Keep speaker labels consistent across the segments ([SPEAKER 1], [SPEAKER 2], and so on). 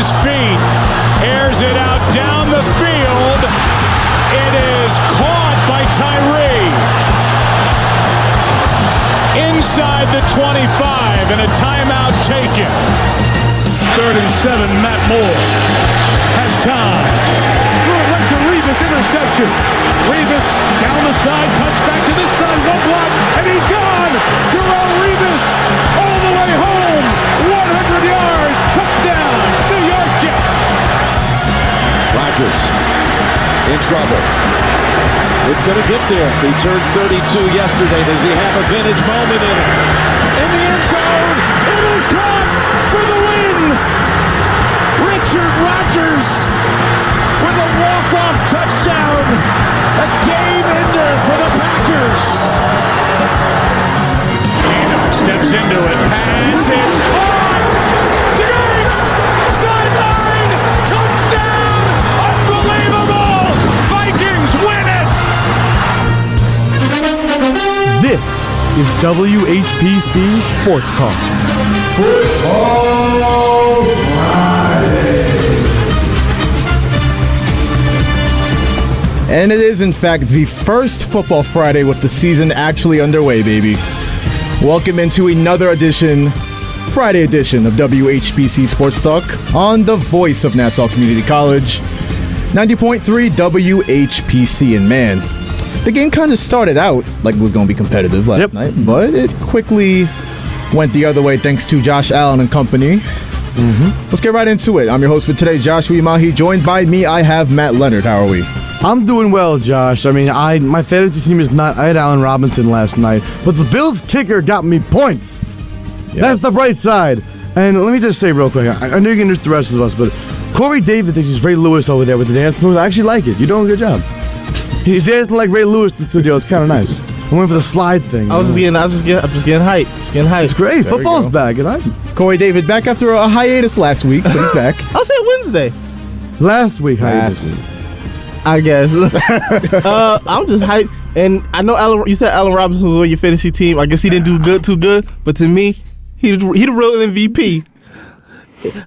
[SPEAKER 1] his feet. Airs it out down the field. It is caught by Tyree. Inside the 25 and a timeout taken. 3rd and 7, Matt Moore has time. Right to Revis, interception. Revis down the side, cuts back to this side, one block, and he's gone. Darrelle Revis all the way home. 100 yards, touchdown, New York Jets.
[SPEAKER 2] Rodgers in trouble. It's going to get there. He turned 32 yesterday. Does he have a vintage moment in it? In the end zone, it is caught for the win. Richard Rodgers with a walk-off touchdown. A game ender for the Packers.
[SPEAKER 1] Keenum steps into it. Pass is caught. Diggs, sideline, touchdown. Unbelievable. Vikings win it.
[SPEAKER 3] This is WHPC Sports Talk. Football Friday. And it is, in fact, the first Football Friday with the season actually underway, baby. Welcome into another edition, Friday edition of WHPC Sports Talk on the voice of Nassau Community College, 90.3 WHPC. And man, the game kind of started out like it was going to be competitive last night, but it quickly went the other way thanks to Josh Allen and company. Let's get right into it. I'm your host for today, Joshua Umahi. Joined by me, I have Matt Leonard. How are we?
[SPEAKER 4] I'm doing well, Josh. I mean, my fantasy team is not. I had Allen Robinson last night, but the Bills kicker got me points. Yes. That's the bright side. And let me just say real quick, I know you can introduce the rest of us, but Kory David thinks he's Ray Lewis over there with the dance moves. I actually like it. You're doing a good job. He's dancing like Ray Lewis in the studio. It's kind of nice. I went for the slide thing.
[SPEAKER 3] I'm just getting hype.
[SPEAKER 4] It's great. Football's back. Good night.
[SPEAKER 3] Kory David back after a hiatus last week, but he's back.
[SPEAKER 5] I'll say Wednesday.
[SPEAKER 4] Last week, hiatus.
[SPEAKER 5] I guess. I'm just hyped. And I know you said Allen Robinson was on your fantasy team. I guess he didn't do too good. But to me, he the real MVP.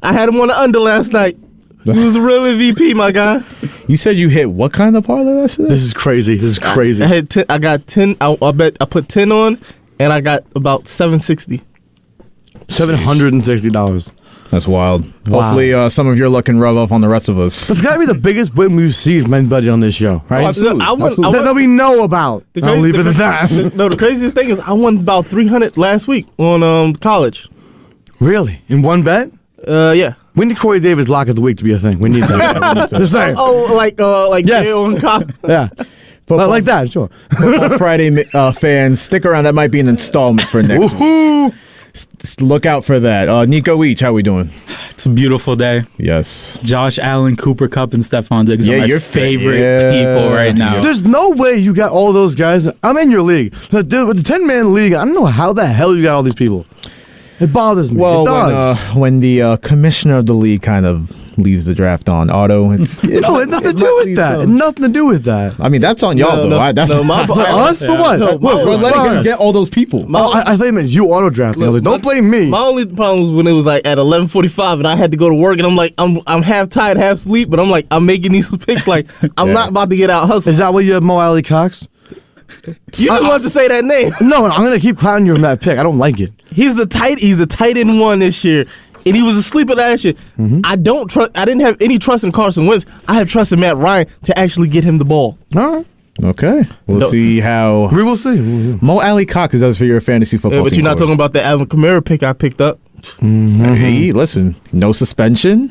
[SPEAKER 5] I had him on the under last night. He was the real MVP, my guy.
[SPEAKER 3] You said you hit what kind of parlay last night?
[SPEAKER 4] This is crazy.
[SPEAKER 5] I had 10. I got 10. I put 10 on, and I got about $760.
[SPEAKER 4] $760.
[SPEAKER 3] That's wild.
[SPEAKER 4] Wow.
[SPEAKER 3] Hopefully, some of your luck can rub off on the rest of us.
[SPEAKER 4] That's got to be the biggest win we've seen from anybody on this show, right?
[SPEAKER 3] Oh, absolutely.
[SPEAKER 4] That we know about. I'll leave it at that.
[SPEAKER 5] The craziest thing is I won about $300 last week on college.
[SPEAKER 4] Really? In one bet?
[SPEAKER 5] Yeah.
[SPEAKER 4] We need Kory Davis lock of the week to be a thing. We need that. Just saying.
[SPEAKER 5] Oh, like
[SPEAKER 4] yes.
[SPEAKER 5] Yale and college.
[SPEAKER 4] Yeah. Like that, sure.
[SPEAKER 3] Football Friday fans, stick around. That might be an installment for next week. Look out for that. Nico Each, how we doing?
[SPEAKER 6] It's a beautiful day.
[SPEAKER 3] Yes.
[SPEAKER 6] Josh Allen, Cooper Kupp, and Stephon Diggs are my
[SPEAKER 3] your
[SPEAKER 6] favorite people right now.
[SPEAKER 4] There's no way you got all those guys. I'm in your league. With the 10-man league, I don't know how the hell you got all these people. It bothers me.
[SPEAKER 3] Well,
[SPEAKER 4] it does.
[SPEAKER 3] when the commissioner of the league kind of leaves the draft on auto.
[SPEAKER 4] No, it had nothing to do with that. Nothing to do with that.
[SPEAKER 3] I mean, that's on y'all, though. That's
[SPEAKER 4] us for what?
[SPEAKER 3] We're letting him get all those people.
[SPEAKER 4] I thought you meant you auto drafting. I was like, don't blame me.
[SPEAKER 5] My only problem was when it was like at 11:45 and I had to go to work and I'm like, I'm half tired, half asleep, but I'm like, I'm making these picks like I'm not about to get out hustled.
[SPEAKER 4] Is that what you have, Mo Alley Cox?
[SPEAKER 5] You just want to say that name.
[SPEAKER 4] No, I'm gonna keep clowning you on that pick. I don't like it.
[SPEAKER 5] He's a tight end one this year. And he was a sleeper last year. I didn't have any trust in Carson Wentz. I have trust in Matt Ryan to actually get him the ball.
[SPEAKER 4] All right.
[SPEAKER 3] Okay. We'll see how.
[SPEAKER 4] We will see.
[SPEAKER 3] Mo Alley Cox does for your fantasy football team.
[SPEAKER 5] But you're not talking about the Alvin Kamara pick I picked up.
[SPEAKER 3] Hey, listen, no suspension.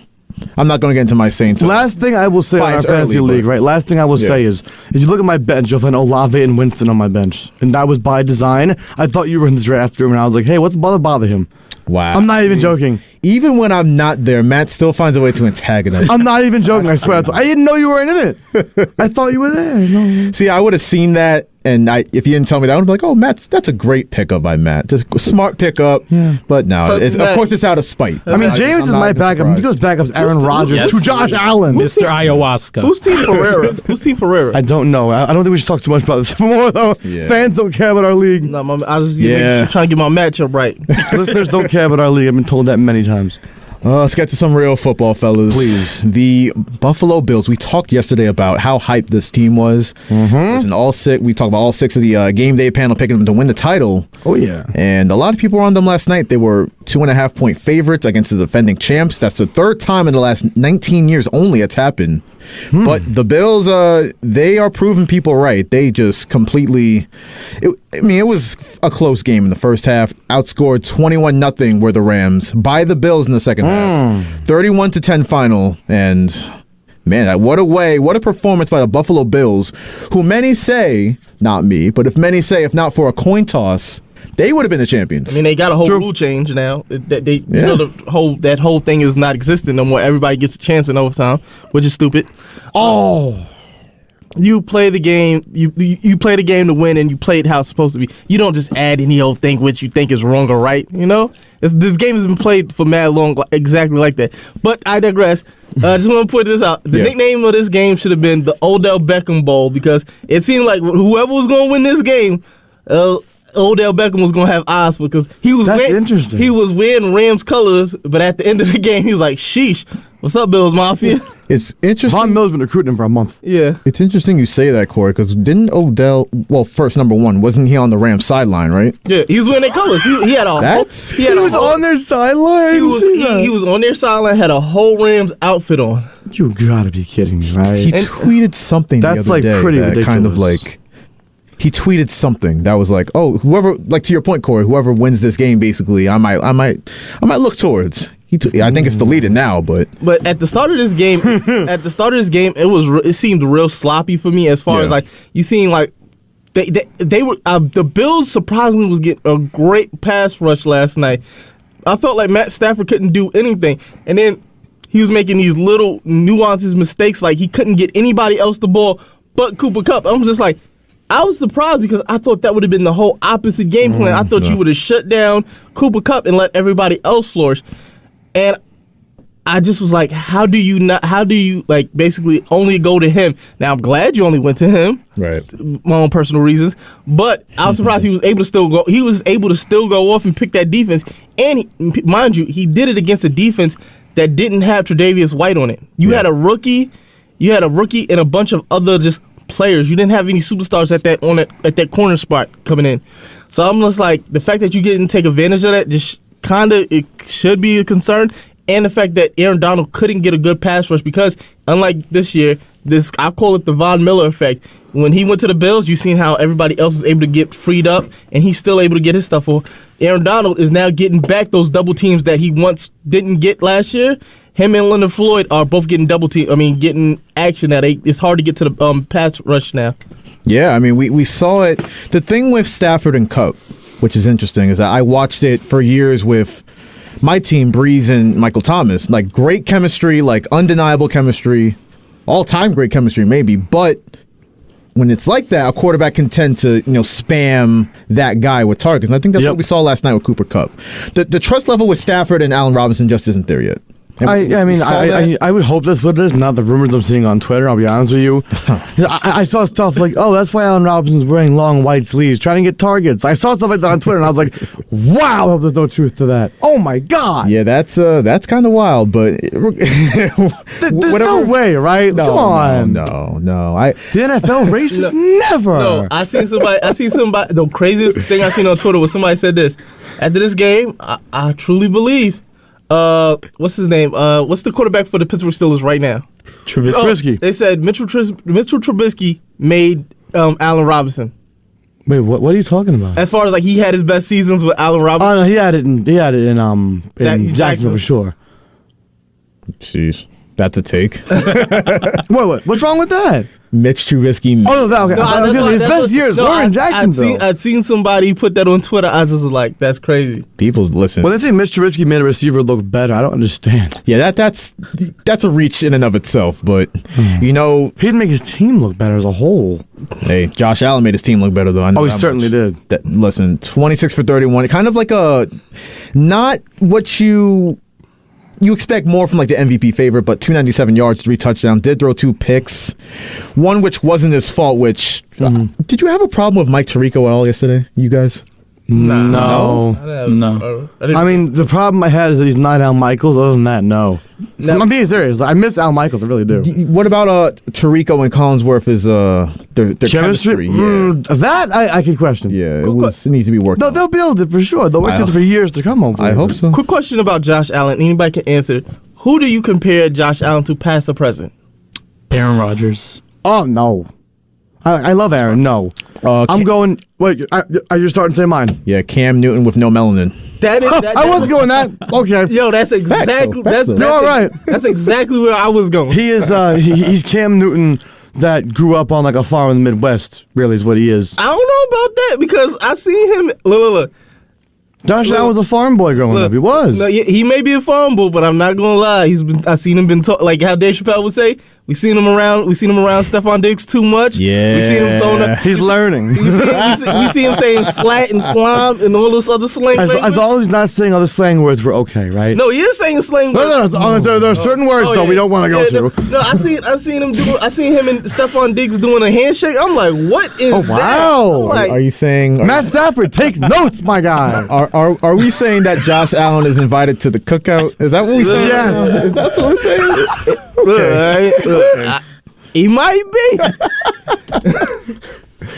[SPEAKER 3] I'm not going to get into my Saints.
[SPEAKER 4] Last thing I will say on our fantasy league, right? Last thing I will say is, if you look at my bench, you'll find Olave and Winston on my bench. And that was by design. I thought you were in the draft room, and I was like, hey, what's the bother him?
[SPEAKER 3] Wow.
[SPEAKER 4] I'm not even joking.
[SPEAKER 3] Even when I'm not there, Matt still finds a way to antagonize.
[SPEAKER 4] I'm not even joking, I swear. I didn't know you weren't in it. I thought you were there. No.
[SPEAKER 3] See, I would have seen that, and if you didn't tell me that, I would be like, oh, Matt, that's a great pickup by Matt. Just a smart pickup. Yeah. But no, of course it's out of spite.
[SPEAKER 4] I mean, James is my backup. Nico's backup's Aaron Rodgers to Josh Allen.
[SPEAKER 6] Mr. Ayahuasca.
[SPEAKER 5] Who's Team Ferreira?
[SPEAKER 4] I don't know. I don't think we should talk too much about this more, though. Yeah. Fans don't care about our league.
[SPEAKER 5] No, I was trying to get my matchup right.
[SPEAKER 4] Listeners don't care about our league. I've been told that many times.
[SPEAKER 3] Let's get to some real football, fellas.
[SPEAKER 4] Please.
[SPEAKER 3] The Buffalo Bills. We talked yesterday about how hyped this team was. Listen, we talked about all 6 of the game day panel picking them to win the title.
[SPEAKER 4] Oh, yeah.
[SPEAKER 3] And a lot of people were on them last night. They were 2.5-point favorites against the defending champs. That's the 3rd time in the last 19 years only it's happened. But the Bills, they are proving people right. They just completely... it was a close game in the first half. Outscored 21-0 were the Rams by the Bills in the second half. 31-10 final. And man, what a performance by the Buffalo Bills, who many say, not me, but if many say if not for a coin toss, they would have been the champions.
[SPEAKER 5] I mean, they got a whole rule change now. That whole thing is not existing no more. Everybody gets a chance in overtime, which is stupid.
[SPEAKER 4] Oh.
[SPEAKER 5] You play the game. You play the game to win, and you play it how it's supposed to be. You don't just add any old thing which you think is wrong or right. You know, this game has been played for mad long, exactly like that. But I digress. I just want to put this out. The nickname of this game should have been the Odell Beckham Bowl, because it seemed like whoever was going to win this game, Odell Beckham was going to have eyes for, because he was
[SPEAKER 4] interesting.
[SPEAKER 5] He was wearing Rams colors, but at the end of the game, he was like, "Sheesh, what's up, Bills Mafia?"
[SPEAKER 3] It's interesting.
[SPEAKER 4] Von Miller's been recruiting him for a month.
[SPEAKER 5] Yeah.
[SPEAKER 3] It's interesting you say that, Kory, because didn't Odell, first, number one, wasn't he on the Rams sideline, right?
[SPEAKER 5] Yeah, he was wearing their colors. He had a
[SPEAKER 4] He was on their sideline.
[SPEAKER 5] He was on their sideline, had a whole Rams outfit on.
[SPEAKER 4] You gotta be kidding me, right?
[SPEAKER 3] He tweeted something the other day
[SPEAKER 4] pretty
[SPEAKER 3] that
[SPEAKER 4] ridiculous.
[SPEAKER 3] kind of like... He tweeted something that was like, "Oh, whoever, like, to your point, Kory, whoever wins this game, basically, I might look towards." I think it's deleted now, but
[SPEAKER 5] at the start of this game, it seemed real sloppy for me. As far as like you seen, like they were the Bills surprisingly was getting a great pass rush last night. I felt like Matt Stafford couldn't do anything, and then he was making these little nuances mistakes, like he couldn't get anybody else the ball but Cooper Kupp. I'm just like, I was surprised, because I thought that would have been the whole opposite game plan. I thought you would have shut down Cooper Kupp and let everybody else flourish. And I just was like, how do you like basically only go to him? Now, I'm glad you only went to him.
[SPEAKER 3] right.
[SPEAKER 5] My own personal reasons. But I was surprised he was able to still go off and pick that defense. And mind you, he did it against a defense that didn't have Tre'Davious White on it. You had a rookie and a bunch of other just players. You didn't have any superstars at that corner spot coming in. So I'm just like, the fact that you didn't take advantage of that just it should be a concern. And the fact that Aaron Donald couldn't get a good pass rush, because unlike this year, I call it the Von Miller effect. When he went to the Bills, you seen how everybody else is able to get freed up, and he's still able to get his stuff off. Aaron Donald is now getting back those double teams that he once didn't get last year. Him and Leonard Floyd are both getting getting action that it's hard to get to the pass rush now.
[SPEAKER 3] Yeah, I mean, we saw it. The thing with Stafford and Kupp, which is interesting, is that I watched it for years with my team, Breeze and Michael Thomas. Like, great chemistry, like undeniable chemistry, all-time great chemistry maybe, but when it's like that, a quarterback can tend to, spam that guy with targets. And I think that's what we saw last night with Cooper Kupp. The trust level with Stafford and Allen Robinson just isn't there yet.
[SPEAKER 4] I would hope that's what it is, not the rumors I'm seeing on Twitter, I'll be honest with you. I saw stuff like, oh, that's why Allen Robinson's wearing long white sleeves, trying to get targets. I saw stuff like that on Twitter, and I was like, wow, I hope there's no truth to that. Oh, my God.
[SPEAKER 3] Yeah, that's kind of wild, but...
[SPEAKER 4] There's no way, right?
[SPEAKER 3] No,
[SPEAKER 4] come on.
[SPEAKER 3] No.
[SPEAKER 4] The NFL racist? Never.
[SPEAKER 5] No, I seen somebody, the craziest thing I seen on Twitter was somebody said this. After this game, I truly believe... what's his name? What's the quarterback for the Pittsburgh Steelers right now?
[SPEAKER 4] Trubisky.
[SPEAKER 5] They said Mitchell Trubisky made Allen Robinson.
[SPEAKER 4] Wait, what are you talking about?
[SPEAKER 5] As far as like he had his best seasons with Allen Robinson.
[SPEAKER 4] Oh no, he had it in Jacksonville for sure.
[SPEAKER 3] Jeez, that's a take.
[SPEAKER 4] What? What's wrong with that?
[SPEAKER 3] Mitch Trubisky.
[SPEAKER 4] Oh, no, okay. His best years were in Jacksonville.
[SPEAKER 5] I'd seen somebody put that on Twitter. I just was like, that's crazy.
[SPEAKER 3] People listen.
[SPEAKER 4] When they say Mitch Trubisky made a receiver look better, I don't understand.
[SPEAKER 3] Yeah, that's a reach in and of itself. But
[SPEAKER 4] he didn't make his team look better as a whole.
[SPEAKER 3] Hey, Josh Allen made his team look better though. I know
[SPEAKER 4] he certainly did.
[SPEAKER 3] Listen, 26 for 31, kind of like not what you expect more from like the MVP favorite, but 297 yards, 3 touchdowns, did throw 2 picks, one which wasn't his fault, did you have a problem with Mike Tirico at all yesterday, you guys?
[SPEAKER 4] No.
[SPEAKER 6] No.
[SPEAKER 4] I mean, the problem I had is that he's not Al Michaels. Other than that, no. I'm being serious. I miss Al Michaels. I really do.
[SPEAKER 3] What about Tirico and Collinsworth is their chemistry? Yeah.
[SPEAKER 4] That I can question.
[SPEAKER 3] Yeah, it needs to be worked
[SPEAKER 4] No,
[SPEAKER 3] on.
[SPEAKER 4] they'll build it for sure. They'll work it for years to come, hopefully.
[SPEAKER 3] I hope so.
[SPEAKER 5] Quick question about Josh Allen. Anybody can answer. Who do you compare Josh Allen to past or present?
[SPEAKER 6] Aaron Rodgers.
[SPEAKER 4] Oh, no. I love Aaron. No. I'm going. Wait, are you starting to say mine?
[SPEAKER 3] Yeah, Cam Newton with no melanin.
[SPEAKER 4] I was going that. Okay.
[SPEAKER 5] Yo, that's exactly. That's
[SPEAKER 4] You're all right.
[SPEAKER 5] That's exactly where I was going.
[SPEAKER 4] He is. He's Cam Newton that grew up on like a farm in the Midwest. Really, is what he is.
[SPEAKER 5] I don't know about that because I seen him. Look.
[SPEAKER 4] Josh Allen was a farm boy growing up. He was.
[SPEAKER 5] No, he may be a farm boy, but I'm not gonna lie. I seen him like how Dave Chappelle would say. We seen him around Stephon Diggs too much.
[SPEAKER 3] Yeah.
[SPEAKER 5] We seen him throwing.
[SPEAKER 4] He's learning.
[SPEAKER 5] We see him saying slat and slime and all this other slang.
[SPEAKER 4] As long as he's not saying other slang words, we're okay, right?
[SPEAKER 5] No, he is saying slang words.
[SPEAKER 4] No, there are certain words though we don't want to go to.
[SPEAKER 5] No, I seen him and Stephon Diggs doing a handshake. I'm like, what is that?
[SPEAKER 4] Wow.
[SPEAKER 5] Like,
[SPEAKER 3] Are you saying
[SPEAKER 4] Matt Stafford, take notes, my guy.
[SPEAKER 3] Are we saying that Josh Allen is invited to the cookout? Is that what we saying?
[SPEAKER 4] Yes.
[SPEAKER 3] That's what we're saying.
[SPEAKER 5] Look, he might be.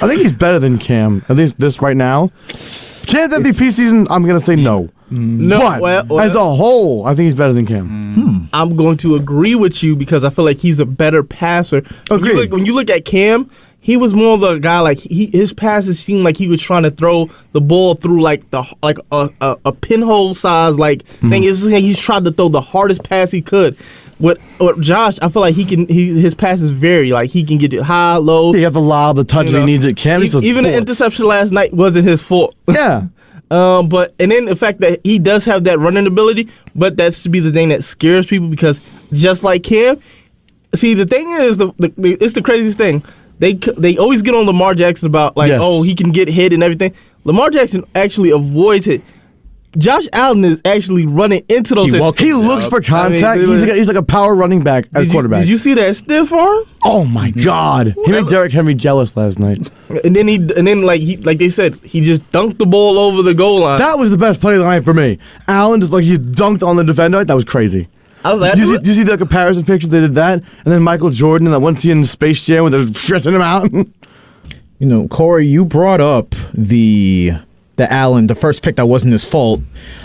[SPEAKER 4] I think he's better than Cam. At least this right now. Chance MVP season, I'm gonna say no.
[SPEAKER 5] No,
[SPEAKER 4] But as a whole, I think he's better than Cam.
[SPEAKER 5] I'm going to agree with you because I feel like he's a better passer.
[SPEAKER 4] Agreed.
[SPEAKER 5] When you look at Cam, he was more of a guy like his passes seemed like he was trying to throw the ball through like a pinhole size thing. It's just like he's trying to throw the hardest pass he could. With Josh, I feel like his passes vary. Like he can get it high, low.
[SPEAKER 4] He got the lob, the touch that he needs at Cam.
[SPEAKER 5] Even the interception last night wasn't his fault.
[SPEAKER 4] Yeah.
[SPEAKER 5] But then the fact that he does have that running ability, but that's to be the thing that scares people because just like Cam, see the thing is it's the craziest thing. They always get on Lamar Jackson about he can get hit and everything. Lamar Jackson actually avoids it. Josh Allen is actually running into those hits.
[SPEAKER 4] He looks for contact. He's like a power running back as quarterback.
[SPEAKER 5] Did you see that stiff arm?
[SPEAKER 4] Oh my God! He made Derrick Henry jealous last night.
[SPEAKER 5] And then like they said, he just dunked the ball over the goal line.
[SPEAKER 4] That was the best play of the night for me. Allen just he dunked on the defender. That was crazy.
[SPEAKER 5] I was like,
[SPEAKER 4] do you see the comparison pictures? They did that, and then Michael Jordan and that one scene in Space Jam where they're stretching him out.
[SPEAKER 3] Kory, you brought up the Allen, the first pick that wasn't his fault.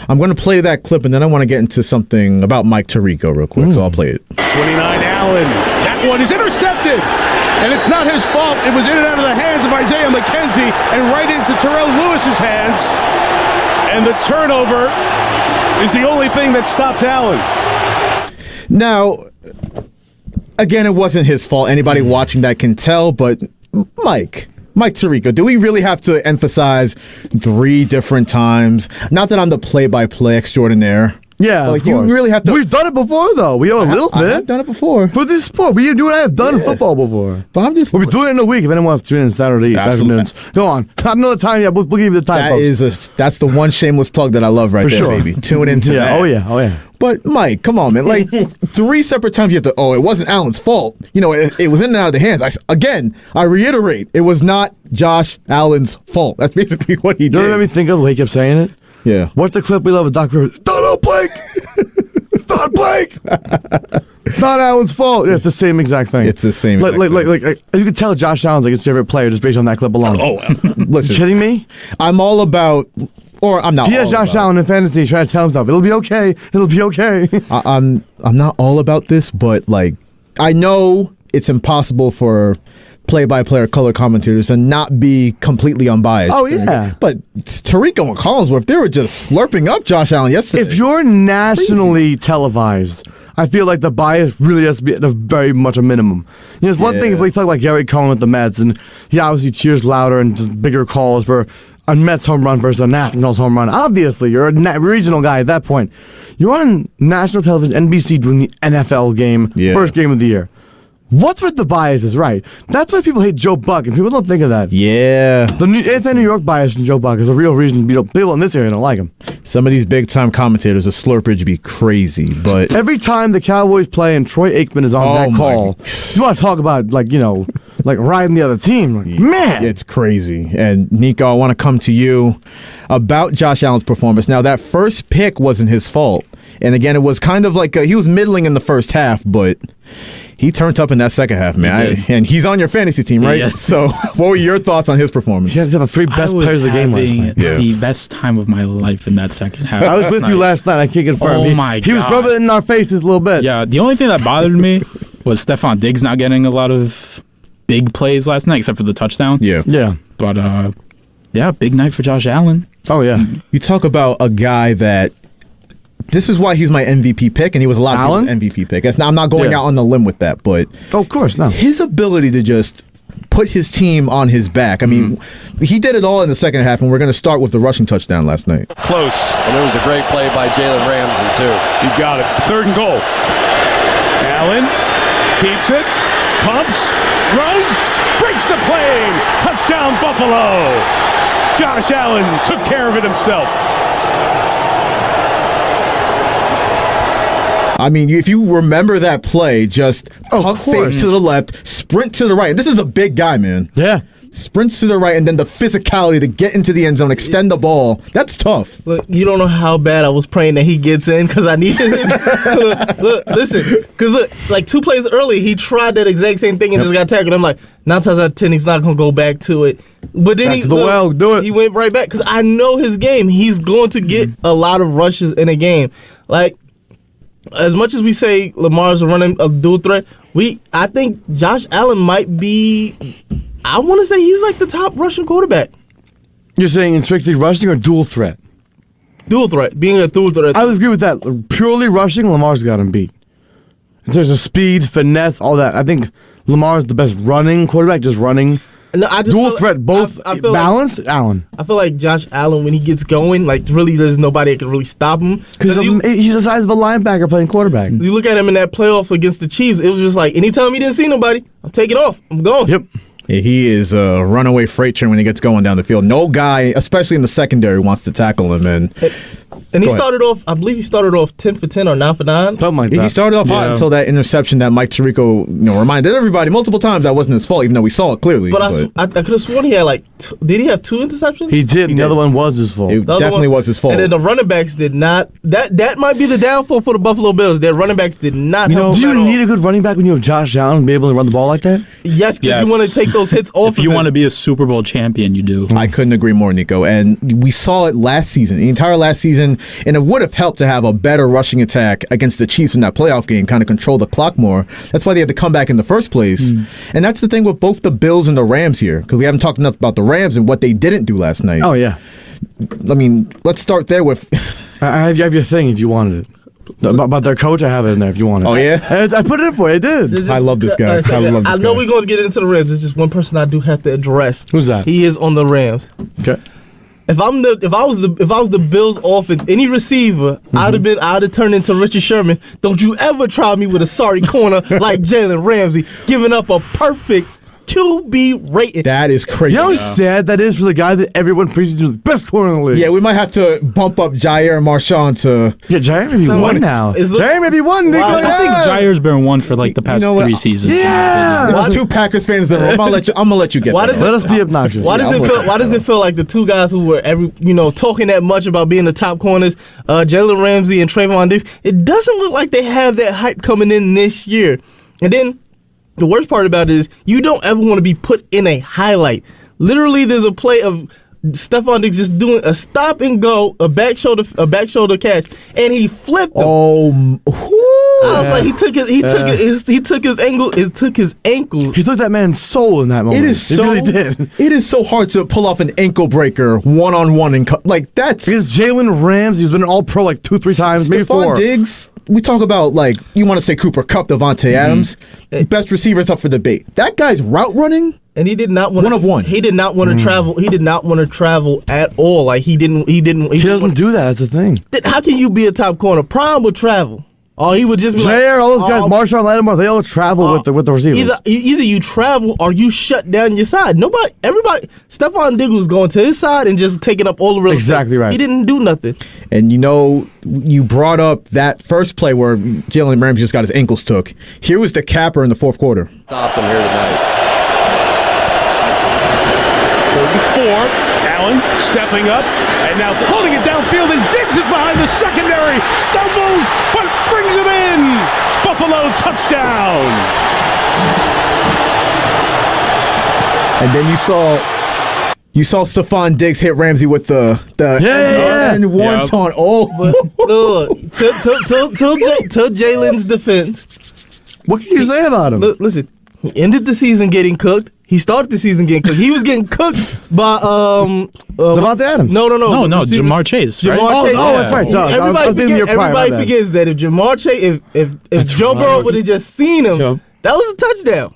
[SPEAKER 3] I'm going to play that clip, and then I want to get into something about Mike Tirico real quick, so I'll play it.
[SPEAKER 1] 29 Allen. That one is intercepted. And it's not his fault. It was in and out of the hands of Isaiah McKenzie and right into Terrell Lewis's hands. And the turnover is the only thing that stops Allen.
[SPEAKER 3] Now, again, it wasn't his fault. Anybody watching that can tell, but Mike Tirico, do we really have to emphasize 3 different times? Not that I'm the play-by-play extraordinaire.
[SPEAKER 4] Yeah,
[SPEAKER 3] you really have to.
[SPEAKER 4] We've done it before, though. We know a little bit.
[SPEAKER 3] I've done it before
[SPEAKER 4] for this sport. We do what I have done in football before.
[SPEAKER 3] But I'm just.
[SPEAKER 4] We'll be doing it in a week. If anyone wants to tune in Saturday afternoons, go on. Not another time yet. We'll give you the time.
[SPEAKER 3] That's the one shameless plug that I love right
[SPEAKER 4] for
[SPEAKER 3] there,
[SPEAKER 4] sure.
[SPEAKER 3] baby. Tune into that.
[SPEAKER 4] Oh yeah.
[SPEAKER 3] But Mike, come on, man! 3 separate times you have to. Oh, it wasn't Allen's fault. It was in and out of the hands. I reiterate, it was not Josh Allen's fault. That's basically what he did.
[SPEAKER 4] Don't let me think of the way he kept saying it.
[SPEAKER 3] Yeah.
[SPEAKER 4] What's the clip we love with Doc Rivers? Don't Blake. It's not Blake. It's not Allen's fault. Yeah, it's the same exact thing.
[SPEAKER 3] It's the same.
[SPEAKER 4] Like you could tell Josh Allen's his favorite player just based on that clip alone.
[SPEAKER 3] Listen,
[SPEAKER 4] you kidding me?
[SPEAKER 3] I'm all about. Or I'm not.
[SPEAKER 4] He has Josh Allen in fantasy trying to tell himself it'll be okay. It'll be okay.
[SPEAKER 3] I'm not all about this, but I know it's impossible for play-by-play or color commentators to not be completely unbiased.
[SPEAKER 4] Oh yeah.
[SPEAKER 3] But Tirico and Collinsworth, they were just slurping up Josh Allen yesterday.
[SPEAKER 4] If you're nationally televised, I feel like the bias really has to be at a very much a minimum. It's one thing if we talk about Gary Cohen with the Mets, and he obviously cheers louder and just bigger calls for a Mets home run versus a Nationals home run. Obviously, you're a regional guy at that point. You're on national television, NBC, doing the NFL game, first game of the year. What's with the biases, right? That's why people hate Joe Buck, and people don't think of that.
[SPEAKER 3] Yeah.
[SPEAKER 4] The anti-New York bias in Joe Buck is a real reason people in this area don't like him.
[SPEAKER 3] Some of these big-time commentators, a slurpage be crazy, but...
[SPEAKER 4] Every time the Cowboys play and Troy Aikman is on that call, you want to talk about, like riding the other team. Like, man,
[SPEAKER 3] It's crazy. And Nico, I want to come to you about Josh Allen's performance. Now, that first pick wasn't his fault. And again, it was kind of like he was middling in the first half, but he turned up in that second half, man. And he's on your fantasy team, right?
[SPEAKER 6] Yes.
[SPEAKER 3] So what were your thoughts on his performance?
[SPEAKER 4] he had the three best players of the game last night.
[SPEAKER 6] The best time of my life in that second half.
[SPEAKER 4] I was with you last night. I can't confirm.
[SPEAKER 6] Oh my
[SPEAKER 4] He was
[SPEAKER 6] God.
[SPEAKER 4] rubbing it in our faces a little bit.
[SPEAKER 6] Yeah, the only thing that bothered me was Stephon Diggs not getting a lot of big plays last night, except for the touchdown.
[SPEAKER 4] Yeah.
[SPEAKER 6] But, big night for Josh Allen.
[SPEAKER 4] Oh, yeah.
[SPEAKER 3] You talk about a guy that this is why he's my MVP pick, and he was a lot of
[SPEAKER 4] Allen?
[SPEAKER 3] people's MVP pick. I'm not going out on the limb with that, but
[SPEAKER 4] Oh, of course, no.
[SPEAKER 3] his ability to just put his team on his back. I mean, he did it all in the second half, and we're going to start with the rushing touchdown last night.
[SPEAKER 7] Close. And it was a great play by Jalen Ramsey, too.
[SPEAKER 1] You got it. 3rd and goal. Allen keeps it, pumps, runs, breaks the plane. Touchdown, Buffalo. Josh Allen took care of it himself.
[SPEAKER 3] I mean, if you remember that play, just pump fake
[SPEAKER 4] course.
[SPEAKER 3] to the left, sprint to the right. This is a big guy, man.
[SPEAKER 4] Yeah.
[SPEAKER 3] Sprints to the right, and then the physicality to get into the end zone, extend the ball. That's tough.
[SPEAKER 5] Look, you don't know how bad I was praying that he gets in because I needed him. look, listen, because look, like 2 plays early, he tried that exact same thing and just got tackled. I'm like, 9 times out of 10, he's not gonna go back to it. But then
[SPEAKER 4] Back to the well, do it.
[SPEAKER 5] He went right back because I know his game. He's going to get a lot of rushes in a game. Like, as much as we say Lamar's running a dual threat, I think Josh Allen might be. I want to say he's like the top Russian quarterback.
[SPEAKER 4] You're saying in strictly rushing or dual threat?
[SPEAKER 5] Dual threat, being a dual threat.
[SPEAKER 4] I would agree with that. Purely rushing, Lamar's got him beat. In terms of speed, finesse, all that, I think Lamar's the best running quarterback, just running.
[SPEAKER 5] No, I just
[SPEAKER 4] Dual
[SPEAKER 5] feel
[SPEAKER 4] threat, both
[SPEAKER 5] I feel
[SPEAKER 4] balanced, Allen.
[SPEAKER 5] I feel like Josh Allen, when he gets going, like really there's nobody that can really stop him.
[SPEAKER 4] Because he's the size of a linebacker playing quarterback.
[SPEAKER 5] You look at him in that playoff against the Chiefs, it was just like anytime he didn't see nobody, I'm taking off. I'm going.
[SPEAKER 4] Yep.
[SPEAKER 3] Yeah, he is a runaway freight train when he gets going down the field. No guy, especially in the secondary, wants to tackle him.
[SPEAKER 5] And he started off, I believe he started off 10 for 10 or 9 for 9.
[SPEAKER 4] Something like that.
[SPEAKER 3] He started off hot until that interception that Mike Tirico reminded everybody multiple times that wasn't his fault, even though we saw it clearly.
[SPEAKER 5] But I could have sworn he had like, did he have 2 interceptions?
[SPEAKER 4] He did. The other one was his fault.
[SPEAKER 3] It
[SPEAKER 5] The other
[SPEAKER 3] definitely
[SPEAKER 5] one-
[SPEAKER 3] was his fault.
[SPEAKER 5] And then the running backs did not. That might be the downfall for the Buffalo Bills. Their running backs did not help
[SPEAKER 4] Do
[SPEAKER 5] them
[SPEAKER 4] you
[SPEAKER 5] at all.
[SPEAKER 4] need a good running back when you have Josh Allen and be able to run the ball like that?
[SPEAKER 5] Yes, because
[SPEAKER 6] Yes.
[SPEAKER 5] you want to take those hits off
[SPEAKER 6] If you
[SPEAKER 5] of
[SPEAKER 6] want to
[SPEAKER 5] him.
[SPEAKER 6] be a Super Bowl champion, you do.
[SPEAKER 3] I couldn't agree more, Nico. And we saw it last season, the entire last season, and it would have helped to have a better rushing attack against the Chiefs in that playoff game, kind of control the clock more. That's why they had to come back in the first place. And that's the thing with both the Bills and the Rams here, because we haven't talked enough about the Rams and what they didn't do last night.
[SPEAKER 4] Oh, yeah.
[SPEAKER 3] I mean, let's start there with...
[SPEAKER 4] I have your thing if you wanted it. About their coach, I have it in there if you want it.
[SPEAKER 3] Oh, yeah?
[SPEAKER 4] I put it in for you. I did.
[SPEAKER 5] There's
[SPEAKER 3] I love this guy. I love this
[SPEAKER 5] I know
[SPEAKER 3] guy.
[SPEAKER 5] we're going to get into the Rams. There's just one person I do have to address.
[SPEAKER 4] Who's that?
[SPEAKER 5] He is on the Rams.
[SPEAKER 4] Okay.
[SPEAKER 5] If I was the Bills offense, any receiver, I'd have turned into Richard Sherman. Don't you ever try me with a sorry corner like Jalen Ramsey, giving up a perfect QB rating.
[SPEAKER 3] That is crazy.
[SPEAKER 4] You know how sad that is for the guy that everyone preaches was the best corner in the league?
[SPEAKER 3] Yeah, we might have to bump up Jair Marchand to...
[SPEAKER 4] Yeah, Jair maybe won now. Jair maybe won, Nico.
[SPEAKER 5] Wow.
[SPEAKER 6] I think Jair's been one for like the past
[SPEAKER 3] know what?
[SPEAKER 6] 3 seasons.
[SPEAKER 4] Yeah.
[SPEAKER 3] There's 2 Packers fans there. I'm gonna let you get
[SPEAKER 5] Why
[SPEAKER 3] that.
[SPEAKER 5] does
[SPEAKER 4] Let us be obnoxious.
[SPEAKER 5] Why does it feel like the 2 guys who were talking that much about being the top corners, Jalen Ramsey and Trayvon Diggs, it doesn't look like they have that hype coming in this year. And then the worst part about it is you don't ever want to be put in a highlight. Literally, there's a play of Stephon Diggs just doing a stop and go, a back shoulder catch, and he flipped him.
[SPEAKER 3] Oh,
[SPEAKER 5] I was like, he took his ankle.
[SPEAKER 4] He took that man's soul in that moment.
[SPEAKER 3] it is
[SPEAKER 4] He
[SPEAKER 3] so.
[SPEAKER 4] really did.
[SPEAKER 3] It is so hard to pull off an ankle breaker one-on-one and like that's.
[SPEAKER 4] Because Jalen Ramsey has been an All-Pro like 2-3 times, maybe
[SPEAKER 3] Stephon
[SPEAKER 4] 4.
[SPEAKER 3] Diggs. We talk about like you want to say Cooper Kupp, Devontae Adams, best receivers up for debate. That guy's route running.
[SPEAKER 5] And he did not want
[SPEAKER 3] One of one.
[SPEAKER 5] He did not want to travel. He did not want to travel at all. Like he didn't. He
[SPEAKER 4] He doesn't do that. That's the thing.
[SPEAKER 5] How can you be a top corner? Prime would travel. Or he would just be
[SPEAKER 4] Jair, all those guys,
[SPEAKER 5] oh,
[SPEAKER 4] Marshawn Lattimore, they all travel with the receivers.
[SPEAKER 5] Either you travel or you shut down your side. Everybody. Stephon Diggs was going to his side and just taking up all the real estate.
[SPEAKER 4] Exactly right.
[SPEAKER 5] He didn't do nothing.
[SPEAKER 3] And you brought up that first play where Jalen Ramsey just got his ankles took. Here was the capper in the fourth quarter.
[SPEAKER 7] Stopped him here tonight.
[SPEAKER 1] before. Allen stepping up and now floating it downfield, and Diggs is behind the secondary. Stumbles, but brings it in. Buffalo touchdown.
[SPEAKER 3] And then you saw Stephon Diggs hit Ramsey with the and one taunt. Oh,
[SPEAKER 5] Look, to Jalen's defense,
[SPEAKER 4] What can you say about him?
[SPEAKER 5] listen, he ended the season getting cooked. He started the season getting cooked. He was getting cooked by
[SPEAKER 4] Devontae Adams.
[SPEAKER 5] No,
[SPEAKER 6] Jamar Chase. Right?
[SPEAKER 5] Chase.
[SPEAKER 4] That's right.
[SPEAKER 5] Everybody forgets that if Jamar Chase, if Joe Burrow would have just seen him, that was a touchdown.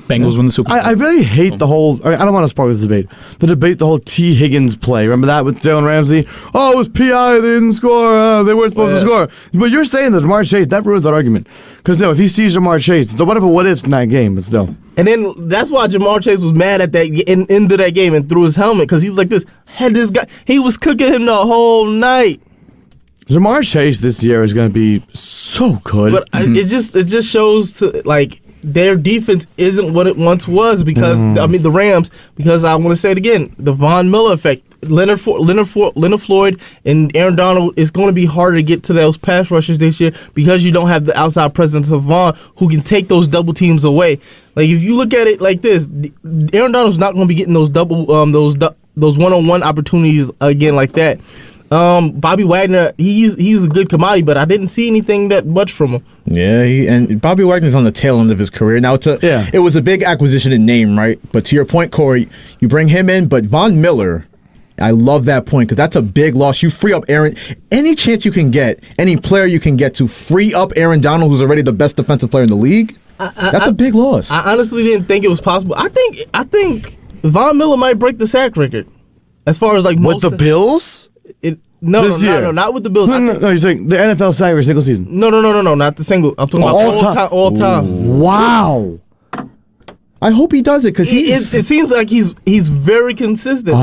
[SPEAKER 6] Bengals win the Super Bowl.
[SPEAKER 4] I really hate the whole. I don't want to spark this debate. The whole T. Higgins play. Remember that with Jalen Ramsey? Oh, it was PI. They didn't score. They weren't supposed to score. But you're saying that Jamar Chase, that ruins that argument. Because if he sees Jamar Chase, so what ifs in that game? But still.
[SPEAKER 5] And then that's why Jamar Chase was mad at that into that game and threw his helmet because he was like this. Had this guy? He was cooking him the whole night.
[SPEAKER 4] Jamar Chase this year is going to be so good.
[SPEAKER 5] But it just shows to like. Their defense isn't what it once was because the Rams. Because I want to say it again, the Von Miller effect. Leonard Floyd and Aaron Donald is going to be harder to get to those pass rushes this year because you don't have the outside presence of Von who can take those double teams away. Like if you look at it like this, Aaron Donald's not going to be getting those those one-on-one opportunities again like that. Bobby Wagner, he's a good commodity, but I didn't see anything that much from him.
[SPEAKER 3] yeah, and Bobby Wagner's on the tail end of his career. Now it was a big acquisition in name, right? But to your point, Kory, you bring him in, but Von Miller, I love that point because that's a big loss. You free up any chance you can get, any player you can get to free up Aaron Donald, who's already the best defensive player in the league. That's a big loss.
[SPEAKER 5] I honestly didn't think it was possible. I think Von Miller might break the sack record as far as like
[SPEAKER 4] with the Bills.
[SPEAKER 5] No, not with the Bills.
[SPEAKER 4] No, you're saying the NFL sack every single season.
[SPEAKER 5] No, not the single. I'm talking about all time.
[SPEAKER 4] Wow.
[SPEAKER 3] I hope he does it because
[SPEAKER 5] it seems like he's very consistent.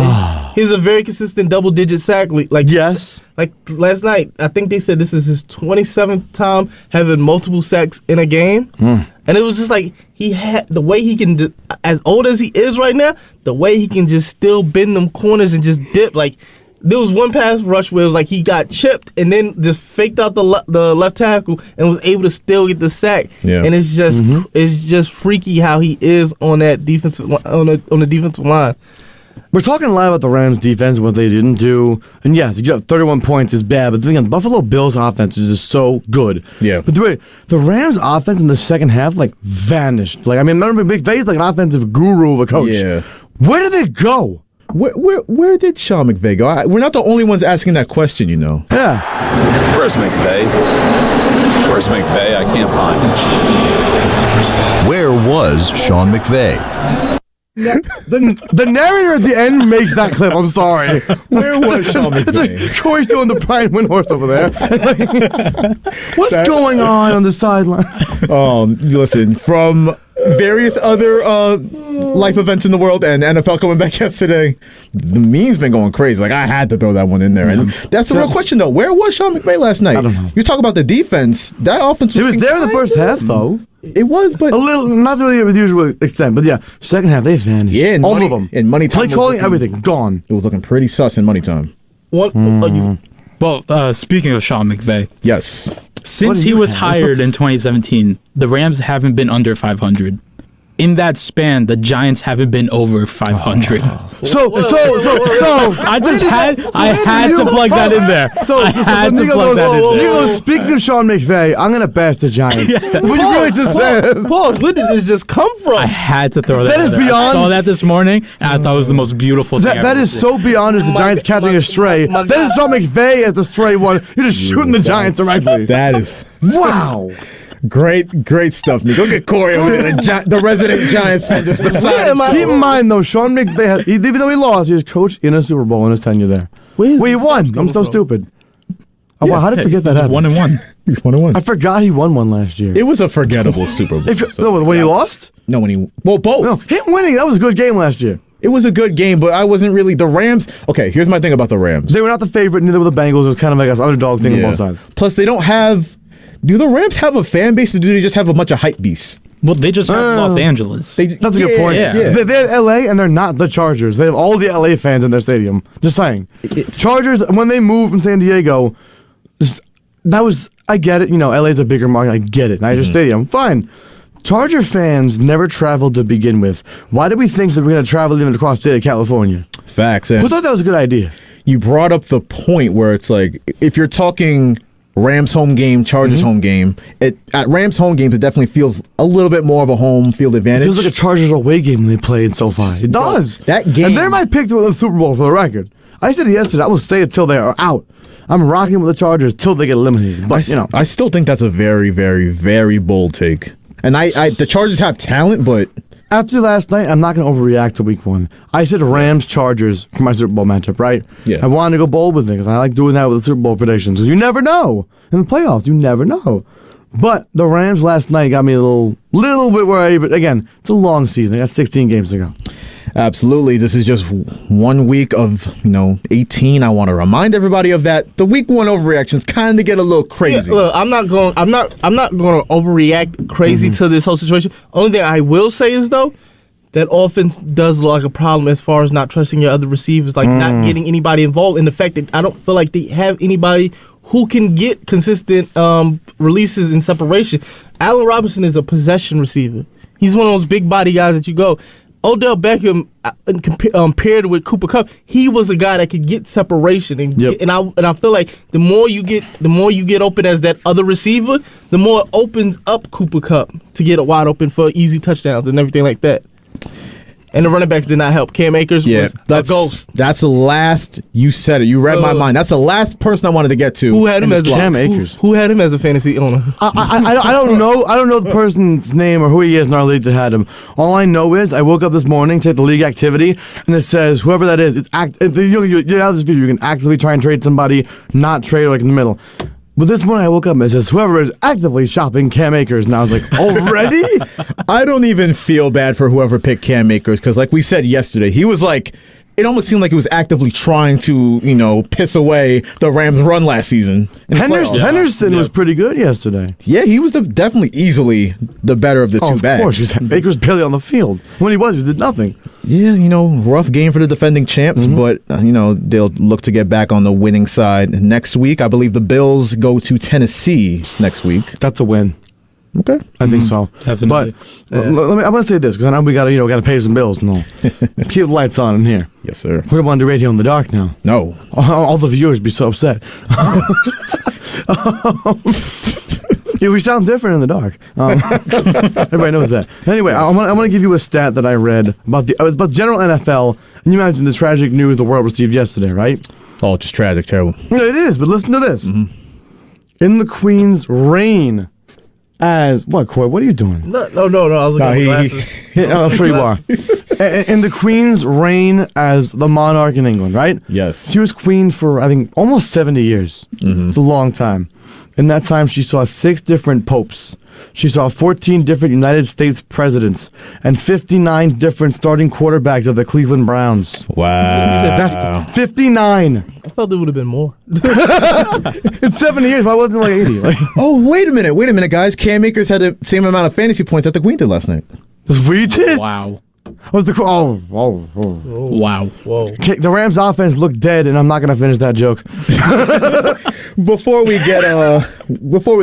[SPEAKER 5] He's a very consistent double-digit sack.
[SPEAKER 4] Yes.
[SPEAKER 5] Like last night, I think they said this is his 27th time having multiple sacks in a game. And it was just like he had the way he can, as old as he is right now, the way he can just still bend them corners and just dip. Like there was one pass rush where it was like he got chipped and then just faked out the left tackle and was able to still get the sack. Yeah. And it's just freaky how he is on that defensive on the defensive line.
[SPEAKER 4] We're talking a lot about the Rams' defense, what they didn't do. And yes, 31 points is bad, but then again, Buffalo Bills' offense is just so good.
[SPEAKER 3] Yeah.
[SPEAKER 4] But the Rams' offense in the second half, vanished. Remember McVay's like an offensive guru of a coach.
[SPEAKER 3] Yeah.
[SPEAKER 4] Where did they go?
[SPEAKER 3] Where did Sean McVay go? We're not the only ones asking that question, you know.
[SPEAKER 4] Yeah.
[SPEAKER 8] Where's McVay? I can't find him.
[SPEAKER 9] Where was Sean McVay?
[SPEAKER 4] The narrator at the end makes that clip. I'm sorry.
[SPEAKER 3] Where was Sean McVay?
[SPEAKER 4] It's like Kory's doing the Brian Windhorst over there. What's going on the sideline?
[SPEAKER 3] Listen, from various other life events in the world and NFL coming back yesterday, the meme's been going crazy. I had to throw that one in there. And that's the real question, though. Where was Sean McVay last night?
[SPEAKER 4] I don't know.
[SPEAKER 3] You talk about the defense. That offense was...
[SPEAKER 4] He was there in the first half, though.
[SPEAKER 3] It was, but...
[SPEAKER 4] A little, not really with usual extent, but yeah, second half, they vanished.
[SPEAKER 3] Yeah,
[SPEAKER 4] all of them.
[SPEAKER 3] In money time.
[SPEAKER 4] Play calling, everything, gone.
[SPEAKER 3] It was looking pretty sus in money time.
[SPEAKER 5] What?
[SPEAKER 6] Well, speaking of Sean McVay.
[SPEAKER 3] Yes.
[SPEAKER 6] Since he was hired in 2017, the Rams haven't been under 500. In that span, the Giants haven't been over 500.
[SPEAKER 4] So
[SPEAKER 6] I had to plug that in there.
[SPEAKER 4] Nico, speaking of Sean McVay, I'm gonna bash the Giants. What you really just said?
[SPEAKER 5] Paul, where did this just come from?
[SPEAKER 6] I had to throw that.
[SPEAKER 4] That is
[SPEAKER 6] in there.
[SPEAKER 4] beyond.
[SPEAKER 6] I saw that this morning, and I thought it was the most beautiful thing.
[SPEAKER 4] That is so beyond as the Giants catching a stray. That is Sean McVay as the stray one. You're just shooting the Giants directly.
[SPEAKER 3] That is
[SPEAKER 4] wow.
[SPEAKER 3] Great stuff, Nico. Go get Kory over there, the resident Giants fan just beside him.
[SPEAKER 4] Keep in mind, though, Sean McVay, even though he lost, he was coached in a Super Bowl in his tenure there. He won. I'm so stupid. Oh, wow, how did I forget that happened?
[SPEAKER 6] 1-1.
[SPEAKER 3] He's 1-1.
[SPEAKER 4] I forgot he won one last year.
[SPEAKER 3] It was a forgettable Super Bowl.
[SPEAKER 4] When he lost?
[SPEAKER 3] No, when he... Well, both.
[SPEAKER 4] No, him winning, that was a good game last year.
[SPEAKER 3] It was a good game, but I wasn't really... The Rams... Okay, here's my thing about the Rams.
[SPEAKER 4] They were not the favorite, neither were the Bengals. It was kind of like an underdog thing on both sides.
[SPEAKER 3] Plus, they don't have... Do the Rams have a fan base, or do they just have a bunch of hype beasts?
[SPEAKER 6] Well, they just have Los Angeles.
[SPEAKER 4] That's a good point.
[SPEAKER 6] Yeah.
[SPEAKER 4] They're LA, and they're not the Chargers. They have all the LA fans in their stadium. Just saying. Chargers, when they moved from San Diego, I get it. You know, LA's a bigger market. I get it. Nicer stadium. Fine. Charger fans never traveled to begin with. Why did we think that we're going to travel even across the state of California?
[SPEAKER 3] Facts.
[SPEAKER 4] Who thought that was a good idea?
[SPEAKER 3] You brought up the point where it's like, if you're talking Rams home game, Chargers home game, at Rams home games, it definitely feels a little bit more of a home field advantage.
[SPEAKER 4] It feels like a Chargers away game when they play in SoFi. It does.
[SPEAKER 3] That game.
[SPEAKER 4] And they're my pick to win the Super Bowl, for the record. I said it yesterday. I will say it till they are out. I'm rocking with the Chargers till they get eliminated. But,
[SPEAKER 3] I still think that's a very, very, very bold take. And the Chargers have talent, but
[SPEAKER 4] after last night, I'm not going to overreact to week 1. I said Rams-Chargers for my Super Bowl matchup, right?
[SPEAKER 3] Yeah.
[SPEAKER 4] I wanted to go bold with it because I like doing that with the Super Bowl predictions. Because you never know. In the playoffs, you never know. But the Rams last night got me a little bit worried. But again, it's a long season. They got 16 games to go.
[SPEAKER 3] absolutely, this is just 1 week of 18. I want to remind everybody of that. The week 1 overreactions kind of get a little crazy.
[SPEAKER 5] Yeah, look, I'm not going to overreact crazy to this whole situation. Only thing I will say is though, that offense does look like a problem as far as not trusting your other receivers, like not getting anybody involved. And the fact that I don't feel like they have anybody who can get consistent releases and separation. Allen Robinson is a possession receiver. He's one of those big body guys that you go. Odell Beckham paired with Cooper Kupp, he was a guy that could get separation and I feel like the more you get open as that other receiver, the more it opens up Cooper Kupp to get it wide open for easy touchdowns and everything like that. And the running backs did not help. Cam Akers was a ghost.
[SPEAKER 3] That's the last. You said it. You read my mind. That's the last person I wanted to get to.
[SPEAKER 5] Who had him as
[SPEAKER 4] Cam Akers?
[SPEAKER 5] Who had him as a fantasy owner?
[SPEAKER 4] I don't know. I don't know the person's name or who he is in our league that had him. All I know is I woke up this morning, checked the league activity, and it says whoever that is, you're out of this video. You can actively try and trade somebody, not trade like in the middle. But this morning I woke up and it says whoever is actively shopping Cam Akers, and I was like, already?
[SPEAKER 3] I don't even feel bad for whoever picked Cam Akers because, like we said yesterday, he was like, it almost seemed like he was actively trying to, piss away the Rams' run last season.
[SPEAKER 4] Henderson was pretty good yesterday.
[SPEAKER 3] Yeah, he was definitely easily the better of the two backs.
[SPEAKER 4] Of course, Baker's barely on the field. When he did nothing.
[SPEAKER 3] Yeah, rough game for the defending champs, but, they'll look to get back on the winning side next week. I believe the Bills go to Tennessee next week.
[SPEAKER 4] That's a win.
[SPEAKER 3] Okay,
[SPEAKER 4] I think so.
[SPEAKER 6] Definitely.
[SPEAKER 4] But I'm going to say this because I know we got to pay some bills and all. Keep the lights on in here.
[SPEAKER 3] Yes, sir.
[SPEAKER 4] We don't want to do radio in the dark now.
[SPEAKER 3] No.
[SPEAKER 4] All the viewers be so upset. Yeah, we sound different in the dark. Everybody knows that. Anyway, I want to give you a stat that I read about general NFL, and you imagine the tragic news the world received yesterday, right?
[SPEAKER 3] Oh, just tragic, terrible.
[SPEAKER 4] Yeah, it is, but listen to this. In the Queen's reign as... What, Kory? What are you doing?
[SPEAKER 5] No. I was looking at my glasses.
[SPEAKER 4] I'm sure you are. In the Queen's reign as the monarch in England, right?
[SPEAKER 3] Yes.
[SPEAKER 4] She was queen for, I think, almost 70 years. It's a long time. In that time, she saw 6 different popes. She saw 14 different United States presidents and 59 different starting quarterbacks of the Cleveland Browns.
[SPEAKER 3] Wow.
[SPEAKER 4] That's 59.
[SPEAKER 5] I thought there would have been more.
[SPEAKER 4] In 70 years, I wasn't like 80.
[SPEAKER 3] Oh, wait a minute, guys. Cam Akers had the same amount of fantasy points that the Queen did last night.
[SPEAKER 4] We did?
[SPEAKER 6] Wow.
[SPEAKER 4] Was the
[SPEAKER 6] Wow.
[SPEAKER 5] Whoa.
[SPEAKER 4] Okay, the Rams offense looked dead, and I'm not going to finish that joke.
[SPEAKER 3] Before we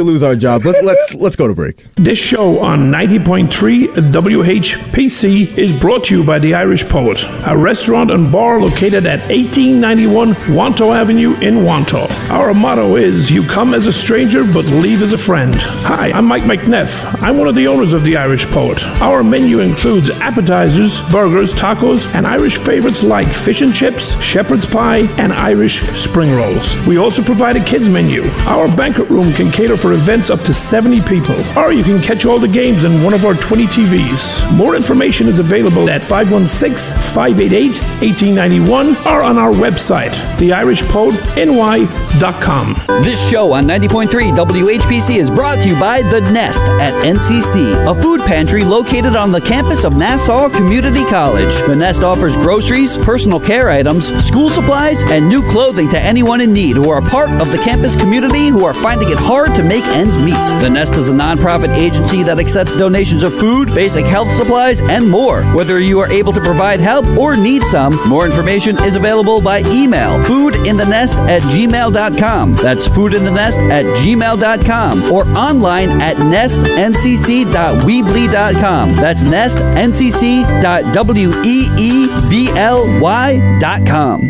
[SPEAKER 3] lose our job, let's go to break.
[SPEAKER 1] This show on 90.3 WHPC is brought to you by The Irish Poet, a restaurant and bar located at 1891 Wanto Avenue in Wanto. Our motto is, you come as a stranger, but leave as a friend. Hi, I'm Mike McNeff. I'm one of the owners of The Irish Poet. Our menu includes appetizers, burgers, tacos, and Irish favorites like fish and chips, shepherd's pie, and Irish spring rolls. We also provide a kids menu. Our banquet room can cater for events up to 70 people, or you can catch all the games on one of our 20 TVs. More information is available at 516-588-1891 or on our website, theirishpoetny.com.
[SPEAKER 10] This show on 90.3 WHPC is brought to you by The Nest at NCC, a food pantry located on the campus of Nassau Community College. The Nest offers groceries, personal care items, school supplies, and new clothing to anyone in need who are part of the campus community who are finding it hard to make ends meet. The Nest is a nonprofit agency that accepts donations of food, basic health supplies, and more. Whether you are able to provide help or need some, more information is available by email, foodinthenest@gmail.com. That's foodinthenest@gmail.com, or online at nestncc.weebly.com. That's nestncc.weebly.com.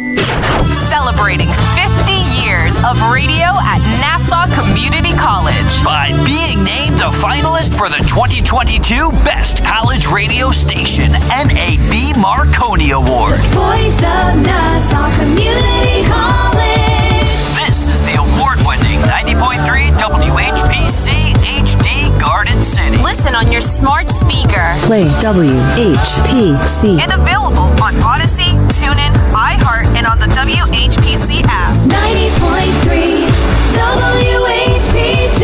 [SPEAKER 11] Celebrating 50 years of radio at Nassau Community College
[SPEAKER 12] by being named a finalist for the 2022 Best College Radio Station and a B. Marconi Award.
[SPEAKER 13] Voice of Nassau Community College.
[SPEAKER 12] This is the award-winning 90.3 WHPC HD Garden City.
[SPEAKER 11] Listen on your smart speaker.
[SPEAKER 14] Play WHPC.
[SPEAKER 11] And available on Odyssey, TuneIn, iHeart, and on the WHPC app.
[SPEAKER 13] 90.3 WHPC.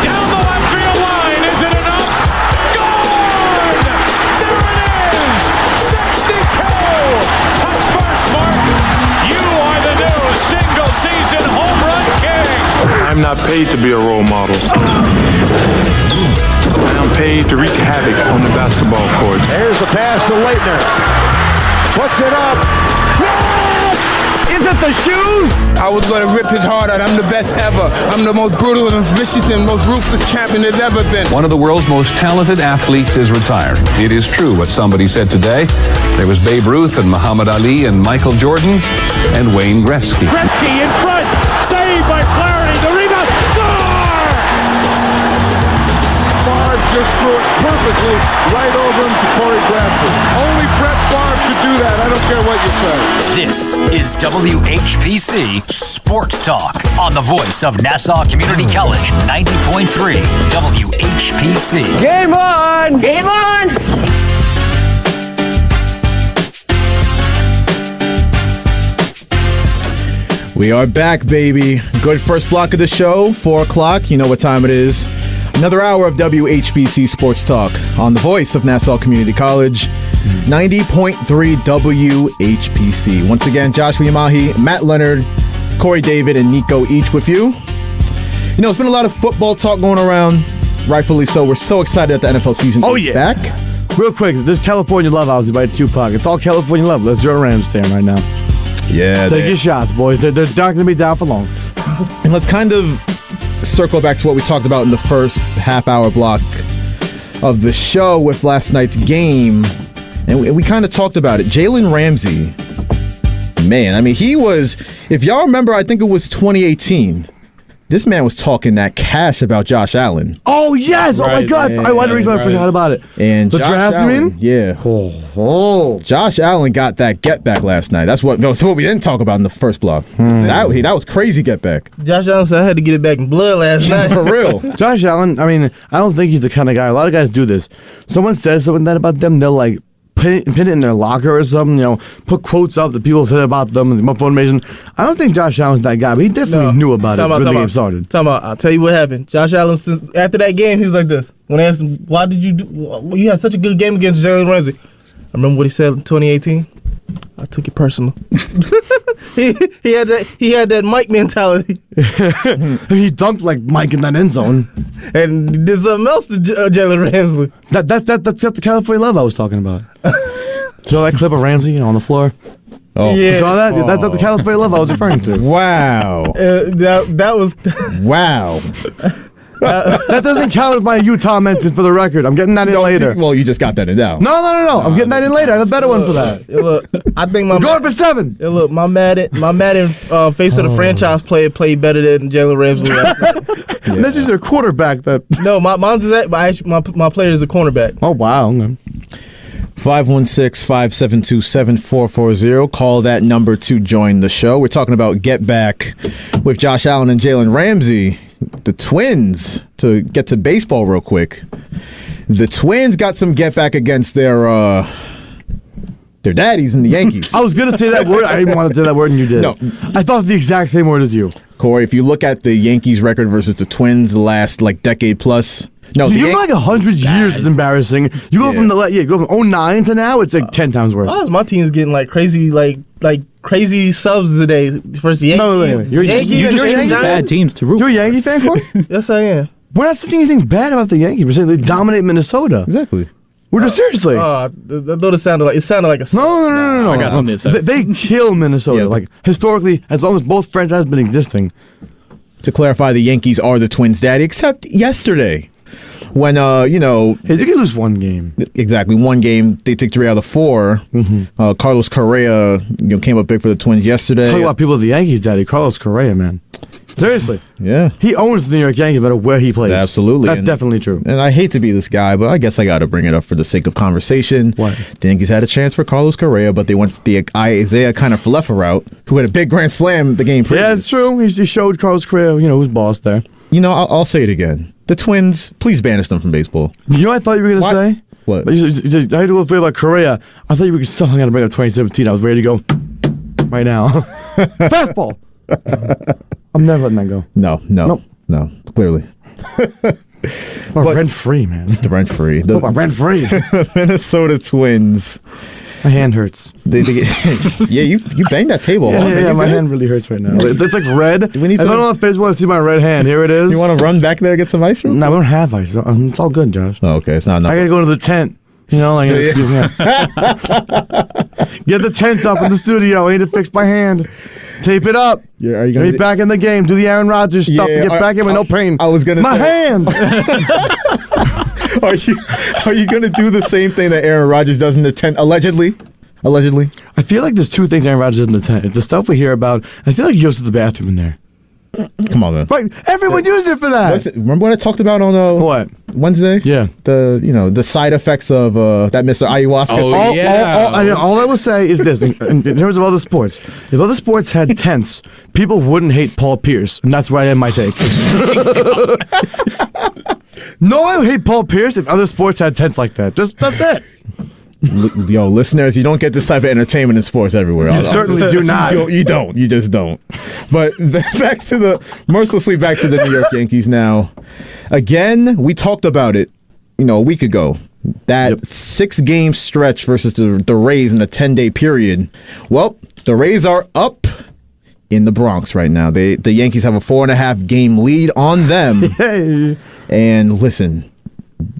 [SPEAKER 1] Down the left field line, is it enough? Gone! There it is! 62! Touch first, Mark! You are the new single-season home run king!
[SPEAKER 15] I'm not paid to be a role model. I'm paid to wreak havoc on the basketball court.
[SPEAKER 2] There's the pass to Leonard. Puts it up. Yes!
[SPEAKER 16] Is it the shoe? I was going to rip his heart out. I'm the best ever. I'm the most brutal and vicious and most ruthless champion there's ever been.
[SPEAKER 8] One of the world's most talented athletes is retired. It is true what somebody said today. There was Babe Ruth and Muhammad Ali and Michael Jordan and Wayne Gretzky.
[SPEAKER 1] Gretzky in front, saved by Flaherty. The rebound, score!
[SPEAKER 15] Favre just threw it perfectly right over him to Kory. Only Brett Favre could do that. I don't care what you say.
[SPEAKER 12] This is WHPC Sports Talk on the voice of Nassau Community College, 90.3 WHPC.
[SPEAKER 16] Game on!
[SPEAKER 14] Game on!
[SPEAKER 3] We are back, baby. Good first block of the show, 4 o'clock. You know what time it is. Another hour of WHPC Sports Talk on the voice of Nassau Community College, 90.3 WHPC. Once again, Joshua Umahi, Matt Leonard, Kory David, and Nico each with you. You know, it's been a lot of football talk going around, rightfully so. We're so excited that the NFL season is back.
[SPEAKER 4] Real quick, this California Love House by Tupac. It's all California love. Let's join a Rams fan right now.
[SPEAKER 3] Yeah.
[SPEAKER 4] Take your shots, boys. They're not going to be down for long.
[SPEAKER 3] And let's kind of circle back to what we talked about in the first half-hour block of the show with last night's game. And we kind of talked about it. Jalen Ramsey, man, I mean, he was, if y'all remember, I think it was 2018. This man was talking that cash about Josh Allen.
[SPEAKER 4] Oh, yes!
[SPEAKER 3] Right.
[SPEAKER 4] Oh, my God! I wonder if I forgot about it.
[SPEAKER 3] And
[SPEAKER 4] the
[SPEAKER 3] Josh
[SPEAKER 4] draft,
[SPEAKER 3] Allen,
[SPEAKER 4] you mean?
[SPEAKER 3] Yeah. Josh Allen got that get back last night. That's what we didn't talk about in the first block. That was crazy get back.
[SPEAKER 5] Josh Allen said I had to get it back in blood last night.
[SPEAKER 3] For real.
[SPEAKER 4] Josh Allen, I mean, I don't think he's the kind of guy. A lot of guys do this. Someone says something that about them, they'll like pin it in their locker or something, you know, put quotes up that people said about them and more information. I don't think Josh Allen's that guy, but he definitely knew about it when the game started.
[SPEAKER 5] I'll tell you what happened. Josh Allen, after that game, he was like this. When they asked him, why did you had such a good game against Jalen Ramsey? I remember what he said in 2018. I took it personal. he had that Mike mentality.
[SPEAKER 4] He dunked like Mike in that end zone.
[SPEAKER 5] And he did something else to Jalen Ramsey.
[SPEAKER 4] That's the California love I was talking about. Saw that clip of Ramsey on the floor?
[SPEAKER 3] Oh,
[SPEAKER 5] yeah.
[SPEAKER 4] You saw that? Oh. That's the California love I was referring to.
[SPEAKER 3] Wow.
[SPEAKER 5] That was...
[SPEAKER 3] Wow.
[SPEAKER 4] That doesn't count as my Utah mention for the record. I'm getting that in later.
[SPEAKER 3] Well, you just got that in now.
[SPEAKER 4] No. I'm getting that in later. I have a better one for that.
[SPEAKER 5] Look, I think
[SPEAKER 4] I'm going for 7.
[SPEAKER 5] Look, my Madden face of the franchise player played better than Jalen Ramsey last night.
[SPEAKER 4] Yeah. That's just a quarterback.
[SPEAKER 5] No, mine's is that, but my player is a cornerback.
[SPEAKER 4] Oh, wow. Okay.
[SPEAKER 3] 516-572-7440. Call that number to join the show. We're talking about Get Back with Josh Allen and Jalen Ramsey. The Twins, to get to baseball real quick. The Twins got some Get Back against their daddies in the Yankees.
[SPEAKER 4] I was going to say that word. I didn't want to say that word, and you did. No. I thought the exact same word as you.
[SPEAKER 3] Kory, if you look at the Yankees record versus the Twins the last decade plus. No,
[SPEAKER 4] you're like 100 years is embarrassing. You go from 09 to now, it's like 10 times worse.
[SPEAKER 5] My team's getting crazy like crazy subs today versus Yankees.
[SPEAKER 4] No, wait.
[SPEAKER 6] You just choose bad teams to root.
[SPEAKER 4] You're a Yankee fan, Kory?
[SPEAKER 5] Yes, I am.
[SPEAKER 4] We're not saying anything bad about the Yankees. We're saying they dominate Minnesota.
[SPEAKER 3] Exactly.
[SPEAKER 4] We're just seriously.
[SPEAKER 5] I thought it sounded like a
[SPEAKER 4] No.
[SPEAKER 6] I got something to say.
[SPEAKER 4] They kill Minnesota.
[SPEAKER 3] Yeah.
[SPEAKER 4] Like historically, as long as both franchises have been existing.
[SPEAKER 3] To clarify, the Yankees are the Twins' daddy, except yesterday. When,
[SPEAKER 4] Hey, you can lose one game.
[SPEAKER 3] Exactly. One game, they took 3 out of 4. Carlos Correa came up big for the Twins yesterday.
[SPEAKER 4] Talk about people at the Yankees, daddy. Carlos Correa, man. Seriously.
[SPEAKER 3] Yeah.
[SPEAKER 4] He owns the New York Yankees no matter where he plays.
[SPEAKER 3] Absolutely.
[SPEAKER 4] That's definitely true.
[SPEAKER 3] And I hate to be this guy, but I guess I got to bring it up for the sake of conversation.
[SPEAKER 4] What?
[SPEAKER 3] The Yankees had a chance for Carlos Correa, but they went for the Isaiah kind of Falefa route, who had a big grand slam the game previous.
[SPEAKER 4] Yeah, it's true. He just showed Carlos Correa, who's boss there.
[SPEAKER 3] I'll say it again. The Twins, please banish them from baseball.
[SPEAKER 4] You know what I thought you were going to say?
[SPEAKER 3] What?
[SPEAKER 4] I had to go through about Correa. I thought you were somehow going to bring up 2017. I was ready to go right now. Fastball. I'm never letting that go.
[SPEAKER 3] No, clearly.
[SPEAKER 4] But rent-free, man.
[SPEAKER 3] The rent-free.
[SPEAKER 4] Rent-free.
[SPEAKER 3] Minnesota Twins.
[SPEAKER 4] My hand hurts.
[SPEAKER 3] Yeah, you banged that table.
[SPEAKER 4] Yeah, my hand really hurts right now. It's like red.
[SPEAKER 3] We need
[SPEAKER 4] I don't know if fans want to see my red hand. Here it is.
[SPEAKER 3] You want to run back there and get some ice cream?
[SPEAKER 4] No, we don't have ice. It's all good, Josh.
[SPEAKER 3] Oh, okay, it's not enough.
[SPEAKER 4] I gotta go to the tent. Excuse me. Get the tent up in the studio. I need to fix my hand. Tape it up.
[SPEAKER 3] Yeah, are you gonna
[SPEAKER 4] be back in the game? Do the Aaron Rodgers stuff to get back in with no pain.
[SPEAKER 3] I was gonna
[SPEAKER 4] my
[SPEAKER 3] say,
[SPEAKER 4] hand.
[SPEAKER 3] Are you gonna do the same thing that Aaron Rodgers does in the tent? Allegedly.
[SPEAKER 4] I feel like there's 2 things Aaron Rodgers does in the tent. The stuff we hear about. I feel like he goes to the bathroom in there.
[SPEAKER 3] Come on, man.
[SPEAKER 4] Right, everyone used it for that.
[SPEAKER 3] Remember what I talked about on
[SPEAKER 4] what
[SPEAKER 3] Wednesday?
[SPEAKER 4] Yeah,
[SPEAKER 3] the side effects of that Mr. Ayahuasca.
[SPEAKER 6] Oh,
[SPEAKER 4] all I will say is this: in terms of other sports, if other sports had tents, people wouldn't hate Paul Pierce, and that's where I end my take. No, I would hate Paul Pierce if other sports had tents like that. That's it.
[SPEAKER 3] Yo, listeners, you don't get this type of entertainment in sports everywhere.
[SPEAKER 4] You certainly do not.
[SPEAKER 3] You don't. You just don't. But mercilessly back to the New York Yankees now. Again, we talked about it, a week ago. That 6-game stretch versus the Rays in a 10-day period. Well, the Rays are up in the Bronx right now. The Yankees have a 4.5 game lead on them.
[SPEAKER 4] Hey.
[SPEAKER 3] And listen,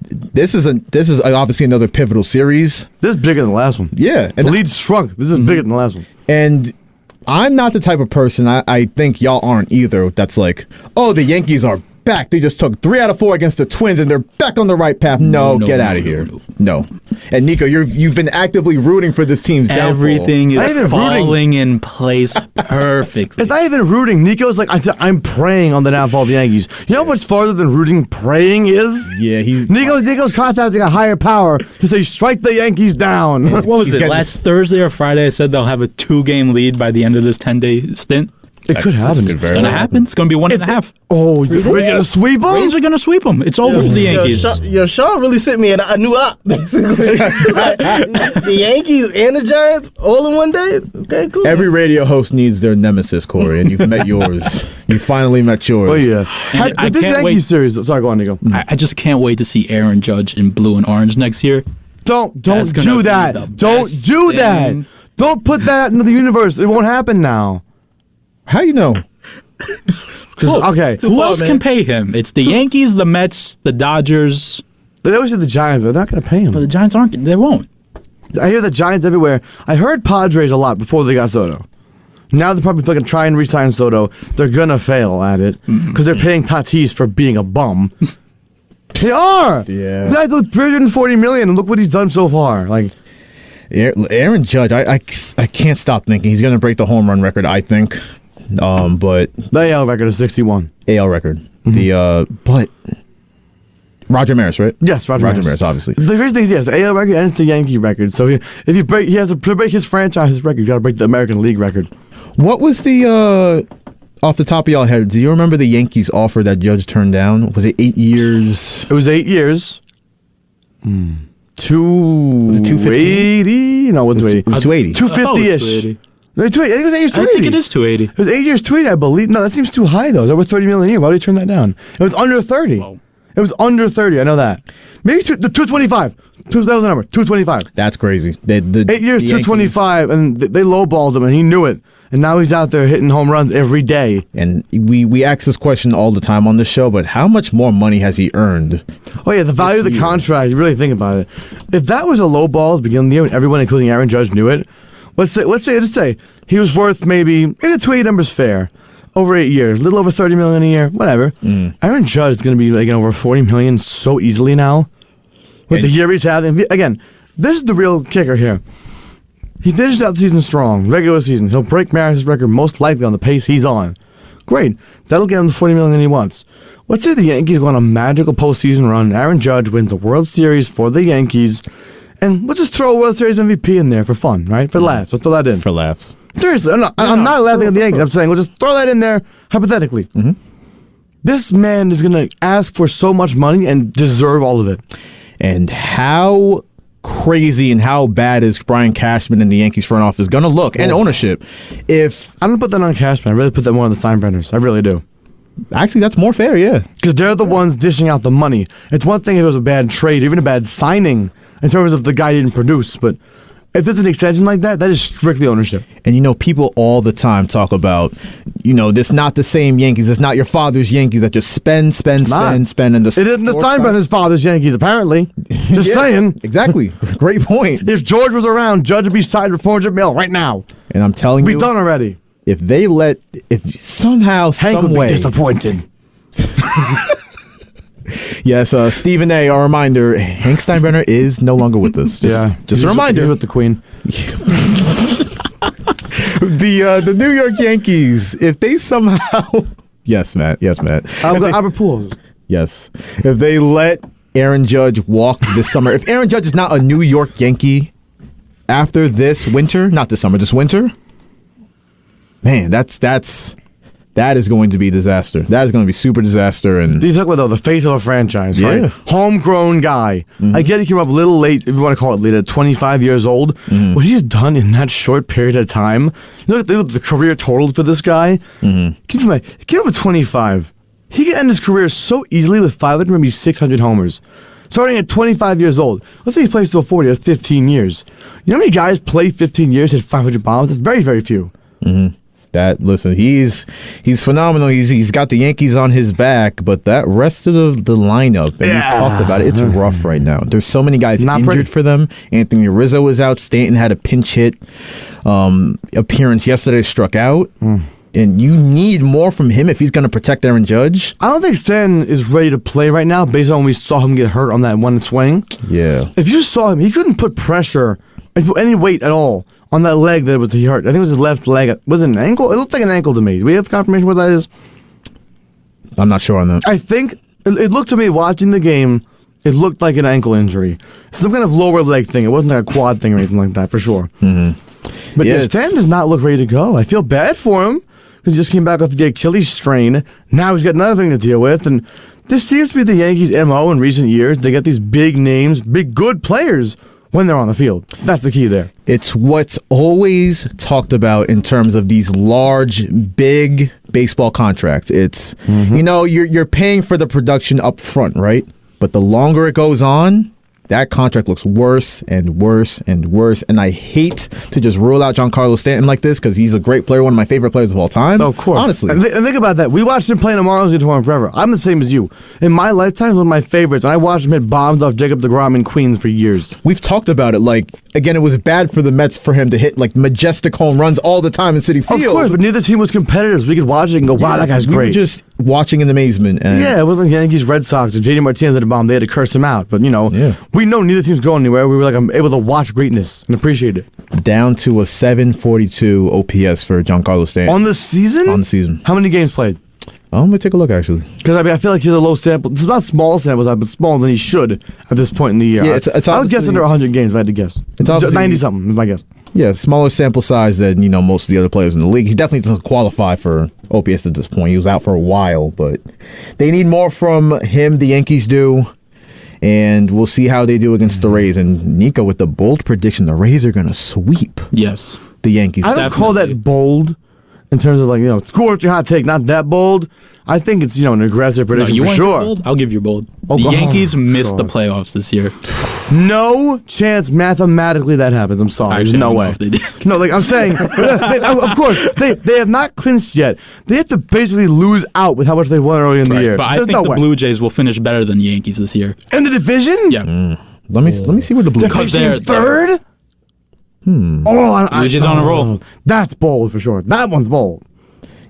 [SPEAKER 3] this is obviously another pivotal series.
[SPEAKER 4] This is bigger than the last one.
[SPEAKER 3] Yeah.
[SPEAKER 4] And the lead shrunk. This is bigger than the last one.
[SPEAKER 3] And I'm not the type of person, I think y'all aren't either, that's like, oh, the Yankees are back. They just took 3 out of 4 against the Twins, and they're back on the right path. No, get out of here. No. And Nico, you've been actively rooting for this team's downfall.
[SPEAKER 6] Everything is falling in place perfectly.
[SPEAKER 4] It's not even rooting. Nico's like, I'm praying on the downfall of the Yankees. You know how much farther than rooting praying is?
[SPEAKER 3] Yeah,
[SPEAKER 4] Nico's contacting a higher power to say, strike the Yankees down.
[SPEAKER 6] What was it? Last Thursday or Friday, I said they'll have a 2-game lead by the end of this 10-day stint.
[SPEAKER 4] It could happen.
[SPEAKER 6] It's going to happen. It's going to be 1.5.
[SPEAKER 4] Oh, you're going to sweep them?
[SPEAKER 6] Rays are going to sweep them. It's over for the Yankees.
[SPEAKER 5] Sean really sent me a new op, basically. The Yankees and the Giants all in one day? Okay, cool.
[SPEAKER 3] Every radio host needs their nemesis, Kory, and you've met yours. You finally met yours.
[SPEAKER 4] Oh, yeah. This Yankees series, sorry, go on, Nico.
[SPEAKER 6] I just can't wait to see Aaron Judge in blue and orange next year.
[SPEAKER 4] Don't do that. Don't do that. Don't put that into the universe. It won't happen now.
[SPEAKER 3] How you know?
[SPEAKER 4] Okay.
[SPEAKER 6] Who else can pay him? It's the Yankees, the Mets, the Dodgers.
[SPEAKER 4] They always say the Giants, but they're not going to pay him.
[SPEAKER 6] But the Giants aren't. They won't.
[SPEAKER 4] I hear the Giants everywhere. I heard Padres a lot before they got Soto. Now they're probably going to try and re-sign Soto. They're going to fail at it because they're paying Tatis for being a bum. They are.
[SPEAKER 3] Yeah.
[SPEAKER 4] That was $340 million, and look what he's done so far. Like
[SPEAKER 3] Aaron Judge, I can't stop thinking he's going to break the home run record. I think. But
[SPEAKER 4] the AL record is 61.
[SPEAKER 3] AL record. But Roger Maris, right?
[SPEAKER 4] Yes, Roger Maris,
[SPEAKER 3] obviously.
[SPEAKER 4] The reason is the AL record and it's the Yankee record. So if you break, he has to break his franchise record. You got to break the American League record.
[SPEAKER 3] What was the off the top of y'all head? Do you remember the Yankees offer that Judge turned down? Was it 8 years?
[SPEAKER 4] It was 8 years.
[SPEAKER 3] Was it
[SPEAKER 4] 280? No, it was 280.
[SPEAKER 3] It was 280.
[SPEAKER 4] 250-ish. I think it was 8 years 280.
[SPEAKER 6] I think it is 280.
[SPEAKER 4] It was 8 years 280, I believe. No, that seems too high, though. It's over $30 million a year. Why would he turn that down? It was under 30. Whoa. It was under 30. I know that. Maybe the 225. That was the number. 225.
[SPEAKER 3] That's crazy.
[SPEAKER 4] 8 years, 225, and they lowballed him, and he knew it. And now he's out there hitting home runs every day.
[SPEAKER 3] And we ask this question all the time on the show, but how much more money has he earned?
[SPEAKER 4] Oh, yeah, the value of the contract, you really think about it. If that was a low ball at the beginning of the year and everyone, including Aaron Judge, knew it, let's say he was worth maybe the 2 number's fair, over 8 years, a little over $30 million a year, whatever. Aaron Judge is going to be like over $40 million so easily now. With the year he's had. Again, this is the real kicker here. He finished out the season strong, regular season. He'll break Maris's record most likely on the pace he's on. Great. That'll get him the $40 million he wants. Let's say the Yankees go on a magical postseason run. Aaron Judge wins the World Series for the Yankees. And let's just throw a World Series MVP in there for fun, right? For laughs. Let's throw that in.
[SPEAKER 3] For laughs.
[SPEAKER 4] Seriously, I'm not laughing at the Yankees. I'm saying let's just throw that in there hypothetically. This man is going to ask for so much money and deserve all of it.
[SPEAKER 3] And how crazy and how bad is Brian Cashman and the Yankees front office going to look and ownership if...
[SPEAKER 4] I don't put that on Cashman. I really put that more on the Steinbrenners. I really do.
[SPEAKER 3] Actually, that's more fair, yeah.
[SPEAKER 4] Because they're the ones dishing out the money. It's one thing if it was a bad trade, even a bad signing, in terms of the guy didn't produce, but if it's an extension like that, that is strictly ownership.
[SPEAKER 3] And people all the time talk about, this not the same Yankees. It's not your father's Yankees that just spend. And
[SPEAKER 4] it isn't the Steinbrenner's father's Yankees, apparently. Just saying.
[SPEAKER 3] Exactly. Great point.
[SPEAKER 4] If George was around, Judge would be signed for $400 million right now.
[SPEAKER 3] And I'm telling you,
[SPEAKER 4] we've done already.
[SPEAKER 3] If somehow,
[SPEAKER 4] Hank would be disappointed.
[SPEAKER 3] Yes, Stephen A., a reminder, Hank Steinbrenner is no longer with us. Just a reminder.
[SPEAKER 4] He's with the Queen.
[SPEAKER 3] The New York Yankees, if they somehow... Yes, Matt.
[SPEAKER 4] Albert Pujols.
[SPEAKER 3] Yes. If they let Aaron Judge walk this summer, if Aaron Judge is not a New York Yankee after this winter, not this summer, this winter, man, that is going to be disaster. That is going to be super disaster. And
[SPEAKER 4] you talk about the face of a franchise, right? Homegrown guy. I get he came up a little late, if you want to call it late, at 25 years old. What he's done in that short period of time, look at the career totals for this guy. Keep in mind, he came up at 25. He can end his career so easily with 500, maybe 600 homers. Starting at 25 years old. Let's say he plays till 40, that's 15 years. You know how many guys play 15 years, hit 500 bombs? That's very, very few.
[SPEAKER 3] Listen, he's phenomenal. He's got the Yankees on his back, but that rest of the lineup, and we talked about it, it's rough right now. There's so many guys injured for them. Anthony Rizzo was out. Stanton had a pinch hit appearance yesterday, struck out. And you need more from him if he's going to protect Aaron Judge.
[SPEAKER 4] I don't think Stanton is ready to play right now based on when we saw him get hurt on that one swing.
[SPEAKER 3] Yeah.
[SPEAKER 4] If you saw him, he couldn't put pressure and put any weight at all on that leg that he hurt. I think it was his left leg. Was it an ankle? It looked like an ankle to me. Do we have confirmation what that is?
[SPEAKER 3] I'm not sure on that.
[SPEAKER 4] I think it looked to me watching the game, it looked like an ankle injury. Some kind of lower leg thing. It wasn't like a quad thing or anything like that, for sure. But Stanton does not look ready to go. I feel bad for him because he just came back off the Achilles strain. Now he's got another thing to deal with. And this seems to be the Yankees' MO in recent years. They get these big names, big good players when they're on the field. That's the key there.
[SPEAKER 3] It's what's always talked about in terms of these large, big baseball contracts. It's, you're paying for the production up front, right? But the longer it goes on, that contract looks worse and worse and worse. And I hate to just rule out Giancarlo Stanton like this because he's a great player, one of my favorite players of all time.
[SPEAKER 4] Oh, of course.
[SPEAKER 3] Honestly.
[SPEAKER 4] And think about that. We watched him play in the Marlins uniform forever. I'm the same as you. In my lifetime, he's one of my favorites. And I watched him hit bombs off Jacob deGrom in Queens for years.
[SPEAKER 3] We've talked about it. Again, it was bad for the Mets for him to hit majestic home runs all the time in Citi Field.
[SPEAKER 4] Of course, but neither team was competitive. So we could watch it and go, wow, that guy's great.
[SPEAKER 3] We were just watching in amazement. And
[SPEAKER 4] it wasn't Yankees, Red Sox, and JD Martinez hit a bomb. They had to curse him out. But, we know neither team's going anywhere. We were able to watch greatness and appreciate it.
[SPEAKER 3] Down to a 742 OPS for Giancarlo Stanton.
[SPEAKER 4] On the season?
[SPEAKER 3] On the season.
[SPEAKER 4] How many games played?
[SPEAKER 3] I'm going to take a look, actually.
[SPEAKER 4] Because I feel like he's a low sample. It's not small samples, but smaller than he should at this point in the year.
[SPEAKER 3] Yeah, it's
[SPEAKER 4] I would guess under 100 games, if I had to guess.
[SPEAKER 3] It's
[SPEAKER 4] 90-something is my guess.
[SPEAKER 3] Yeah, smaller sample size than, most of the other players in the league. He definitely doesn't qualify for OPS at this point. He was out for a while, but they need more from him. The Yankees do. And we'll see how they do against the Rays. And Nico with the bold prediction, the Rays are going to sweep
[SPEAKER 6] the
[SPEAKER 3] Yankees.
[SPEAKER 4] I don't call that bold in terms of scorching hot take, not that bold. I think it's an aggressive prediction for sure.
[SPEAKER 6] Bold? I'll give you bold.
[SPEAKER 4] Oh,
[SPEAKER 6] the
[SPEAKER 4] God.
[SPEAKER 6] Yankees missed the playoffs this year.
[SPEAKER 4] No chance mathematically that happens. I'm sorry. There's no way.
[SPEAKER 6] They did.
[SPEAKER 4] No, I'm saying, of course, they have not clinched yet. They have to basically lose out with how much they won early in the year.
[SPEAKER 6] But I think the Blue Jays will finish better than the Yankees this year.
[SPEAKER 4] In the division?
[SPEAKER 6] Yeah.
[SPEAKER 3] Let me see where the Blue
[SPEAKER 6] Because
[SPEAKER 4] Division third?
[SPEAKER 6] Blue Jays on a roll.
[SPEAKER 4] That's bold for sure. That one's bold.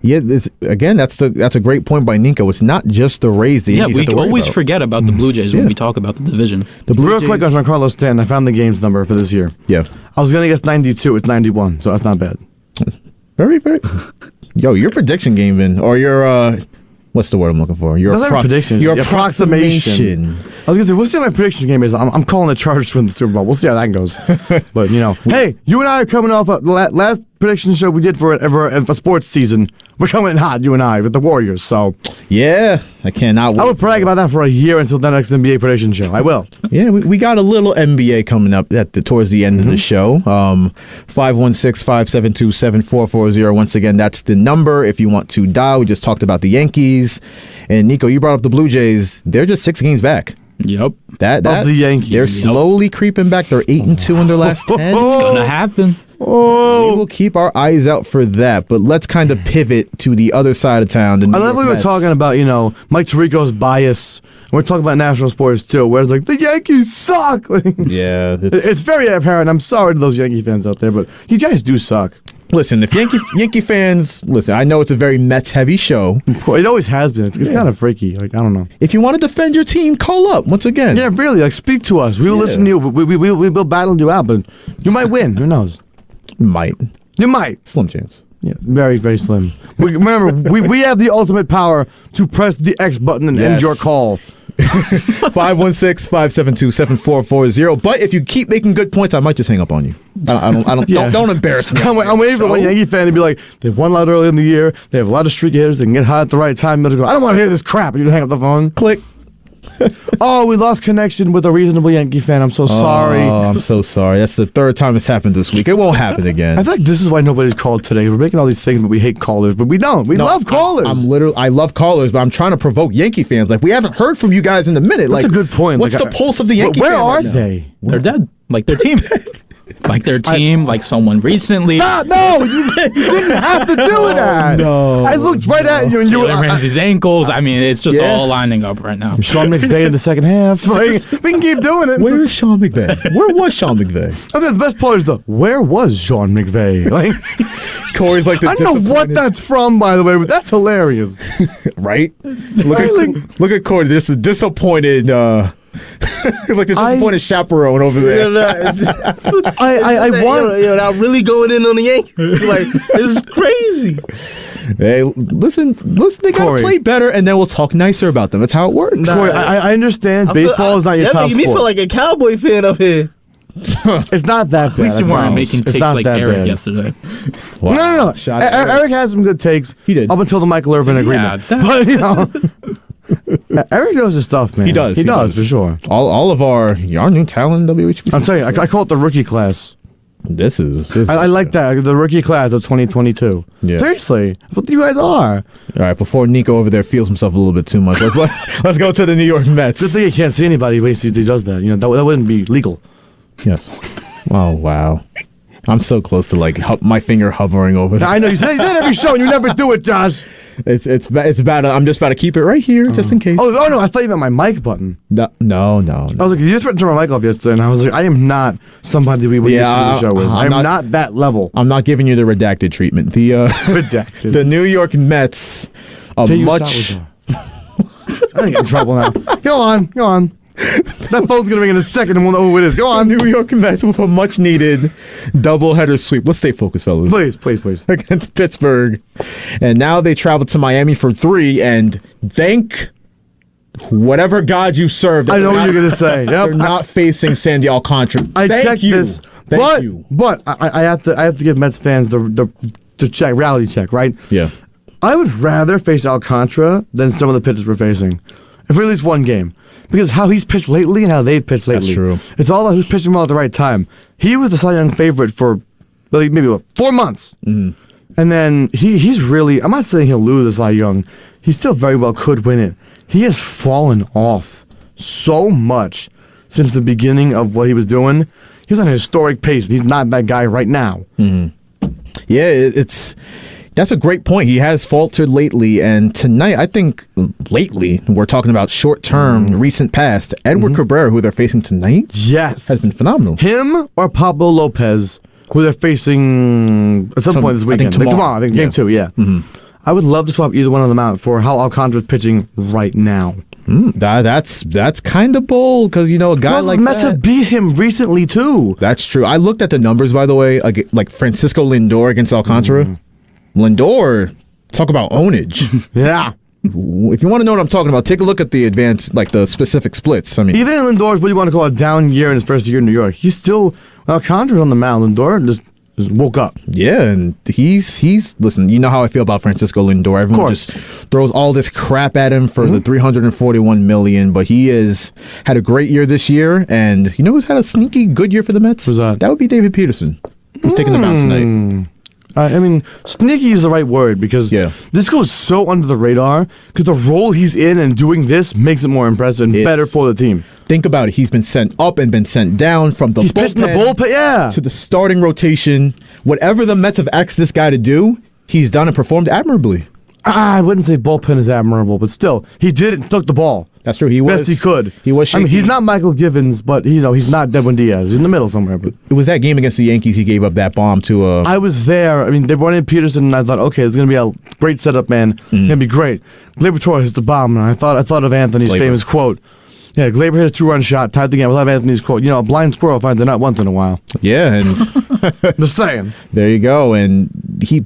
[SPEAKER 3] Yeah, that's a great point by Nico. It's not just the Rays. The Yankees have to
[SPEAKER 6] we
[SPEAKER 3] worry
[SPEAKER 6] always
[SPEAKER 3] about.
[SPEAKER 6] forget about the Blue Jays when we talk about the division.
[SPEAKER 4] Real quick on Giancarlo Stanton, I found the games number for this year.
[SPEAKER 3] Yeah.
[SPEAKER 4] I was going to guess 92. It's 91, so that's not bad.
[SPEAKER 3] Very, very. Yo, your prediction game, man, or your what's the word I'm looking for? Your
[SPEAKER 4] That's not prediction.
[SPEAKER 3] Your
[SPEAKER 4] approximation. I was going to say, we'll see what my prediction game is. I'm calling the Chargers for the Super Bowl. We'll see how that goes. But, hey, you and I are coming off last prediction show we did for a sports season. We're coming in hot, you and I, with the Warriors, so.
[SPEAKER 3] Yeah, I cannot wait.
[SPEAKER 4] I would brag about that for a year until the next NBA prediction show. I will.
[SPEAKER 3] Yeah, we got a little NBA coming up towards the end of the show. 516-572-7440. Once again, that's the number if you want to dial. We just talked about the Yankees. And Nico, you brought up the Blue Jays. They're just 6 games back.
[SPEAKER 6] Yep.
[SPEAKER 3] That
[SPEAKER 4] the Yankees.
[SPEAKER 3] They're slowly creeping back. They're 8-2 in their last 10.
[SPEAKER 6] It's gonna happen.
[SPEAKER 3] We will keep our eyes out for that, but let's kind of pivot to the other side of town.
[SPEAKER 4] I love we were talking about, Mike Tirico's bias. We're talking about national sports too, where it's like the Yankees suck.
[SPEAKER 3] Yeah,
[SPEAKER 4] it's very apparent. I'm sorry to those Yankee fans out there, but you guys do suck.
[SPEAKER 3] Listen, if Yankee fans, I know it's a very Mets-heavy show.
[SPEAKER 4] It always has been. It's kind of freaky. I don't know.
[SPEAKER 3] If you want to defend your team, call up once again.
[SPEAKER 4] Yeah, really. Speak to us. We will listen to you. We will battle you out, but you might win. Who knows?
[SPEAKER 3] You might.
[SPEAKER 4] Slim
[SPEAKER 3] chance.
[SPEAKER 4] Yeah, very, very slim. Remember, we have the ultimate power to press the X button and end your call.
[SPEAKER 3] 516-572-7440. But if you keep making good points, I might just hang up on you. Don't embarrass me.
[SPEAKER 4] I'm waiting for one Yankee fan to be like, they won a lot early in the year. They have a lot of streak hitters. They can get hot at the right time. Go, I don't want to hear this crap. And you hang up the phone.
[SPEAKER 3] Click.
[SPEAKER 4] Oh, we lost connection with a reasonable Yankee fan. I'm so sorry.
[SPEAKER 3] Oh, I'm so sorry. That's the third time it's happened this week. It won't happen again.
[SPEAKER 4] I feel like this is why nobody's called today. We're making all these things, but we hate callers. But we don't. We love callers.
[SPEAKER 3] I love callers, but I'm trying to provoke Yankee fans. We haven't heard from you guys in a minute.
[SPEAKER 4] That's a good point.
[SPEAKER 3] What's the pulse of the Yankee fan?
[SPEAKER 4] Where are they?
[SPEAKER 6] They're dead. Like their team. Like someone recently.
[SPEAKER 4] Stop! No, you didn't have to do that.
[SPEAKER 3] No,
[SPEAKER 4] I looked right at you and you were
[SPEAKER 6] Ramsey's ankles. I mean, it's just all lining up right now.
[SPEAKER 4] Sean McVay in the second half. We can keep doing it.
[SPEAKER 3] Where is Sean McVay? Where was Sean McVay?
[SPEAKER 4] I think the best part is where was Sean McVay?
[SPEAKER 3] Kory's like the
[SPEAKER 4] I don't know what that's from, by the way, but that's hilarious.
[SPEAKER 3] Right? Look at Kory. This is disappointed. Like the disappointed chaperone over there.
[SPEAKER 5] I want. I'm really going in on the Yankees. This is crazy.
[SPEAKER 3] Hey, listen. They gotta play better, and then we'll talk nicer about them. That's how it works.
[SPEAKER 4] Kory, I understand. Baseball is not your top sport.
[SPEAKER 5] That makes me feel like a Cowboy fan up here.
[SPEAKER 4] It's not that bad.
[SPEAKER 6] At least you weren't making takes like Eric yesterday.
[SPEAKER 3] Wow.
[SPEAKER 4] No. Eric has some good takes.
[SPEAKER 3] He did.
[SPEAKER 4] Up until the Michael Irvin agreement. But, Eric knows his stuff, man.
[SPEAKER 3] He does.
[SPEAKER 4] He does, for sure.
[SPEAKER 3] All of our new talent in WHPC.
[SPEAKER 4] I'm telling you, I call it the rookie class.
[SPEAKER 3] This is
[SPEAKER 4] I like that. The rookie class of 2022.
[SPEAKER 3] Yeah.
[SPEAKER 4] Seriously. That's what you guys are.
[SPEAKER 3] All right, before Nico over there feels himself a little bit too much, let's go to the New York Mets.
[SPEAKER 4] Good thing you can't see anybody when he does that. That wouldn't be legal.
[SPEAKER 3] Yes. Oh, wow. I'm so close to my finger hovering over there.
[SPEAKER 4] I know. You said every show and you never do it, Josh.
[SPEAKER 3] It's bad. I'm just about to keep it right here, just in case.
[SPEAKER 4] Oh no! I thought you meant my mic button.
[SPEAKER 3] No.
[SPEAKER 4] I was like, you just turned my mic off yesterday, and I was like, I am not somebody we used to do the show with. I'm not that level.
[SPEAKER 3] I'm not giving you the redacted treatment. The
[SPEAKER 4] redacted.
[SPEAKER 3] The New York Mets. I didn't
[SPEAKER 4] get in trouble now. Go on. That phone's gonna ring in a second, and we'll know who it is. Go on.
[SPEAKER 3] New York Mets with a much-needed doubleheader sweep. Let's stay focused, fellas.
[SPEAKER 4] Please.
[SPEAKER 3] Against Pittsburgh. And now they travel to Miami for 3, and thank whatever God you serve.
[SPEAKER 4] I know what you're going to say. Yep.
[SPEAKER 3] They're not facing Sandy Alcantara.
[SPEAKER 4] I checked this.
[SPEAKER 3] Thank you.
[SPEAKER 4] But I have to give Mets fans the reality check, right?
[SPEAKER 3] Yeah.
[SPEAKER 4] I would rather face Alcantara than some of the pitchers we're facing. For at least one game. Because how he's pitched lately and how they've pitched lately.
[SPEAKER 3] That's true.
[SPEAKER 4] It's all about who's pitching well at the right time. He was the Cy Young favorite for maybe 4 months.
[SPEAKER 3] Mm.
[SPEAKER 4] And then he's really, I'm not saying he'll lose as Cy Young. He still very well could win it. He has fallen off so much since the beginning of what he was doing. He was on a historic pace. He's not that guy right now.
[SPEAKER 3] Mm-hmm. Yeah, that's a great point. He has faltered lately, and tonight, I think lately, we're talking about short-term, recent past. Edward Cabrera, who they're facing tonight, has been phenomenal.
[SPEAKER 4] Him or Pablo Lopez, who they're facing at some point this weekend.
[SPEAKER 3] I think tomorrow.
[SPEAKER 4] I think game 2, yeah.
[SPEAKER 3] Mm-hmm.
[SPEAKER 4] I would love to swap either one of them out for how Alcantara's pitching right now.
[SPEAKER 3] That's kind of bold because a guy like
[SPEAKER 4] the Mets have beat him recently too.
[SPEAKER 3] That's true. I looked at the numbers, by the way, like Francisco Lindor against Alcantara. Lindor, talk about ownage.
[SPEAKER 4] Yeah.
[SPEAKER 3] If you want to know what I'm talking about, take a look at the advanced, like the specific splits. I mean,
[SPEAKER 4] even in Lindor's what you want to call a down year in his first year in New York, he's still Alcantara's on the mound. Lindor just woke up.
[SPEAKER 3] Yeah, and he's listen, you know how I feel about Francisco Lindor. Everyone just throws all this crap at him for the $341 million, but he has had a great year this year, and you know who's had a sneaky good year for the Mets?
[SPEAKER 4] Who's that?
[SPEAKER 3] That would be David Peterson. He's taking the mound tonight.
[SPEAKER 4] I mean, sneaky is the right word because this goes so under the radar because the role he's in and doing this makes it more impressive and better for the team.
[SPEAKER 3] Think about it. He's been sent up and been sent down from the bullpen to the starting rotation. Whatever the Mets have asked this guy to do, he's done and performed admirably.
[SPEAKER 4] I wouldn't say bullpen is admirable, but still, he did it and took the ball.
[SPEAKER 3] That's true. He was
[SPEAKER 4] best he could.
[SPEAKER 3] He was shaky.
[SPEAKER 4] I mean, he's not Michael Givens, but he's not Devin Diaz. He's in the middle somewhere. But
[SPEAKER 3] it was that game against the Yankees he gave up that bomb to.
[SPEAKER 4] I was there. I mean, they brought in Peterson, and I thought, okay, it's going to be a great setup, man. It's going to be great. Gleyber Torres hits the bomb, and I thought of Anthony's famous quote. Yeah, Gleyber hit a 2-run shot, tied the game. I love Anthony's quote. A blind squirrel finds a nut once in a while.
[SPEAKER 3] Yeah, and
[SPEAKER 4] just saying.
[SPEAKER 3] There you go. And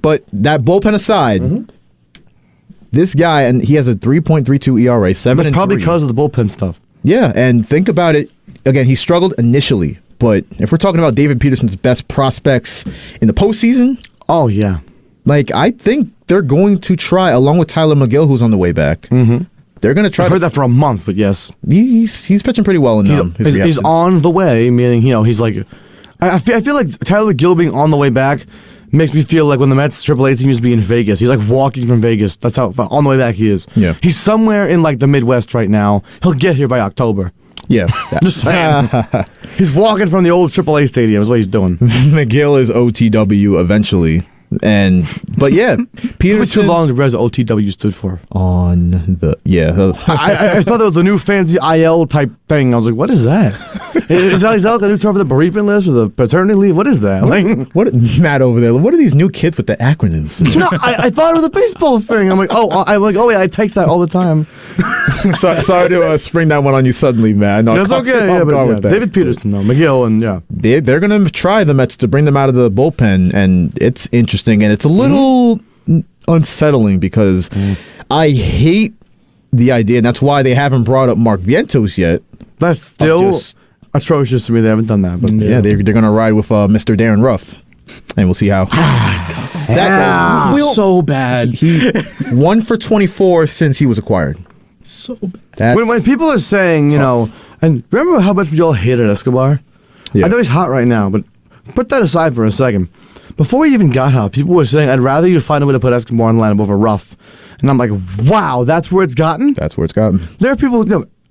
[SPEAKER 3] but that bullpen aside. This guy, and he has a 3.32 ERA, 7
[SPEAKER 4] That's probably because of the bullpen stuff.
[SPEAKER 3] Yeah, and think about it. Again, he struggled initially, but if we're talking about David Peterson's best prospects in the postseason,
[SPEAKER 4] oh yeah,
[SPEAKER 3] I think they're going to try, along with Tyler McGill, who's on the way back.
[SPEAKER 4] Mm-hmm.
[SPEAKER 3] They're going to try.
[SPEAKER 4] I've heard that for a month, but yes,
[SPEAKER 3] he's pitching pretty well in them.
[SPEAKER 4] He's on the way, meaning he's like, I feel like Tyler McGill being on the way back makes me feel like when the Mets AAA team used to be in Vegas. He's like walking from Vegas. That's how on the way back he is.
[SPEAKER 3] Yeah.
[SPEAKER 4] He's somewhere in like the Midwest right now. He'll get here by October.
[SPEAKER 3] Yeah.
[SPEAKER 4] Just saying. He's walking from the old AAA stadium is what he's doing.
[SPEAKER 3] McGill is OTW eventually. But yeah, Peterson.
[SPEAKER 4] Too long to realize what OTW stood for.
[SPEAKER 3] On the
[SPEAKER 4] I thought that was a new fancy IL type thing. I was like, what is that? is that like a new term for the bereavement list or the paternity leave? What is that?
[SPEAKER 3] What Matt over there? What are these new kids with the acronyms?
[SPEAKER 4] No, I thought it was a baseball thing. I'm like, oh yeah, I text that all the time.
[SPEAKER 3] Sorry to spring that one on you suddenly, man. No,
[SPEAKER 4] that's okay. But David Peterson, though, McGill, and
[SPEAKER 3] they're gonna try the Mets to bring them out of the bullpen, and it's interesting. And it's a little unsettling because I hate the idea, and that's why they haven't brought up Mark Vientos yet.
[SPEAKER 4] That's still atrocious to me. They haven't done that. But
[SPEAKER 3] yeah, they're going to ride with Mr. Darren Ruff, and we'll see how. That
[SPEAKER 6] goes so bad.
[SPEAKER 3] He 1 for 24 since he was acquired.
[SPEAKER 6] So bad.
[SPEAKER 4] When people are saying, and remember how much we all hated Escobar?
[SPEAKER 3] Yeah.
[SPEAKER 4] I know he's hot right now, but put that aside for a second. Before he even got hot, people were saying, I'd rather you find a way to put Escobar in the lineup over Ruff. And I'm like, wow, that's where it's gotten?
[SPEAKER 3] That's where it's gotten.
[SPEAKER 4] There are people,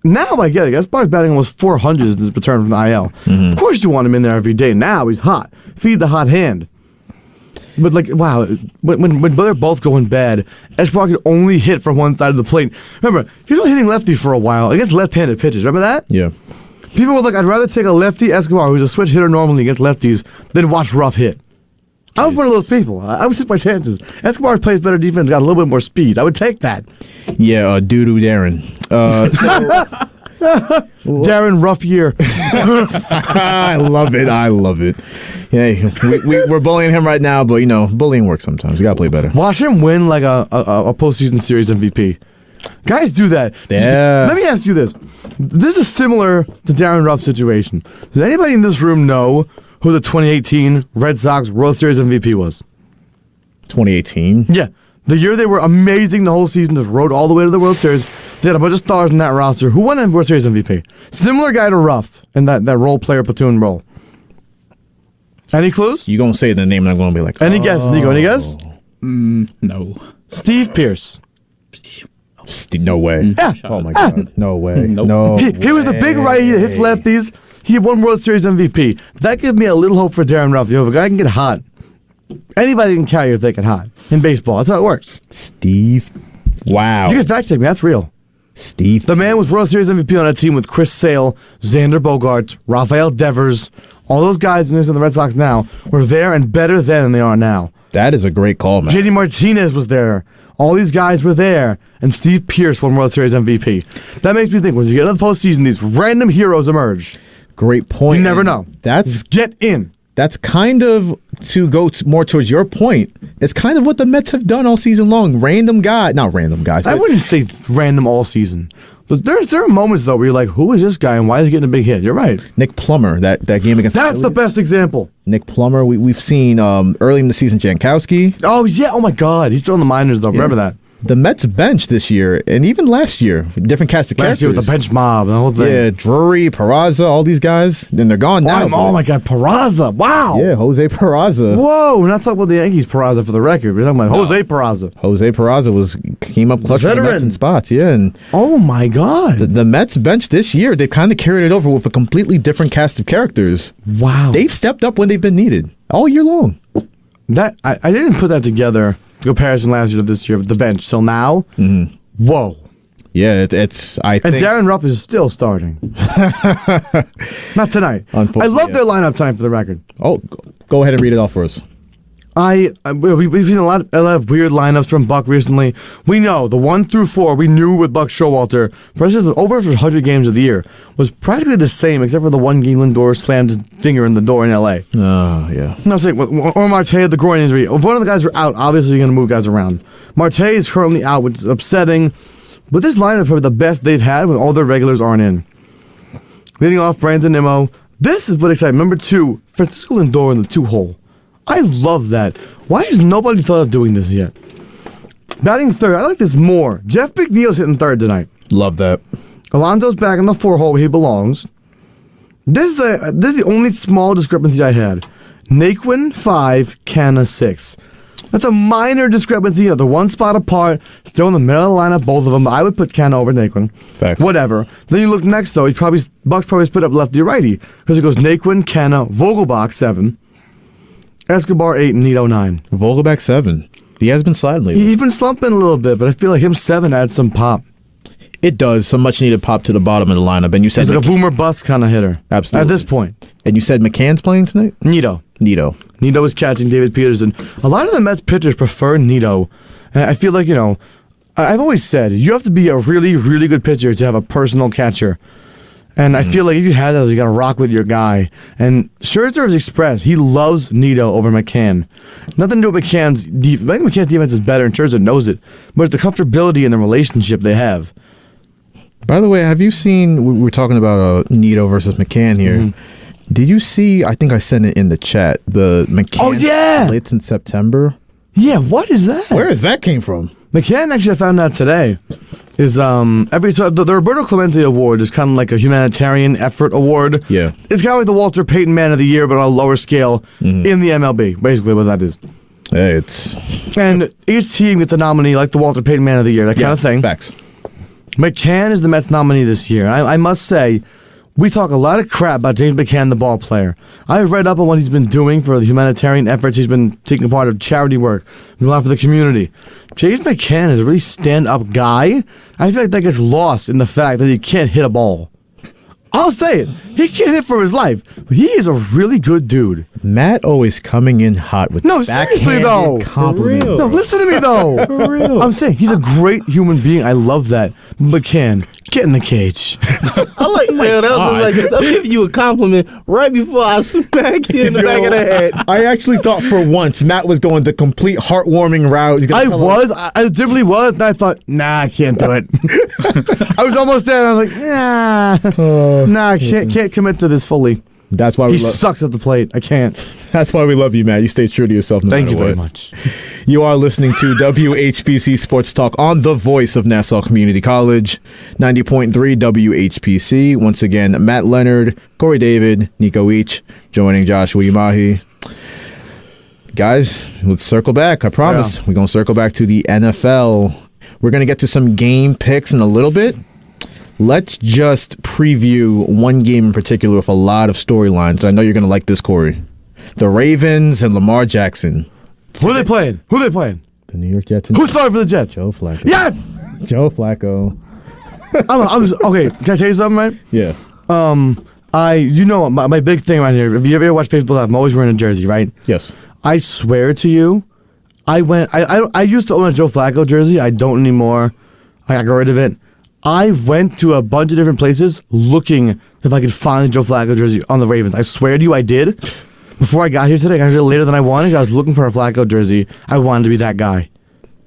[SPEAKER 4] now I get it. Escobar's batting almost 400 in his return from the IL. Mm-hmm. Of course you want him in there every day. Now he's hot. Feed the hot hand. But wow, when they're both going bad, Escobar could only hit from one side of the plate. Remember, he was hitting lefty for a while against left-handed pitches. Remember that?
[SPEAKER 3] Yeah.
[SPEAKER 4] People were like, I'd rather take a lefty Escobar who's a switch hitter normally against lefties than watch Ruff hit. I was one of those people. I would take my chances. Escobar plays better defense, got a little bit more speed. I would take that.
[SPEAKER 3] Yeah, doo-doo Darren.
[SPEAKER 4] Darren, rough year.
[SPEAKER 3] I love it. Yeah, we're bullying him right now, but bullying works sometimes. You gotta play better.
[SPEAKER 4] Watch him win like a postseason series MVP. Guys do that.
[SPEAKER 3] Yeah.
[SPEAKER 4] Let me ask you this. This is similar to Darren Ruff's situation. Does anybody in this room know who the 2018 Red Sox World Series MVP was?
[SPEAKER 3] 2018?
[SPEAKER 4] Yeah. The year they were amazing the whole season, just rode all the way to the World Series. They had a bunch of stars in that roster. Who won a World Series MVP? Similar guy to Ruff in that role player platoon role. Any clues?
[SPEAKER 3] You gonna say the name and I'm gonna be like,
[SPEAKER 4] Any guess, Nico? Any guess?
[SPEAKER 6] No.
[SPEAKER 4] Steve Pierce.
[SPEAKER 3] No way.
[SPEAKER 4] Yeah.
[SPEAKER 3] Oh my God. No way.
[SPEAKER 6] Nope.
[SPEAKER 3] No.
[SPEAKER 4] He was the big righty that hits lefties. He won World Series MVP. That gives me a little hope for Darren Ruff. If a guy can get hot, anybody can carry if they get hot in baseball. That's how it works.
[SPEAKER 3] Steve. Wow.
[SPEAKER 4] You can fact check me. That's real.
[SPEAKER 3] Steve.
[SPEAKER 4] The man was World Series MVP on that team with Chris Sale, Xander Bogaerts, Rafael Devers. All those guys in the Red Sox now were there and better then than they are now.
[SPEAKER 3] That is a great call, man.
[SPEAKER 4] JD Martinez was there. All these guys were there, and Steve Pierce won World Series MVP. That makes me think when you get into the postseason, these random heroes emerge.
[SPEAKER 3] Great point.
[SPEAKER 4] You never know.
[SPEAKER 3] Just
[SPEAKER 4] get in.
[SPEAKER 3] That's kind of, to go more towards your point, it's kind of what the Mets have done all season long. Not random guys.
[SPEAKER 4] I wouldn't say random all season. But there are moments, though, where you're like, who is this guy and why is he getting a big hit? You're right.
[SPEAKER 3] Nick Plummer, that game against
[SPEAKER 4] That's the best example.
[SPEAKER 3] Nick Plummer, we've seen early in the season Jankowski.
[SPEAKER 4] Oh, yeah. Oh, my God. He's still in the minors, though. Yeah. Remember that.
[SPEAKER 3] The Mets bench this year, and even last year, different cast of characters.
[SPEAKER 4] Last year with the bench mob, the whole thing.
[SPEAKER 3] Yeah, Drury, Peraza, all these guys. Then they're gone now.
[SPEAKER 4] Oh my God, Peraza! Wow.
[SPEAKER 3] Yeah, Jose Peraza.
[SPEAKER 4] Whoa, we're not talking about the Yankees Peraza for the record. We're talking about Jose Peraza.
[SPEAKER 3] Jose Peraza came up clutch for the Mets in spots. Yeah, and
[SPEAKER 4] oh my God,
[SPEAKER 3] the Mets bench this year, they kind of carried it over with a completely different cast of characters.
[SPEAKER 4] Wow,
[SPEAKER 3] they've stepped up when they've been needed all year long.
[SPEAKER 4] That I didn't put that together. The comparison last year to this year with the bench till now.
[SPEAKER 3] Mm-hmm.
[SPEAKER 4] Whoa.
[SPEAKER 3] Yeah, it's. I think
[SPEAKER 4] Darren Ruff is still starting. Not tonight. I love their lineup tonight for the record.
[SPEAKER 3] Oh, go ahead and read it off for us.
[SPEAKER 4] We've seen a lot of weird lineups from Buck recently. We know the 1 through 4 we knew with Buck Showalter, for instance, over 100 games of the year, was practically the same except for the one game Lindor slammed his finger in the door in L.A.
[SPEAKER 3] Oh, yeah.
[SPEAKER 4] And I was saying, or Marte had the groin injury. If one of the guys were out, obviously you're going to move guys around. Marte is currently out, which is upsetting. But this lineup is probably the best they've had when all their regulars aren't in. Leading off, Brandon Nimmo. This is what excites me. Number 2, Francisco Lindor in the 2-hole. I love that. Why has nobody thought of doing this yet? Batting third, I like this more. Jeff McNeil's hitting third tonight.
[SPEAKER 3] Love that.
[SPEAKER 4] Alonso's back in the 4-hole where he belongs. This is the only small discrepancy I had. Naquin 5, Canna 6. That's a minor discrepancy. They're one spot apart, still in the middle of the lineup, both of them. I would put Canna over Naquin.
[SPEAKER 3] Facts.
[SPEAKER 4] Whatever. Then you look next, though. Buck's probably split up lefty-righty because it goes Naquin, Canna, Vogelbach 7. Escobar 8 and Nico 9.
[SPEAKER 3] Vogelbach 7. He has been sliding lately.
[SPEAKER 4] He's been slumping a little bit, but I feel like him 7 adds some pop.
[SPEAKER 3] It does. Some much needed pop to the bottom of the lineup. And you said
[SPEAKER 4] he's like a boomer bust kind of hitter.
[SPEAKER 3] Absolutely.
[SPEAKER 4] At this point.
[SPEAKER 3] And you said McCann's playing tonight?
[SPEAKER 4] Nito is catching David Peterson. A lot of the Mets pitchers prefer Nito. And I feel like, I've always said you have to be a really, really good pitcher to have a personal catcher. And I feel like if you have that, you got to rock with your guy. And Scherzer has expressed he loves Nito over McCann. Nothing to do with McCann's defense. I think McCann's defense is better, and Scherzer knows it. But it's the comfortability and the relationship they have.
[SPEAKER 3] By the way, have you seen, we were talking about Nito versus McCann here. Mm-hmm. Did you see, I think I sent it in the chat, the McCann splits in September?
[SPEAKER 4] Yeah, what is that?
[SPEAKER 3] Where does that came from?
[SPEAKER 4] McCann, actually, I found out today, is the Roberto Clemente Award is kind of like a humanitarian effort award.
[SPEAKER 3] Yeah.
[SPEAKER 4] It's kind of like the Walter Payton Man of the Year, but on a lower scale in the MLB, basically what that is.
[SPEAKER 3] Hey,
[SPEAKER 4] and each team gets a nominee, like the Walter Payton Man of the Year, that kind of thing.
[SPEAKER 3] Facts.
[SPEAKER 4] McCann is the Mets nominee this year. I must say, we talk a lot of crap about James McCann, the ball player. I've read up on what he's been doing for the humanitarian efforts. He's been taking part of charity work, a lot for the community. James McCann is a really stand-up guy. I feel like that gets lost in the fact that he can't hit a ball. I'll say it. He can't hit for his life, but he is a really good dude.
[SPEAKER 3] Matt always coming in hot with
[SPEAKER 4] seriously though.
[SPEAKER 3] Compliment.
[SPEAKER 4] No, listen to me though. For real. I'm saying he's a great human being. I love that. McCann, get in the cage.
[SPEAKER 5] I like that was like I'm giving you a compliment right before I smack you in the back of the head.
[SPEAKER 3] I actually thought for once Matt was going the complete heartwarming route.
[SPEAKER 4] I literally was, and I thought, nah, I can't do it. I was almost there, and I was like, I can't commit to this fully.
[SPEAKER 3] That's why
[SPEAKER 4] he sucks at the plate. I can't.
[SPEAKER 3] That's why we love you, Matt. You stay true to yourself.
[SPEAKER 4] Thank you very much.
[SPEAKER 3] You are listening to WHPC Sports Talk on the voice of Nassau Community College, 90.3 WHPC. Once again, Matt Leonard, Kory David, Nico joining Joshua Umahi. Guys, let's circle back. I promise. We're going to circle back to the NFL. We're going to get to some game picks in a little bit. Let's just preview one game in particular with a lot of storylines. I know you're going to like this, Kory. The Ravens and Lamar Jackson.
[SPEAKER 4] Who are they playing?
[SPEAKER 3] The New York Jets.
[SPEAKER 4] Who's starting for the Jets?
[SPEAKER 3] Joe Flacco.
[SPEAKER 4] Yes!
[SPEAKER 3] Joe Flacco.
[SPEAKER 4] I'm just, okay, can I tell you something, right?
[SPEAKER 3] Yeah.
[SPEAKER 4] My big thing right here, if you ever watch Facebook Live, I'm always wearing a jersey, right?
[SPEAKER 3] Yes.
[SPEAKER 4] I swear to you, I used to own a Joe Flacco jersey. I don't anymore. I got rid of it. I went to a bunch of different places looking if I could find a Joe Flacco jersey on the Ravens. I swear to you, I did. Before I got here today, I got here later than I wanted. I was looking for a Flacco jersey. I wanted to be that guy.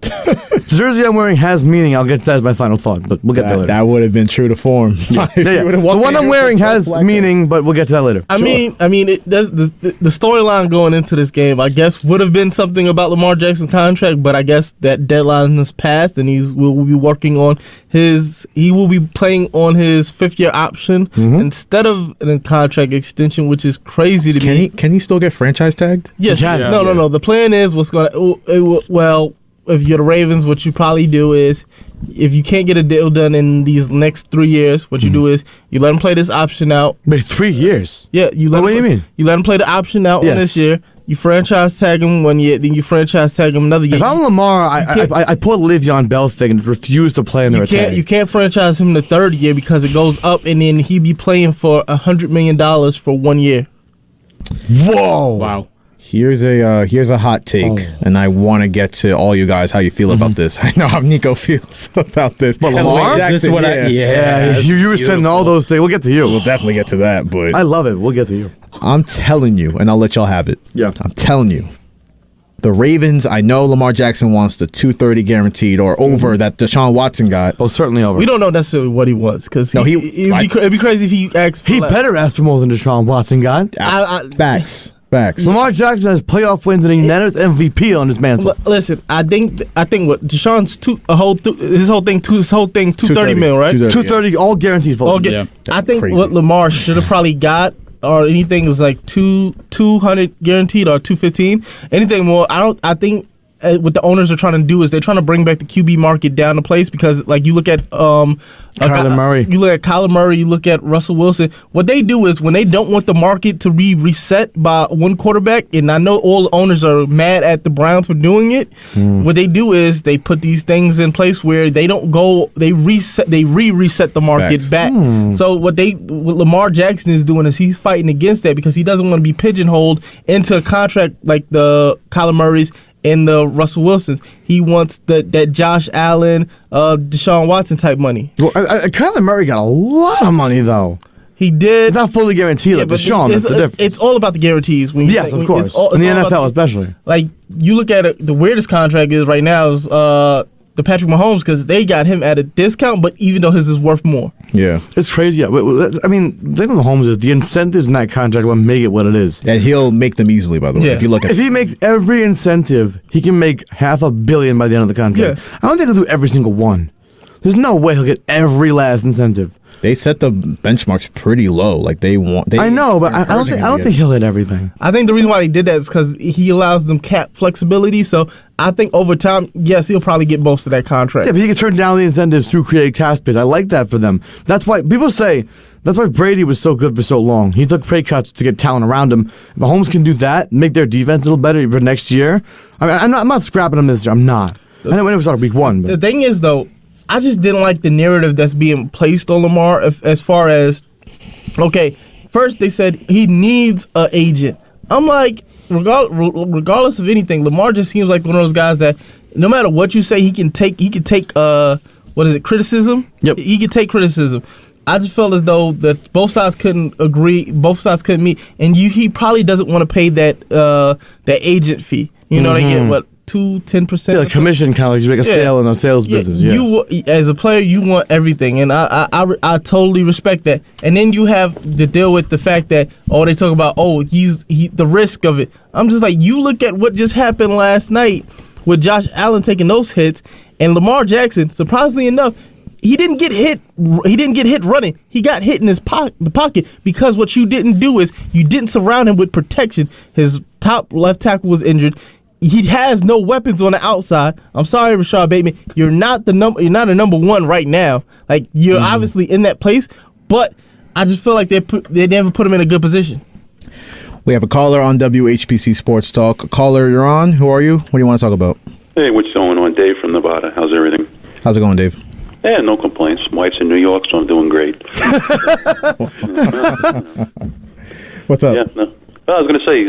[SPEAKER 4] The jersey I'm wearing has meaning. I'll get to that as my final thought, but we'll get to that later.
[SPEAKER 3] That would have been true to form.
[SPEAKER 4] Yeah. The one I'm wearing has meaning, but we'll get to that later.
[SPEAKER 5] I mean, it does. The storyline going into this game, I guess, would have been something about Lamar Jackson's contract, but I guess that deadline has passed, and will be working on he will be playing on his 5th-year option instead of a contract extension, which is crazy to me.
[SPEAKER 3] Can he still get franchise tagged?
[SPEAKER 5] Yes. No. The plan is if you're the Ravens, what you probably do is, if you can't get a deal done in these next 3 years, what you do is you let him play this option out.
[SPEAKER 4] Wait, 3 years?
[SPEAKER 5] Yeah.
[SPEAKER 4] What do you mean?
[SPEAKER 5] You let him play the option out on this year. You franchise tag him 1 year, then you franchise tag him another year.
[SPEAKER 4] If I'm Lamar, I pull the Le'Veon Bell thing and refuse to play in their tag.
[SPEAKER 5] You can't franchise him the 3rd year because it goes up, and then he'd be playing for $100 million for 1 year.
[SPEAKER 4] Whoa!
[SPEAKER 6] Wow.
[SPEAKER 3] Here's a hot take, and I want to get to all you guys how you feel about this. I know how Nico feels about this.
[SPEAKER 4] But Lamar,
[SPEAKER 6] this is what
[SPEAKER 4] you were saying all those things. We'll get to you.
[SPEAKER 3] We'll definitely get to that, but
[SPEAKER 4] I love it. We'll get to you.
[SPEAKER 3] I'm telling you, and I'll let y'all have it.
[SPEAKER 4] Yeah,
[SPEAKER 3] I'm telling you. The Ravens, I know Lamar Jackson wants the $230 guaranteed or over that Deshaun Watson got.
[SPEAKER 4] Oh, certainly over.
[SPEAKER 5] We don't know necessarily what he wants because it'd be crazy if he asks for
[SPEAKER 4] better ask for more than Deshaun Watson got.
[SPEAKER 3] Facts.
[SPEAKER 4] Lamar Jackson has playoff wins and a unanimous MVP on his mantle.
[SPEAKER 5] Listen, I think what Deshaun's his whole thing $230 million, right?
[SPEAKER 4] 230 all guaranteed.
[SPEAKER 5] I think what Lamar should have probably got or anything is like 200 guaranteed or 215. Anything more, I think what the owners are trying to do is they're trying to bring back the QB market down to place because, like, you look at
[SPEAKER 4] Kyler Murray.
[SPEAKER 5] You look at Kyler Murray. You look at Russell Wilson. What they do is when they don't want the market to be reset by one quarterback, and I know all the owners are mad at the Browns for doing it. What they do is they put these things in place where they don't go. They reset the market back. So what Lamar Jackson is doing is he's fighting against that because he doesn't want to be pigeonholed into a contract like the Kyler Murray's and the Russell Wilsons. He wants that Josh Allen, Deshaun Watson type money.
[SPEAKER 4] Well, Kyler Murray got a lot of money though.
[SPEAKER 5] He did.
[SPEAKER 4] Not fully guaranteed like Deshaun. That's the difference.
[SPEAKER 5] It's all about the guarantees. Of course.
[SPEAKER 4] In the NFL especially.
[SPEAKER 5] Like, you look at it, the weirdest contract is right now is the Patrick Mahomes because they got him at a discount, but even though his is worth more.
[SPEAKER 3] Yeah.
[SPEAKER 4] It's crazy. I mean, the thing with Mahomes is the incentives in that contract will make it what it is.
[SPEAKER 3] And he'll make them easily, by the way.
[SPEAKER 5] Yeah.
[SPEAKER 4] If he makes every incentive, he can make $500 million by the end of the contract.
[SPEAKER 5] Yeah.
[SPEAKER 4] I don't think he'll do every single one. There's no way he'll get every last incentive.
[SPEAKER 3] They set the benchmarks pretty low. Like
[SPEAKER 4] I know, but I don't think he'll hit everything.
[SPEAKER 5] I think the reason why they did that is because he allows them cap flexibility. So I think over time, yes, he'll probably get most of that contract.
[SPEAKER 4] Yeah, but he can turn down the incentives through creative cap space. I like that for them. That's why people say that's why Brady was so good for so long. He took pay cuts to get talent around him. If Mahomes can do that, make their defense a little better for next year. I mean, I'm not scrapping him this year. I'm not. I know when it was started week 1. But.
[SPEAKER 5] The thing is, though, I just didn't like the narrative that's being placed on Lamar as far as, okay, first they said he needs an agent. I'm like, regardless of anything, Lamar just seems like one of those guys that no matter what you say, he can take criticism?
[SPEAKER 4] Yep.
[SPEAKER 5] He can take criticism. I just felt as though that both sides couldn't agree, both sides couldn't meet, and he probably doesn't want to pay that agent fee. You know, they get what? 10%.
[SPEAKER 4] Yeah, like commission kind of like you make a sale in a sales business. Yeah.
[SPEAKER 5] You as a player, you want everything, and I totally respect that. And then you have to deal with the fact that they talk about the risk of it. I'm just like, you look at what just happened last night with Josh Allen taking those hits, and Lamar Jackson, surprisingly enough, he didn't get hit. He didn't get hit running. He got hit in his the pocket because what you didn't do is you didn't surround him with protection. His top left tackle was injured. He has no weapons on the outside. I'm sorry, Rashad Bateman. You're not a number one right now. Like you're obviously in that place, but I just feel like they never put him in a good position.
[SPEAKER 3] We have a caller on WHPC Sports Talk. Caller, you're on. Who are you? What do you want to talk about?
[SPEAKER 17] Hey, what's going on? Dave from Nevada. How's everything?
[SPEAKER 3] How's it going, Dave?
[SPEAKER 17] Yeah, no complaints. My wife's in New York, so I'm doing great.
[SPEAKER 3] What's up?
[SPEAKER 17] Yeah, no. Well, I was going to say,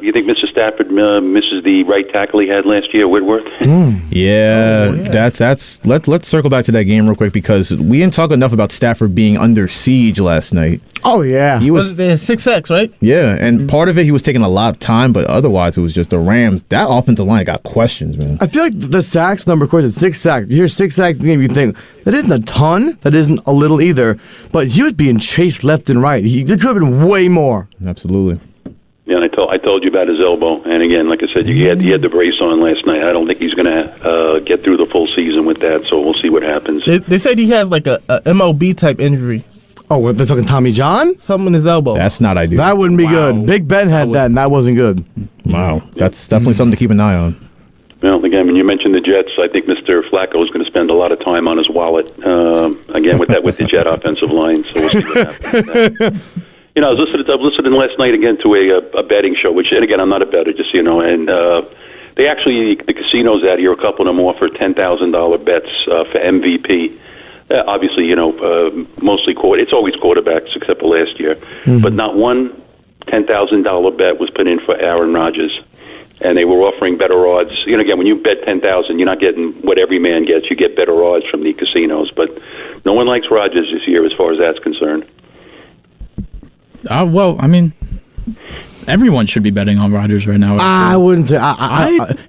[SPEAKER 17] you think Mr. Stafford misses the right tackle he had last year, Whitworth?
[SPEAKER 3] Yeah, that's. Let's circle back to that game real quick because we didn't talk enough about Stafford being under siege last night.
[SPEAKER 4] Oh yeah,
[SPEAKER 3] he was
[SPEAKER 5] 6 sacks, right?
[SPEAKER 3] Yeah, and part of it he was taking a lot of time, but otherwise it was just the Rams. That offensive line got questions, man.
[SPEAKER 4] I feel like the sacks number is 6 sacks. You hear 6 sacks in the game, you think that isn't a ton, that isn't a little either, but he was being chased left and right. There could have been way more.
[SPEAKER 3] Absolutely.
[SPEAKER 17] Yeah, and I told you about his elbow, and again, like I said, he had the brace on last night. I don't think he's going to get through the full season with that, so we'll see what happens.
[SPEAKER 5] They said he has like a MLB type injury.
[SPEAKER 4] Oh, they're talking Tommy John?
[SPEAKER 5] Something in his elbow.
[SPEAKER 3] That's not ideal.
[SPEAKER 4] That wouldn't be good. Big Ben had that, and that wasn't good.
[SPEAKER 3] Wow, that's definitely something to keep an eye on.
[SPEAKER 17] Well, again, when you mentioned the Jets, I think Mr. Flacco is going to spend a lot of time on his wallet, again, with the Jet offensive line, so we'll see what happens with that. You know, I was listening last night again to a betting show, which, and again, I'm not a bettor, just so you know, and they actually, the casinos out here, a couple of them offer $10,000 bets for MVP. Obviously, you know, mostly it's always quarterbacks except for last year, but not one $10,000 bet was put in for Aaron Rodgers, and they were offering better odds. You know, again, when you bet 10,000, you're not getting what every man gets. You get better odds from the casinos, but no one likes Rodgers this year as far as that's concerned.
[SPEAKER 6] Well, I mean, everyone should be betting on Rodgers right now.
[SPEAKER 4] I wouldn't say.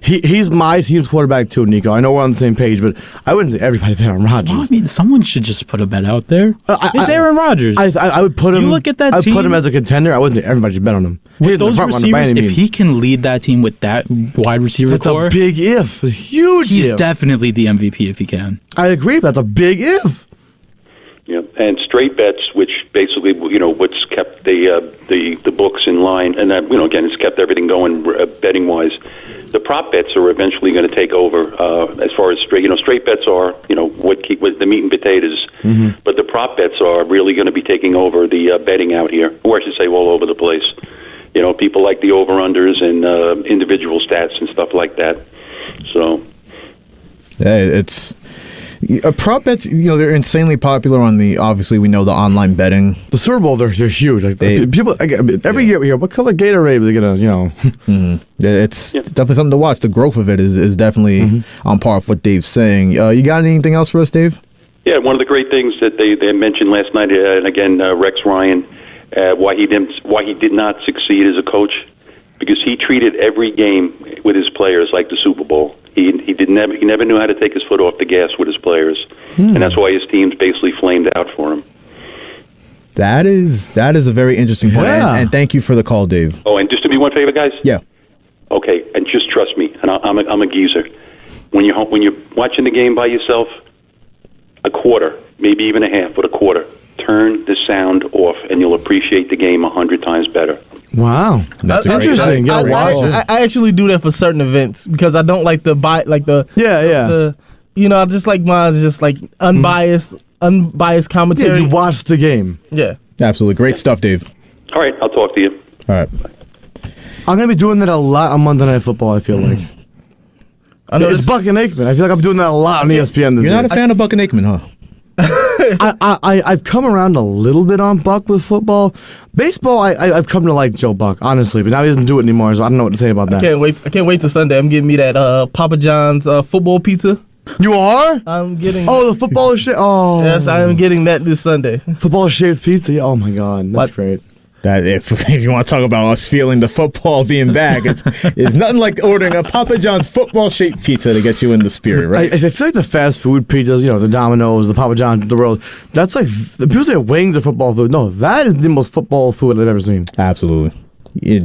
[SPEAKER 4] He's my team's quarterback too, Nico. I know we're on the same page, but I wouldn't say everybody bet on Rodgers.
[SPEAKER 6] Well, I mean, someone should just put a bet out there. It's Aaron Rodgers.
[SPEAKER 4] I would put him.
[SPEAKER 6] You look at that
[SPEAKER 4] I'd
[SPEAKER 6] team.
[SPEAKER 4] put him as a contender. I wouldn't say everybody should bet on him.
[SPEAKER 6] With those receivers, if he can lead that team with that wide receiver core,
[SPEAKER 4] that's a big if. A huge
[SPEAKER 6] he's
[SPEAKER 4] if.
[SPEAKER 6] definitely the MVP if he can.
[SPEAKER 4] I agree, but that's a big if.
[SPEAKER 17] Yeah, and straight bets, which basically, you know, what's kept the books in line, and that, you know, again, it's kept everything going betting wise. The prop bets are eventually going to take over as far as straight bets are, you know, what the meat and potatoes, but the prop bets are really going to be taking over the betting out here, or I should say, all over the place. You know, people like the over-unders and individual stats and stuff like that. So,
[SPEAKER 3] yeah, it's. Prop bets, you know, they're insanely popular on obviously we know the online betting.
[SPEAKER 4] The Super Bowl, they're huge. Like, people every year we hear, what color Gatorade are they gonna, you know?
[SPEAKER 3] It's definitely something to watch. The growth of it is definitely on par with what Dave's saying. You got anything else for us, Dave?
[SPEAKER 17] Yeah, one of the great things that they mentioned last night, and again, Rex Ryan, why he did not succeed as a coach, because he treated every game with his players like the Super Bowl. He never knew how to take his foot off the gas with his players, and that's why his teams basically flamed out for him.
[SPEAKER 3] That is a very interesting point, and thank you for the call, Dave.
[SPEAKER 17] Oh, and just to be one favor, guys.
[SPEAKER 3] Yeah.
[SPEAKER 17] Okay, and just trust me, and I'm a geezer. When you're watching the game by yourself, a quarter, maybe even a half, but a quarter, turn the sound off, and you'll appreciate the game 100 times better.
[SPEAKER 4] Wow, that's interesting.
[SPEAKER 5] I actually do that for certain events because I don't like you know, I just like mine just like unbiased commentary.
[SPEAKER 4] Yeah, you watch the game.
[SPEAKER 5] Yeah,
[SPEAKER 3] absolutely, great stuff, Dave.
[SPEAKER 17] All right, I'll talk to you.
[SPEAKER 3] All right,
[SPEAKER 4] I'm gonna be doing that a lot on Monday Night Football. I feel like. I know it's Buck and Aikman. I feel like I'm doing that a lot on ESPN this year.
[SPEAKER 3] You're not a fan of Buck and Aikman, huh?
[SPEAKER 4] I've come around a little bit on Buck with football. Baseball, I've come to like Joe Buck, honestly, but now he doesn't do it anymore, so I don't know what to say about that.
[SPEAKER 5] I can't wait till Sunday. I'm getting me that Papa John's football pizza.
[SPEAKER 4] You are?
[SPEAKER 5] I'm getting.
[SPEAKER 4] Oh, the football shit. Oh,
[SPEAKER 5] yes, I am getting that this Sunday.
[SPEAKER 4] Football shaped pizza. Oh my God, that's great.
[SPEAKER 3] That if you want to talk about us feeling the football being back, it's nothing like ordering a Papa John's football-shaped pizza to get you in the spirit, right?
[SPEAKER 4] I feel like the fast food pizzas, you know, the Domino's, the Papa John's, the world, that's like, people say wings are football food. No, that is the most football food I've ever seen.
[SPEAKER 3] Absolutely. You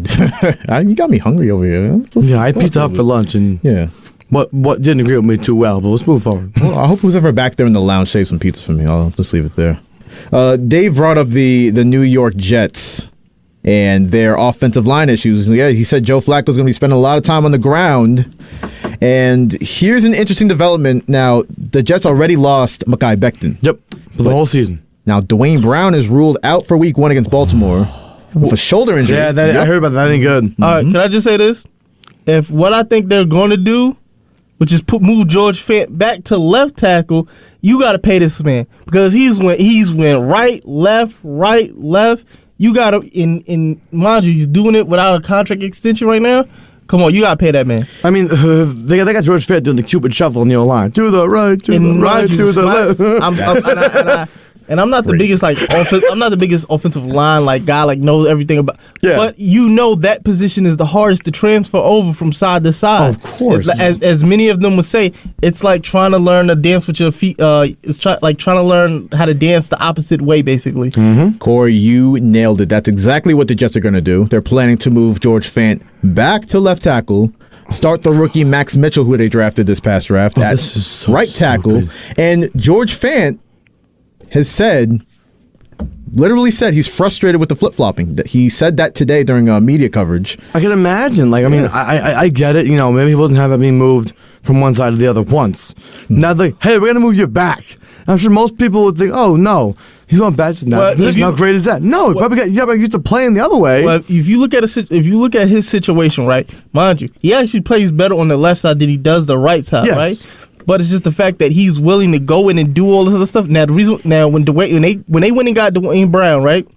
[SPEAKER 3] got me hungry over here.
[SPEAKER 4] Yeah, I had pizza up for lunch, and
[SPEAKER 3] yeah.
[SPEAKER 4] what didn't agree with me too well, but let's move forward.
[SPEAKER 3] Well, I hope who's ever back there in the lounge saved some pizza for me. I'll just leave it there. Dave brought up the New York Jets and their offensive line issues. Yeah, he said Joe Flacco's going to be spending a lot of time on the ground. And here's an interesting development. Now, the Jets already lost Mekhi Becton.
[SPEAKER 4] Yep, for the whole season.
[SPEAKER 3] Now, Dwayne Brown is ruled out for Week 1 against Baltimore with a shoulder injury.
[SPEAKER 4] Yeah, I heard about that. That ain't good.
[SPEAKER 5] All right, can I just say this? If what I think they're going to do, which is move George Fant back to left tackle, you got to pay this man because he's went right, left. You got to, in mind you, he's doing it without a contract extension right now. Come on, you got to pay that man.
[SPEAKER 4] I mean, they got George Fant doing the Cupid shuffle in the line. To the right, to the right, to the left.
[SPEAKER 5] And I'm not the biggest I'm not the biggest offensive line guy knows everything about. Yeah. But you know that position is the hardest to transfer over from side to side.
[SPEAKER 4] Of course.
[SPEAKER 5] As many of them would say, it's like trying to learn to dance with your feet. It's trying to learn how to dance the opposite way, basically.
[SPEAKER 3] Mm-hmm. Kory, you nailed it. That's exactly what the Jets are going to do. They're planning to move George Fant back to left tackle. Start the rookie Max Mitchell, who they drafted this past draft, at right tackle. And George Fant has literally said he's frustrated with the flip-flopping. He said that today during media coverage.
[SPEAKER 4] I can imagine. I get it. Maybe he wasn't having being moved from one side to the other once. Now, hey, we're going to move you back. I'm sure most people would think, oh, no, he's going back to that. How great is that? No, you got used to playing the other way.
[SPEAKER 5] Well, if you look at his situation, right, mind you, he actually plays better on the left side than he does the right side, right? But it's just the fact that he's willing to go in and do all this other stuff. Now, when they went and got Dwayne Brown, right,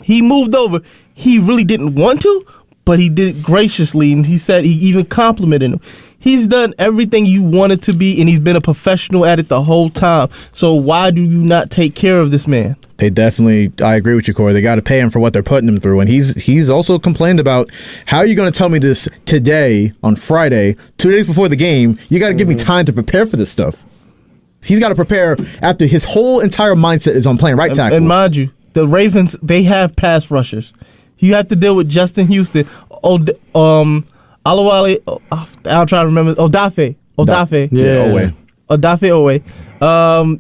[SPEAKER 5] he moved over. He really didn't want to, but he did it graciously, and he said he even complimented him. He's done everything you wanted to be, and he's been a professional at it the whole time. So why do you not take care of this man?
[SPEAKER 3] They definitely, I agree with you, Kory. They got to pay him for what they're putting him through. And he's also complained about, how are you going to tell me this today on Friday, 2 days before the game? You got to give me time to prepare for this stuff. He's got to prepare after his whole entire mindset is on playing right tackle.
[SPEAKER 5] And mind you, the Ravens, they have pass rushers. You have to deal with Justin Houston, Alawale, I'll try to remember. Odafe.
[SPEAKER 3] Yeah,
[SPEAKER 5] Odafe Owe.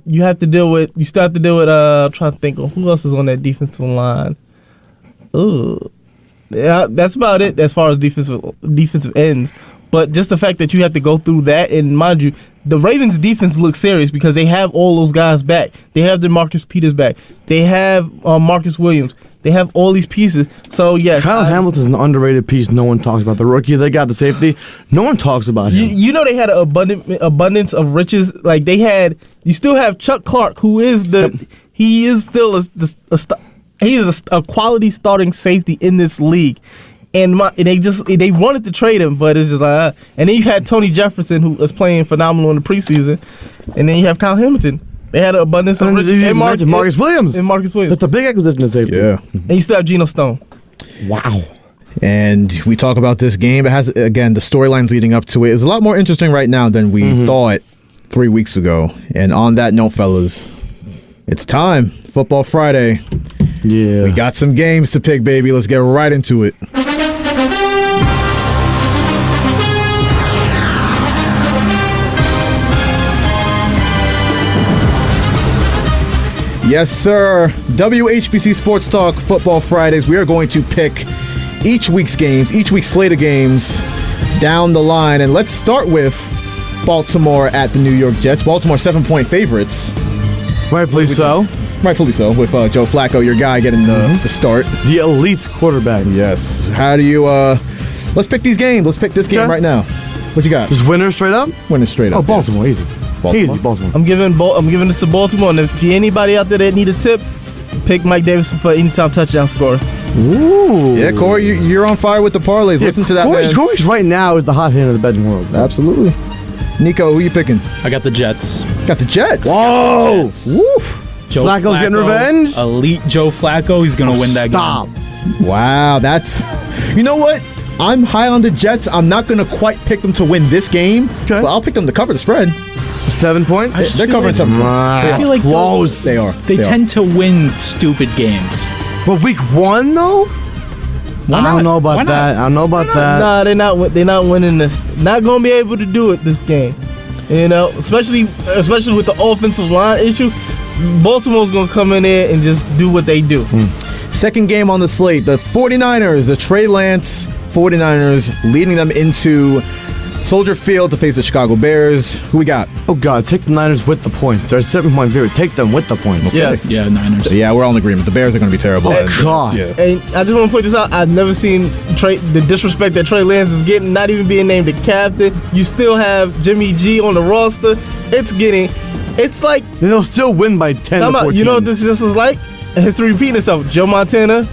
[SPEAKER 5] You still have to deal with, I'm trying to think of who else is on that defensive line. Ooh. Yeah, that's about it as far as defensive ends. But just the fact that you have to go through that, and mind you, the Ravens defense looks serious because they have all those guys back. They have DeMarcus Peters back. They have Marcus Williams. They have all these pieces. So, yes.
[SPEAKER 4] Kyle Hamilton's an underrated piece no one talks about. The rookie, they got the safety. No one talks about him.
[SPEAKER 5] You know they had an abundance of riches. You still have Chuck Clark, who is he is still a quality starting safety in this league. And they wanted to trade him, but it's just like, and then you had Tony Jefferson, who was playing phenomenal in the preseason, and then you have Kyle Hamilton. They had an abundance of riches.
[SPEAKER 4] And Marcus Williams.
[SPEAKER 5] That's
[SPEAKER 4] the big acquisition of safety.
[SPEAKER 3] Yeah.
[SPEAKER 5] And you still have Geno Stone.
[SPEAKER 4] Wow.
[SPEAKER 3] And we talk about this game. It has, again, the storylines leading up to it is a lot more interesting right now than we thought 3 weeks ago. And on that note, fellas, it's time. Football Friday.
[SPEAKER 4] Yeah.
[SPEAKER 3] We got some games to pick, baby. Let's get right into it. Yes, sir. WHPC Sports Talk Football Fridays. We are going to pick each week's slate of games down the line. And let's start with Baltimore at the New York Jets. Baltimore 7-point favorites.
[SPEAKER 4] Rightfully so.
[SPEAKER 3] Rightfully so, with Joe Flacco, your guy, getting the start.
[SPEAKER 4] The elite quarterback.
[SPEAKER 3] Yes. How do you... let's pick these games. Let's pick this game right now. What you got?
[SPEAKER 4] Just winner straight up?
[SPEAKER 3] Winner straight up.
[SPEAKER 4] Oh, Baltimore, easy. Easy, Baltimore.
[SPEAKER 5] I'm giving it to Baltimore, and if you anybody out there that need a tip, pick Mike Davis for anytime touchdown scorer.
[SPEAKER 4] Ooh.
[SPEAKER 3] Yeah, Kory, you're on fire with the parlays. Yeah, listen to that, man.
[SPEAKER 4] Kory's right now is the hot hand of the betting world.
[SPEAKER 3] So. Absolutely. Nico, who you picking?
[SPEAKER 6] I got the Jets.
[SPEAKER 3] Got the Jets?
[SPEAKER 4] Whoa!
[SPEAKER 6] Jets. Joe
[SPEAKER 4] Flacco's getting revenge?
[SPEAKER 6] Elite Joe Flacco. He's going to win that game.
[SPEAKER 3] Wow, that's... You know what? I'm high on the Jets. I'm not going to quite pick them to win this game, but I'll pick them to cover the spread.
[SPEAKER 4] 7 points?
[SPEAKER 3] They're covering 7 points.
[SPEAKER 6] I feel like
[SPEAKER 4] close.
[SPEAKER 3] They are.
[SPEAKER 6] They tend to win stupid games.
[SPEAKER 4] But week 1, though? I don't know about that. I don't know about that.
[SPEAKER 5] Nah, they're not winning this. Not gonna be able to do it this game. You know, especially with the offensive line issues. Baltimore's gonna come in there and just do what they do.
[SPEAKER 3] Second game on the slate, the 49ers, the Trey Lance 49ers leading them into Soldier Field to face the Chicago Bears. Who we got?
[SPEAKER 4] Oh, God. Take the Niners with the points. They're a 7-point favorite. Take them with the points.
[SPEAKER 3] Okay.
[SPEAKER 5] Yes.
[SPEAKER 6] Yeah, Niners.
[SPEAKER 3] So, yeah, we're all in agreement. The Bears are going to be terrible.
[SPEAKER 4] Oh, God.
[SPEAKER 3] Yeah.
[SPEAKER 5] And I just want to point this out. I've never seen the disrespect that Trey Lance is getting, not even being named the captain. You still have Jimmy G on the roster. It's like...
[SPEAKER 4] And they'll still win by 10 or 14.
[SPEAKER 5] You know what this just is like? History repeating itself. Joe Montana,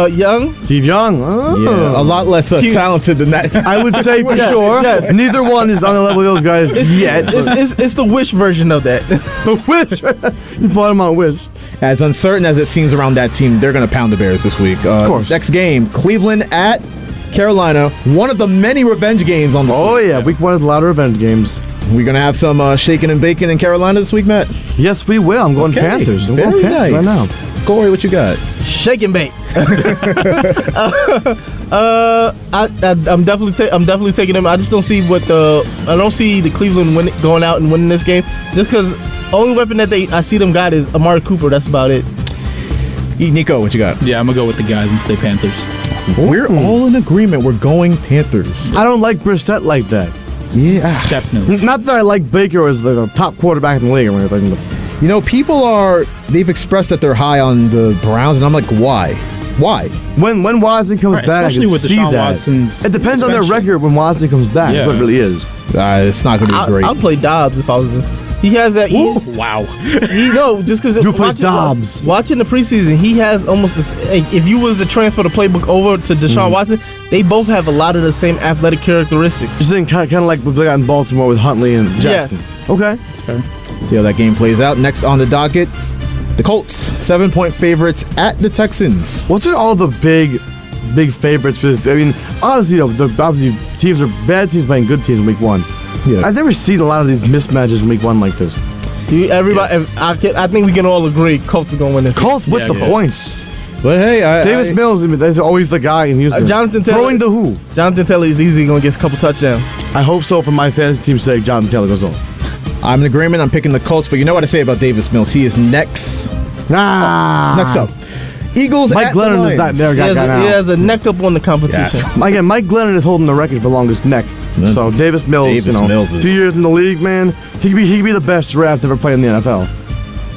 [SPEAKER 5] Young.
[SPEAKER 4] Steve Young. Oh.
[SPEAKER 3] Yeah, a lot less talented than that.
[SPEAKER 4] I would say for sure. Yes. Neither one is on the level of those guys yet.
[SPEAKER 5] It's the Wish version of that.
[SPEAKER 4] The Wish. You bought him on Wish.
[SPEAKER 3] As uncertain as it seems around that team, they're going to pound the Bears this week.
[SPEAKER 4] Of course.
[SPEAKER 3] Next game, Cleveland at Carolina. One of the many revenge games on the slate.
[SPEAKER 4] Oh, yeah. Week 1 is a lot of revenge games.
[SPEAKER 3] We're going to have some shaking and baking in Carolina this week, Matt?
[SPEAKER 4] Yes, we will. I'm going Panthers. I'm
[SPEAKER 3] Very
[SPEAKER 4] going Panthers
[SPEAKER 3] nice.
[SPEAKER 4] right now.
[SPEAKER 3] Corey, what you got?
[SPEAKER 5] Shake and bake. I'm definitely taking them. I just don't see the Cleveland going out and winning this game. Just because only weapon that I see them got is Amari Cooper. That's about it.
[SPEAKER 3] Nico, what you got?
[SPEAKER 6] Yeah, I'm gonna go with the guys and say Panthers.
[SPEAKER 3] We're all in agreement. We're going Panthers.
[SPEAKER 4] I don't like Brissett like that.
[SPEAKER 3] Yeah,
[SPEAKER 6] definitely.
[SPEAKER 4] Not that I like Baker as the top quarterback in the league or anything.
[SPEAKER 3] You know, they've expressed that they're high on the Browns, and I'm like, why? Why?
[SPEAKER 4] When Watson comes back,
[SPEAKER 6] especially with
[SPEAKER 4] see
[SPEAKER 6] Deshaun
[SPEAKER 4] that.
[SPEAKER 6] Watson's
[SPEAKER 4] It depends on their record when Watson comes back.
[SPEAKER 6] Yeah.
[SPEAKER 4] That's what it really is.
[SPEAKER 3] It's not going to be great.
[SPEAKER 5] I'll play Dobbs if I was in. He has that.
[SPEAKER 6] Wow.
[SPEAKER 5] Just because
[SPEAKER 4] you play Dobbs.
[SPEAKER 5] Watching the preseason, he has almost this. If you was to transfer the playbook over to Deshaun Watson, they both have a lot of the same athletic characteristics.
[SPEAKER 4] Just think kind of like what they got in Baltimore with Huntley and Jackson.
[SPEAKER 5] Yes.
[SPEAKER 4] Okay.
[SPEAKER 6] That's fair.
[SPEAKER 3] See how that game plays out. Next on the docket, the Colts, 7-point favorites at the Texans.
[SPEAKER 4] What's with all the big favorites? Because I mean, honestly, obviously teams are bad teams playing good teams in week 1. Yeah. I've never seen a lot of these mismatches in week 1 like this.
[SPEAKER 5] I think we can all agree Colts are going to win this.
[SPEAKER 4] Colts with the points.
[SPEAKER 3] But hey,
[SPEAKER 4] Davis Mills is always the guy in Houston.
[SPEAKER 5] Jonathan Taylor,
[SPEAKER 4] throwing the who?
[SPEAKER 5] Jonathan Taylor is easily going to get a couple touchdowns.
[SPEAKER 4] I hope so for my fantasy team's sake. Jonathan Taylor goes on.
[SPEAKER 3] I'm in agreement. I'm picking the Colts, but you know what I say about Davis Mills? He is next. Next up. Eagles
[SPEAKER 4] Mike
[SPEAKER 3] at
[SPEAKER 4] Glennon
[SPEAKER 3] the Lions.
[SPEAKER 4] is not there.
[SPEAKER 5] He has a neck up on the competition.
[SPEAKER 3] Yeah.
[SPEAKER 4] Again, Mike Glennon is holding the record for longest neck. So Davis Mills,
[SPEAKER 3] Mills
[SPEAKER 4] 2 years in the league, man. He could be the best draft ever played in the NFL.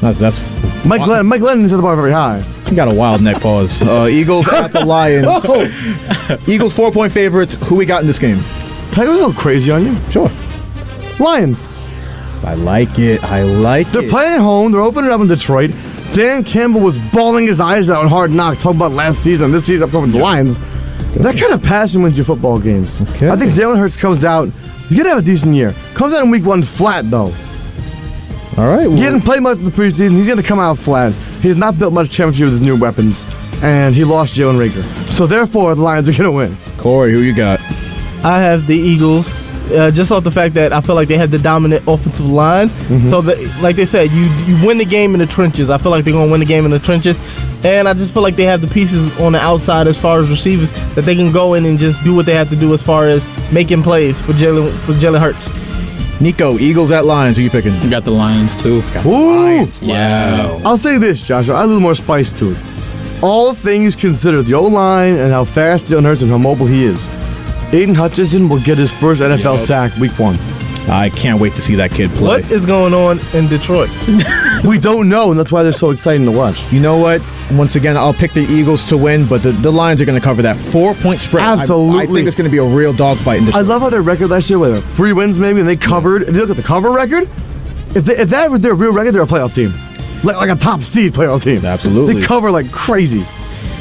[SPEAKER 3] That's
[SPEAKER 4] Mike Glennon is at the bar very high.
[SPEAKER 3] He got a wild neck pause. Eagles at the Lions. Eagles 4-point favorites. Who we got in this game?
[SPEAKER 4] Can I go a little crazy on you?
[SPEAKER 3] Sure.
[SPEAKER 4] Lions.
[SPEAKER 3] I like it.
[SPEAKER 4] They're playing home. They're opening up in Detroit. Dan Campbell was bawling his eyes out on Hard Knocks. Talk about last season. This season, I'm going with the Lions. That kind of passion wins your football games.
[SPEAKER 3] Okay.
[SPEAKER 4] I think Jalen Hurts comes out. He's going to have a decent year. Comes out in week 1 flat, though.
[SPEAKER 3] All right.
[SPEAKER 4] He didn't play much in the preseason. He's going to come out flat. He has not built much chemistry with his new weapons. And he lost Jalen Reagor. So, therefore, the Lions are going to win.
[SPEAKER 3] Corey, who you got?
[SPEAKER 5] I have the Eagles. Just off the fact that I feel like they have the dominant offensive line. So, like they said, you win the game in the trenches. I feel like they're going to win the game in the trenches. And I just feel like they have the pieces on the outside as far as receivers that they can go in and just do what they have to do as far as making plays for Jalen Hurts.
[SPEAKER 3] Nico, Eagles at Lions. Who you picking?
[SPEAKER 6] You got the Lions, too.
[SPEAKER 4] Lions.
[SPEAKER 6] Yeah.
[SPEAKER 4] I'll say this, Joshua. Add a little more spice to it. All things considered, the O-line and how fast Jalen Hurts and how mobile he is, Aiden Hutchinson will get his first NFL sack week 1.
[SPEAKER 3] I can't wait to see that kid play.
[SPEAKER 5] What is going on in Detroit?
[SPEAKER 4] We don't know, and that's why they're so exciting to watch.
[SPEAKER 3] You know what? Once again, I'll pick the Eagles to win, but the Lions are going to cover that 4-point spread.
[SPEAKER 4] Absolutely.
[SPEAKER 3] I think it's going to be a real dogfight in Detroit.
[SPEAKER 4] I love how their record last year, with 3 wins maybe, and they covered. If you look at the cover record, if that was their real record, they're a playoff team. Like a top seed playoff team.
[SPEAKER 3] Absolutely.
[SPEAKER 4] They cover like crazy.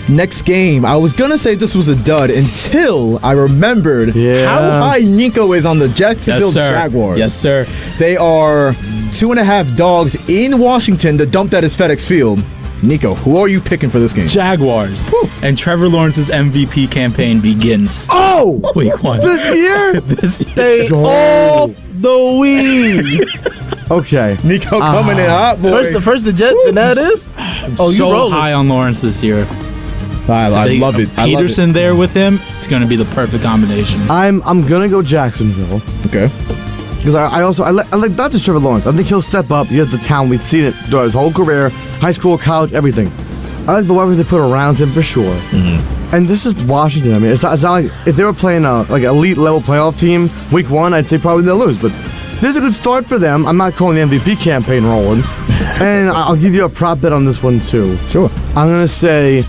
[SPEAKER 3] Next game, I was going to say this was a dud until I remembered how high Nico is on the Jacksonville Jaguars.
[SPEAKER 6] Yes, sir.
[SPEAKER 3] They are 2.5 dogs in Washington to dump at his FedEx Field. Nico, who are you picking for this game?
[SPEAKER 6] Jaguars. Woo. And Trevor Lawrence's MVP campaign begins.
[SPEAKER 4] Oh!
[SPEAKER 6] Week 1.
[SPEAKER 4] This year?
[SPEAKER 5] Stay off the weed.
[SPEAKER 4] Okay.
[SPEAKER 3] Nico coming in hot, boy.
[SPEAKER 5] First the Jets, and that is?
[SPEAKER 6] I'm so high on Lawrence this year.
[SPEAKER 3] I love it.
[SPEAKER 6] Peterson there with him, it's going to be the perfect combination.
[SPEAKER 4] I'm gonna go Jacksonville.
[SPEAKER 3] Okay.
[SPEAKER 4] Because I like not just Trevor Lawrence. I think he'll step up. He has the talent. We've seen it throughout his whole career, high school, college, everything. I like the weapons they put around him for sure. Mm-hmm. And this is Washington. I mean, it's not like if they were playing like elite level playoff team week 1, I'd say probably they'll lose. But there's a good start for them. I'm not calling the MVP campaign rolling. And I'll give you a prop bet on this one too.
[SPEAKER 3] Sure.
[SPEAKER 4] I'm gonna say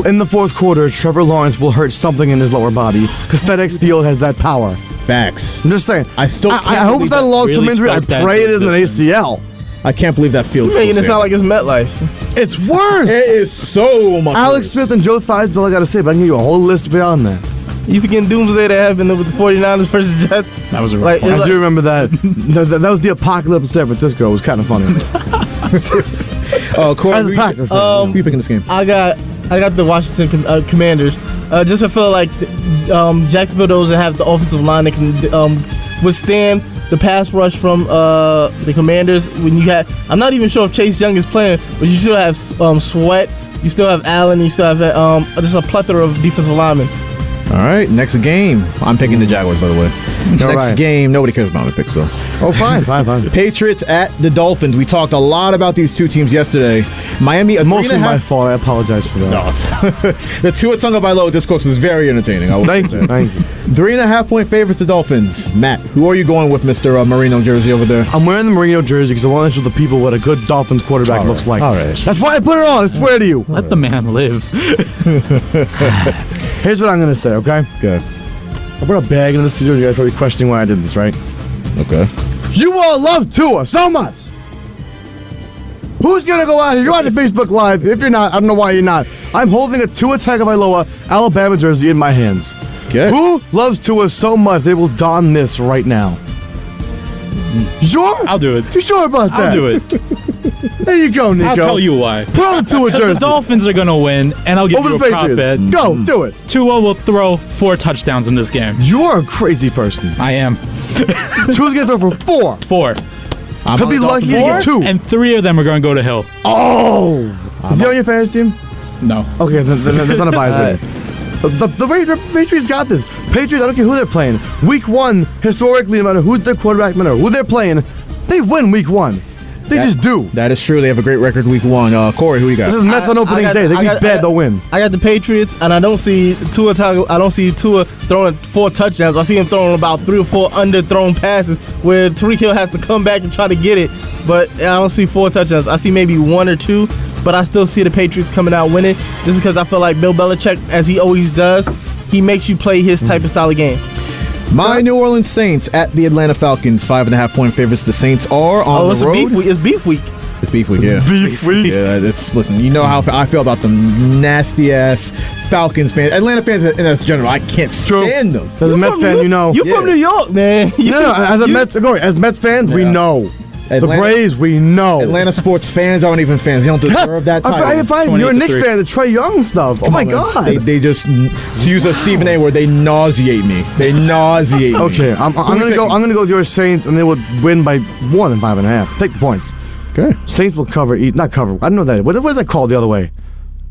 [SPEAKER 4] in the fourth quarter, Trevor Lawrence will hurt something in his lower body because FedEx Field has that power.
[SPEAKER 3] Facts.
[SPEAKER 4] I'm just saying.
[SPEAKER 3] I
[SPEAKER 4] hope it's not a long-term injury. I pray it isn't an ACL.
[SPEAKER 3] I can't believe that feels.
[SPEAKER 5] You're making it sound like it's MetLife.
[SPEAKER 4] It's worse.
[SPEAKER 3] It is so much
[SPEAKER 4] Alex
[SPEAKER 3] worse.
[SPEAKER 4] Smith and Joe Theismann, all I gotta say, but I can give you a whole list beyond that.
[SPEAKER 5] You forgetting Doomsday that happened with the 49ers versus Jets?
[SPEAKER 6] That was a rough one.
[SPEAKER 4] I do remember that. that was the apocalypse in San Francisco. It was kind of funny.
[SPEAKER 3] Kory,
[SPEAKER 4] As a Packers fan,
[SPEAKER 3] who you picking this game?
[SPEAKER 5] I got the Washington Commanders. Just to feel like Jacksonville doesn't have the offensive line that can withstand the pass rush from the Commanders. When you have, I'm not even sure if Chase Young is playing, but you still have Sweat, you still have Allen, you still have just a plethora of defensive linemen.
[SPEAKER 3] All right, next game. I'm picking the Jaguars, by the way. Next game, nobody cares about my picks, though.
[SPEAKER 4] Oh, fine.
[SPEAKER 3] Patriots at the Dolphins. We talked a lot about these two teams yesterday. Miami,
[SPEAKER 4] mostly my fault. I apologize for that.
[SPEAKER 3] No, the Tua Tagovailoa discourse was very entertaining.
[SPEAKER 4] Thank you.
[SPEAKER 3] 3.5-point favorites, the Dolphins. Matt, who are you going with, Mr. Marino jersey over there?
[SPEAKER 4] I'm wearing the Marino jersey because I want to show the people what a good Dolphins quarterback looks like.
[SPEAKER 3] All right.
[SPEAKER 4] That's why I put it on. I swear to you.
[SPEAKER 6] Let the man live.
[SPEAKER 4] Here's what I'm going to say, okay?
[SPEAKER 3] Good.
[SPEAKER 4] I brought a bag into the studio. You guys are probably questioning why I did this, right?
[SPEAKER 3] Okay.
[SPEAKER 4] You all love Tua so much. Who's going to go out here? You're watching Facebook Live. If you're not, I don't know why you're not. I'm holding a Tua Tagovailoa Alabama jersey in my hands.
[SPEAKER 3] Okay.
[SPEAKER 4] Who loves Tua so much they will don this right now? Sure?
[SPEAKER 6] I'll do it.
[SPEAKER 4] You sure about that?
[SPEAKER 6] I'll do it.
[SPEAKER 4] There you go, Nico.
[SPEAKER 6] I'll tell you why.
[SPEAKER 4] Put on the Tua jersey.
[SPEAKER 6] The Dolphins are going to win, and I'll give
[SPEAKER 4] Over
[SPEAKER 6] you
[SPEAKER 4] the
[SPEAKER 6] a prop bet.
[SPEAKER 4] Patriots. Go, do it.
[SPEAKER 6] Tua will throw 4 touchdowns in this game.
[SPEAKER 4] You're a crazy person.
[SPEAKER 6] I am.
[SPEAKER 4] Tua's going to throw for 4.
[SPEAKER 6] 4.
[SPEAKER 4] He'll be lucky to get 2.
[SPEAKER 6] And 3 of them are going to go to Hill.
[SPEAKER 4] Oh! Is he on your fantasy team?
[SPEAKER 6] No.
[SPEAKER 4] Okay, then that's not a bias. The Patriots got this. Patriots, I don't care who they're playing. Week 1, historically, no matter who's their quarterback, no matter who they're playing, they win Week 1. They just do.
[SPEAKER 3] That is true. They have a great record Week 1. Kory, who you got?
[SPEAKER 4] This is Mets on opening day. They beat bad, they'll win.
[SPEAKER 5] I got the Patriots, and I don't see Tua throwing 4 touchdowns. I see him throwing about 3 or 4 underthrown passes where Tyreek Hill has to come back and try to get it. But I don't see 4 touchdowns. I see maybe 1 or 2. But I still see the Patriots coming out winning just because I feel like Bill Belichick, as he always does, he makes you play his type of style of game.
[SPEAKER 3] My New Orleans Saints at the Atlanta Falcons, 5.5-point favorites. The Saints are on the road.
[SPEAKER 5] It's beef week.
[SPEAKER 3] It's beef week, yeah.
[SPEAKER 4] Beef week.
[SPEAKER 3] Yeah, listen, you know how I feel about them nasty-ass Falcons fans. Atlanta fans in general, I can't stand them.
[SPEAKER 4] As a Mets fan, you know.
[SPEAKER 5] You're from New York, man.
[SPEAKER 4] No, as Mets fans, we know. The Braves, we know.
[SPEAKER 3] Atlanta sports fans aren't even fans. They don't deserve that title.
[SPEAKER 4] You're a Knicks fan, the Trey Young stuff. Oh my God.
[SPEAKER 3] They just, to use a Stephen A. word, they nauseate me. They nauseate me.
[SPEAKER 4] Okay, I'm gonna go with your Saints, and they will win by more than 5.5. Take the points.
[SPEAKER 3] Okay.
[SPEAKER 4] Saints will not cover. I don't know that. What is that called the other way?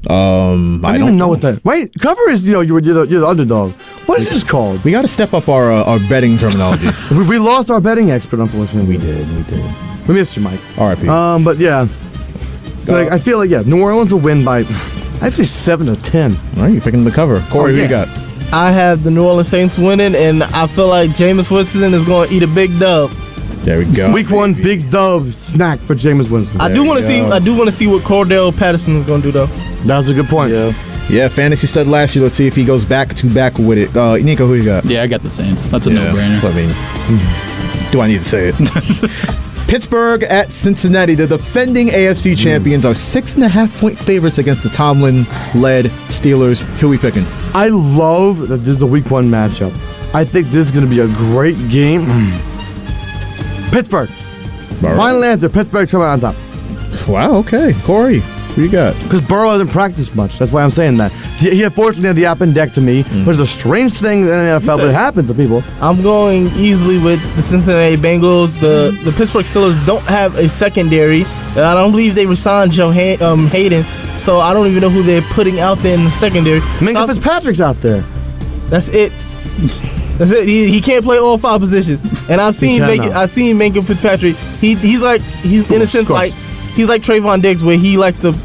[SPEAKER 3] I don't even
[SPEAKER 4] know what that. Wait, cover is you're the underdog. What is this called?
[SPEAKER 3] We got to step up our betting terminology.
[SPEAKER 4] we lost our betting expert, unfortunately.
[SPEAKER 3] We did.
[SPEAKER 4] We missed you, Mike.
[SPEAKER 3] R.I.P.
[SPEAKER 4] But yeah, I feel like New Orleans will win by I'd say 7 to 10.
[SPEAKER 3] All right, you're picking the cover. Kory, who you got?
[SPEAKER 5] I have the New Orleans Saints winning, and I feel like Jameis Winston is going to eat a big dub.
[SPEAKER 3] There we go.
[SPEAKER 4] Week 1 big dub snack for Jameis Winston.
[SPEAKER 5] I do want to see what Cordell Patterson is going to do though.
[SPEAKER 4] That's a good point.
[SPEAKER 3] Yeah, fantasy stud last year. Let's see if he goes back with it. Nico, who you got?
[SPEAKER 6] Yeah, I got the Saints. That's a no-brainer.
[SPEAKER 3] I mean, do I need to say it? Pittsburgh at Cincinnati. The defending AFC champions are 6.5-point favorites against the Tomlin-led Steelers. Who are we picking?
[SPEAKER 4] I love that this is a Week 1 matchup. I think this is going to be a great game. Pittsburgh. Final answer. Pittsburgh coming on top.
[SPEAKER 3] Wow, okay. Kory, who you got?
[SPEAKER 4] Because Burrow hasn't practiced much. That's why I'm saying that. He unfortunately had the appendectomy, which is a strange thing in the NFL, but it happens to people.
[SPEAKER 5] I'm going easily with the Cincinnati Bengals. The Pittsburgh Steelers don't have a secondary. I don't believe they resigned Joe Hayden. so I don't even know who they're putting out there in the secondary.
[SPEAKER 4] Minka Fitzpatrick's out there.
[SPEAKER 5] That's it. That's it. He can't play all 5 positions. And I've seen Minka Fitzpatrick. He's in a sense like he's like Trayvon Diggs, where he likes to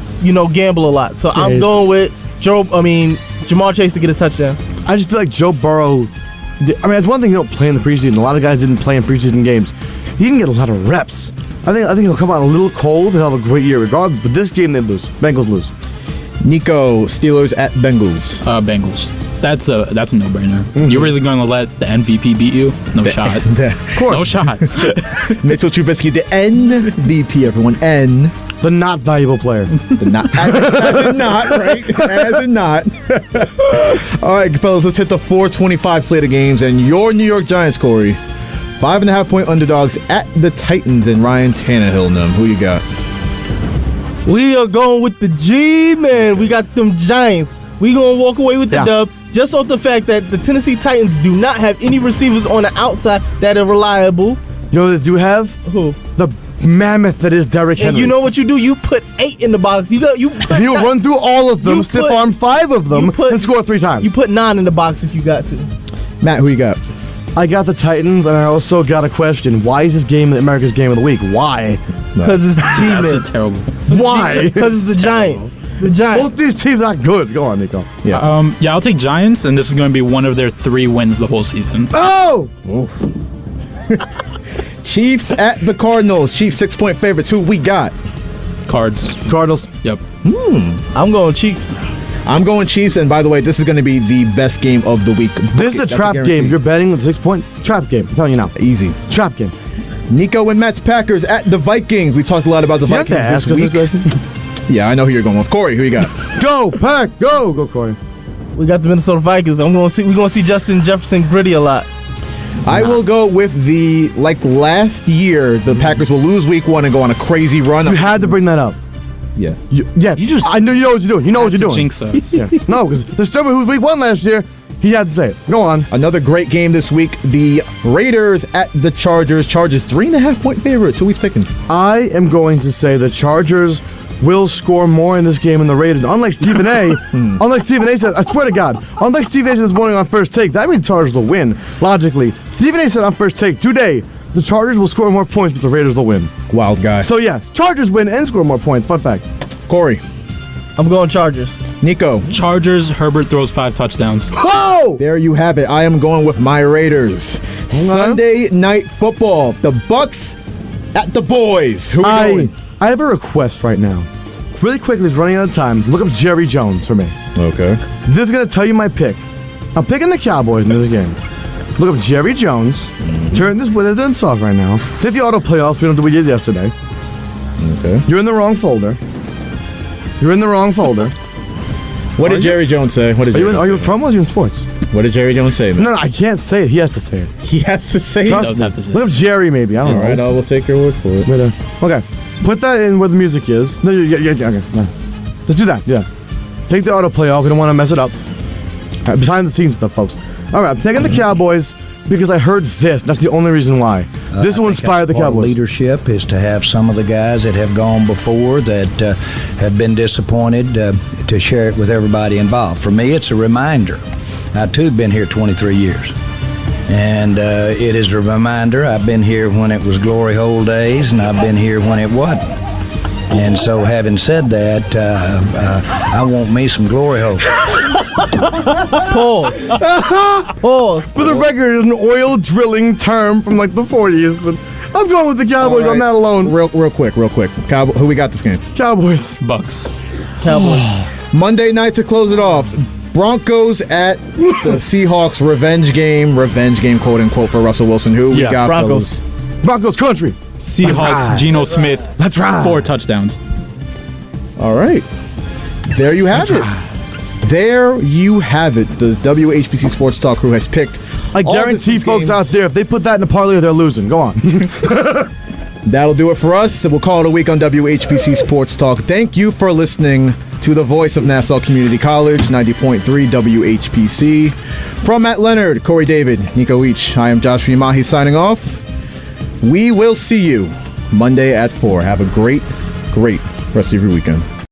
[SPEAKER 5] gamble a lot. So I'm going with Jamar Chase to get a touchdown.
[SPEAKER 4] I just feel like Joe Burrow. I mean, it's one thing you don't play in the preseason. A lot of guys didn't play in preseason games. He didn't get a lot of reps. I think he'll come out a little cold and have a great year regardless. But this game they lose. Bengals lose.
[SPEAKER 3] Nico, Steelers at Bengals.
[SPEAKER 6] Bengals. That's a no-brainer. Mm-hmm. You're really going to let the MVP beat you? No shot.
[SPEAKER 3] Of course.
[SPEAKER 6] No shot.
[SPEAKER 3] Mitchell Trubisky, the MVP, everyone. N.
[SPEAKER 4] The not valuable player.
[SPEAKER 3] The not. As in not, right? As in not. All right, fellas, let's hit the 4:25 slate of games. And your New York Giants, Kory. 5.5-point underdogs at the Titans and Ryan Tannehill. Who you got?
[SPEAKER 5] We are going with the G, man. We got them Giants. We going to walk away with the dub just off the fact that the Tennessee Titans do not have any receivers on the outside that are reliable.
[SPEAKER 4] You know what they do have?
[SPEAKER 5] Who?
[SPEAKER 4] The mammoth that is Derrick Henry.
[SPEAKER 5] And you know what you do? You put 8 in the box. He'll
[SPEAKER 4] run through all of them, stiff arm 5 of them, and score 3 times.
[SPEAKER 5] You put 9 in the box if you got to.
[SPEAKER 3] Matt, who you got?
[SPEAKER 4] I got the Titans, and I also got a question. Why is this game America's Game of the Week? Why?
[SPEAKER 5] Because it's the G-Men.
[SPEAKER 6] That's terrible.
[SPEAKER 4] Why?
[SPEAKER 5] Because it's the Giants. It's the Giants.
[SPEAKER 4] Both these teams are not good. Go on, Nico.
[SPEAKER 6] Yeah. I'll take Giants, and this is going to be one of their 3 wins the whole season.
[SPEAKER 4] Oh!
[SPEAKER 3] Chiefs at the Cardinals. Chiefs 6-point favorites. Who we got?
[SPEAKER 4] Cardinals.
[SPEAKER 6] Yep.
[SPEAKER 5] I'm going Chiefs.
[SPEAKER 3] I'm going Chiefs, and by the way, this is going to be the best game of the week.
[SPEAKER 4] This is a trap game. You're betting with a 6-point trap game. I'm telling you now.
[SPEAKER 3] Easy.
[SPEAKER 4] Trap game.
[SPEAKER 3] Nico and Mets Packers at the Vikings. We've talked a lot about the Vikings this week. Yeah, I know who you're going with. Kory, who you got?
[SPEAKER 4] Go, Pack! Go, Kory.
[SPEAKER 5] We got the Minnesota Vikings. We're going to see Justin Jefferson gritty a lot.
[SPEAKER 3] I will go with last year, the Packers will lose week 1 and go on a crazy run.
[SPEAKER 4] You had to bring that up.
[SPEAKER 3] Yeah.
[SPEAKER 4] I know you know what you're doing. You know what you're doing.
[SPEAKER 6] Jinx us.
[SPEAKER 4] Yeah. No, because the Stubber who was week 1 last year, he had to say it. Go on.
[SPEAKER 3] Another great game this week. The Raiders at the Chargers. Chargers 3.5-point favorites. Who we picking?
[SPEAKER 4] I am going to say the Chargers will score more in this game than the Raiders. Unlike Stephen A. Said, I swear to God, unlike Stephen A. said this morning on First Take, that means the Chargers will win, logically. Stephen A. said on First Take today, the Chargers will score more points, but the Raiders will win.
[SPEAKER 3] Wild guy.
[SPEAKER 4] So yes, Chargers win and score more points. Fun fact.
[SPEAKER 3] Kory.
[SPEAKER 5] I'm going Chargers.
[SPEAKER 3] Nico.
[SPEAKER 6] Chargers. Herbert throws 5 touchdowns.
[SPEAKER 4] Whoa!
[SPEAKER 3] There you have it. I am going with my Raiders. Sunday Night Football. The Bucks at the Boys. Who are we going?
[SPEAKER 4] I have a request right now. Really quickly, it's running out of time. Look up Jerry Jones for me.
[SPEAKER 3] Okay.
[SPEAKER 4] This is going to tell you my pick. I'm picking the Cowboys in this game. Look up Jerry Jones. Turn this with it soft right now. Take the auto playoffs. We don't do what we did yesterday.
[SPEAKER 3] Okay.
[SPEAKER 4] You're in the wrong folder.
[SPEAKER 3] What did Jerry Jones say?
[SPEAKER 4] Are you in promo or are you in sports?
[SPEAKER 3] What did Jerry Jones say, man?
[SPEAKER 4] No, I can't say it. He has to say it.
[SPEAKER 3] He has to say it?
[SPEAKER 6] He does have to say it.
[SPEAKER 4] Look up Jerry, maybe. I don't know.
[SPEAKER 3] All right, I will take your word for it.
[SPEAKER 4] Okay. Put that in where the music is. No, okay. No. Just do that. Yeah. Take the auto play off. We don't want to mess it up. Behind the scenes stuff, folks. All right, I'm taking the Cowboys because I heard this. That's the only reason why. This will inspire the Cowboys.
[SPEAKER 18] Leadership is to have some of the guys that have gone before that have been disappointed to share it with everybody involved. For me, it's a reminder. I, too, have been here 23 years. And it is a reminder. I've been here when it was glory hole days, and I've been here when it wasn't. And so, having said that, I want me some glory hole.
[SPEAKER 5] Pause.
[SPEAKER 4] For the record, it's an oil drilling term from like the 40s, but I'm going with the Cowboys on that alone.
[SPEAKER 3] Real quick. Who we got this game?
[SPEAKER 4] Cowboys.
[SPEAKER 6] Bucks.
[SPEAKER 5] Cowboys.
[SPEAKER 3] Monday night to close it off. Broncos at the Seahawks revenge game, quote unquote, for Russell Wilson. Who we got?
[SPEAKER 5] Broncos.
[SPEAKER 4] Broncos country.
[SPEAKER 6] Seahawks. Geno Smith.
[SPEAKER 4] That's right.
[SPEAKER 6] 4 touchdowns.
[SPEAKER 3] All right. There you have it. There you have it. The WHPC Sports Talk crew has picked.
[SPEAKER 4] I guarantee folks out there, if they put that in a parlay, they're losing. Go on.
[SPEAKER 3] That'll do it for us. We'll call it a week on WHPC Sports Talk. Thank you for listening to the voice of Nassau Community College, 90.3 WHPC. From Matt Leonard, Kory David, Nico Each, I am Joshua Umahi signing off. We will see you Monday at 4. Have a great rest of your weekend.